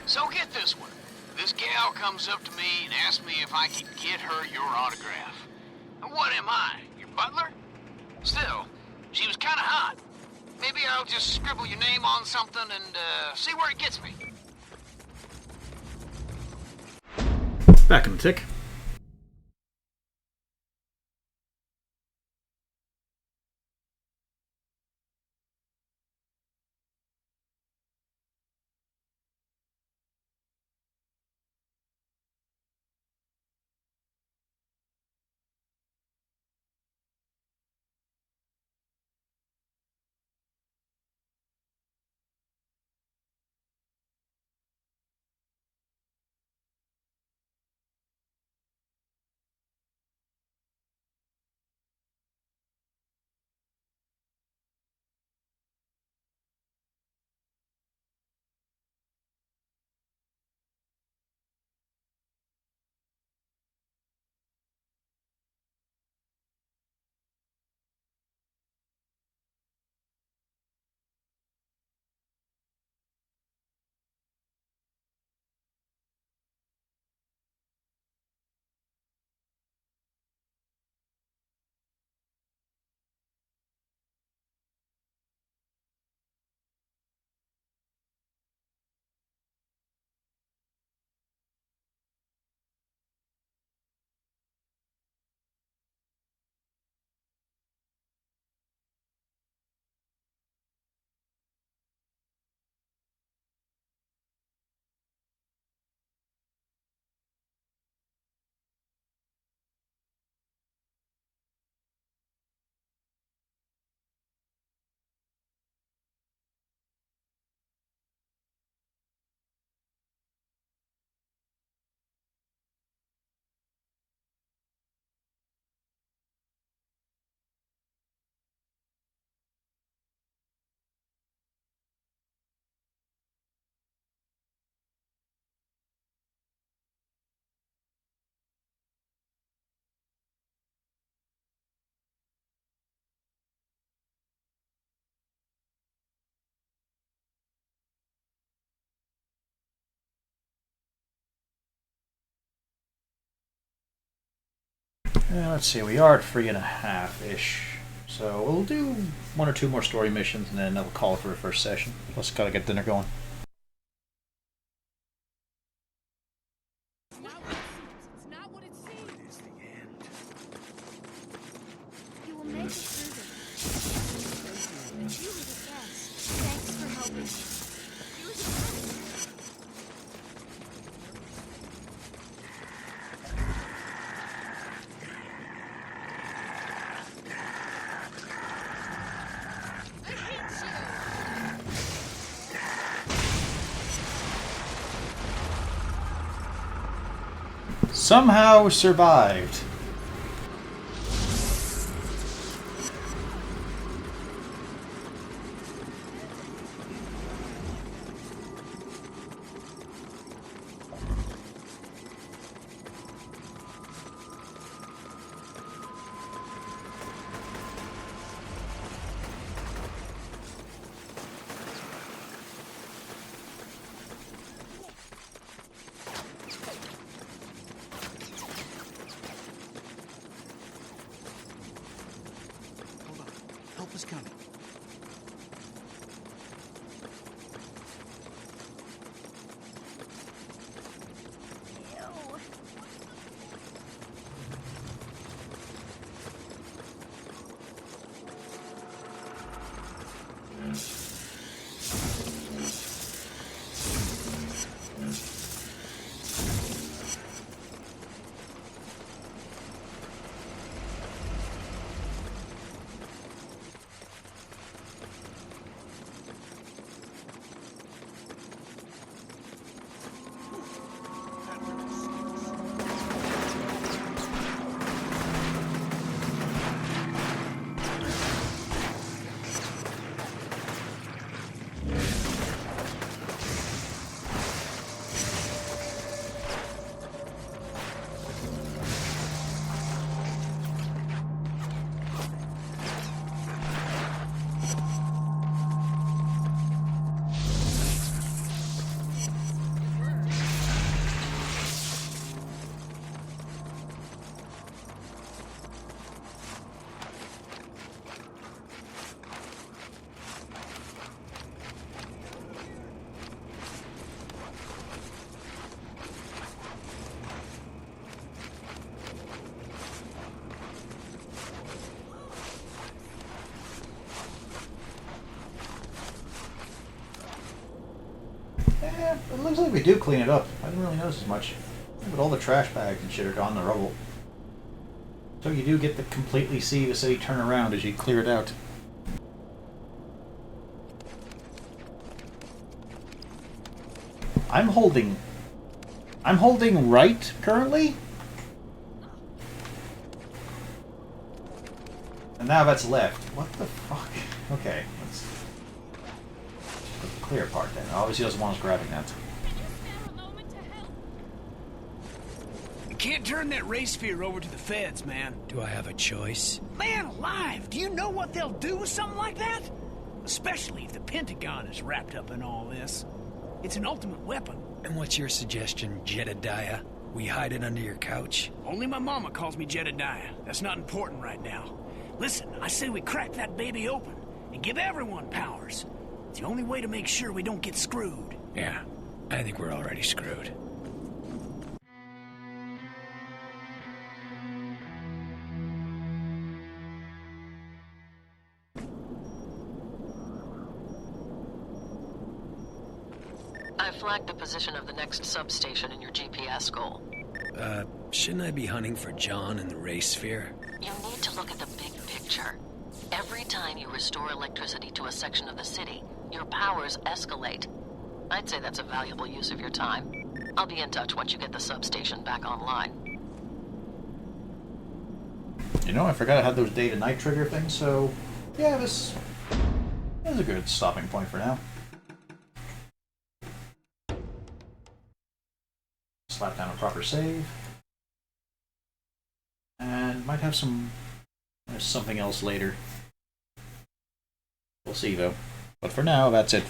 So get this one. This gal comes up to me and asks me if I can get her your autograph. And what am I, your butler? Still, she was kind of hot. Maybe I'll just scribble your name on something and see where it gets me. Back in the tick. Let's see, we are at 3.5-ish. So we'll do 1 or 2 more story missions and then I'll call it for a first session. Plus, gotta get dinner going. You will make it through this. You were the best. Thanks for helping me. You were the best. Somehow survived. Help is coming. Yeah, it looks like we do clean it up. I didn't really notice as much. But all the trash bags and shit are gone in the rubble. So you do get to completely see the city turn around as you clear it out. I'm holding right currently. And now that's left. What the fuck? Okay, let's put the clear part then. Obviously doesn't want us grabbing that. You can't turn that ray sphere over to the feds, man. Do I have a choice? Man alive, do you know what they'll do with something like that? Especially if the Pentagon is wrapped up in all this. It's an ultimate weapon. And what's your suggestion, Jedediah? We hide it under your couch? Only my mama calls me Jedediah. That's not important right now. Listen, I say we crack that baby open and give everyone powers. It's the only way to make sure we don't get screwed. Yeah, I think we're already screwed. I flagged the position of the next substation in your GPS goal. Shouldn't I be hunting for John in the ray sphere? You need to look at the big picture. Every time you restore electricity to a section of the city, your powers escalate. I'd say that's a valuable use of your time. I'll be in touch once you get the substation back online. You know, I forgot I had those day to night trigger things, so yeah, this is a good stopping point for now. Slap down a proper save. And might have something else later. We'll see though. But for now, that's it.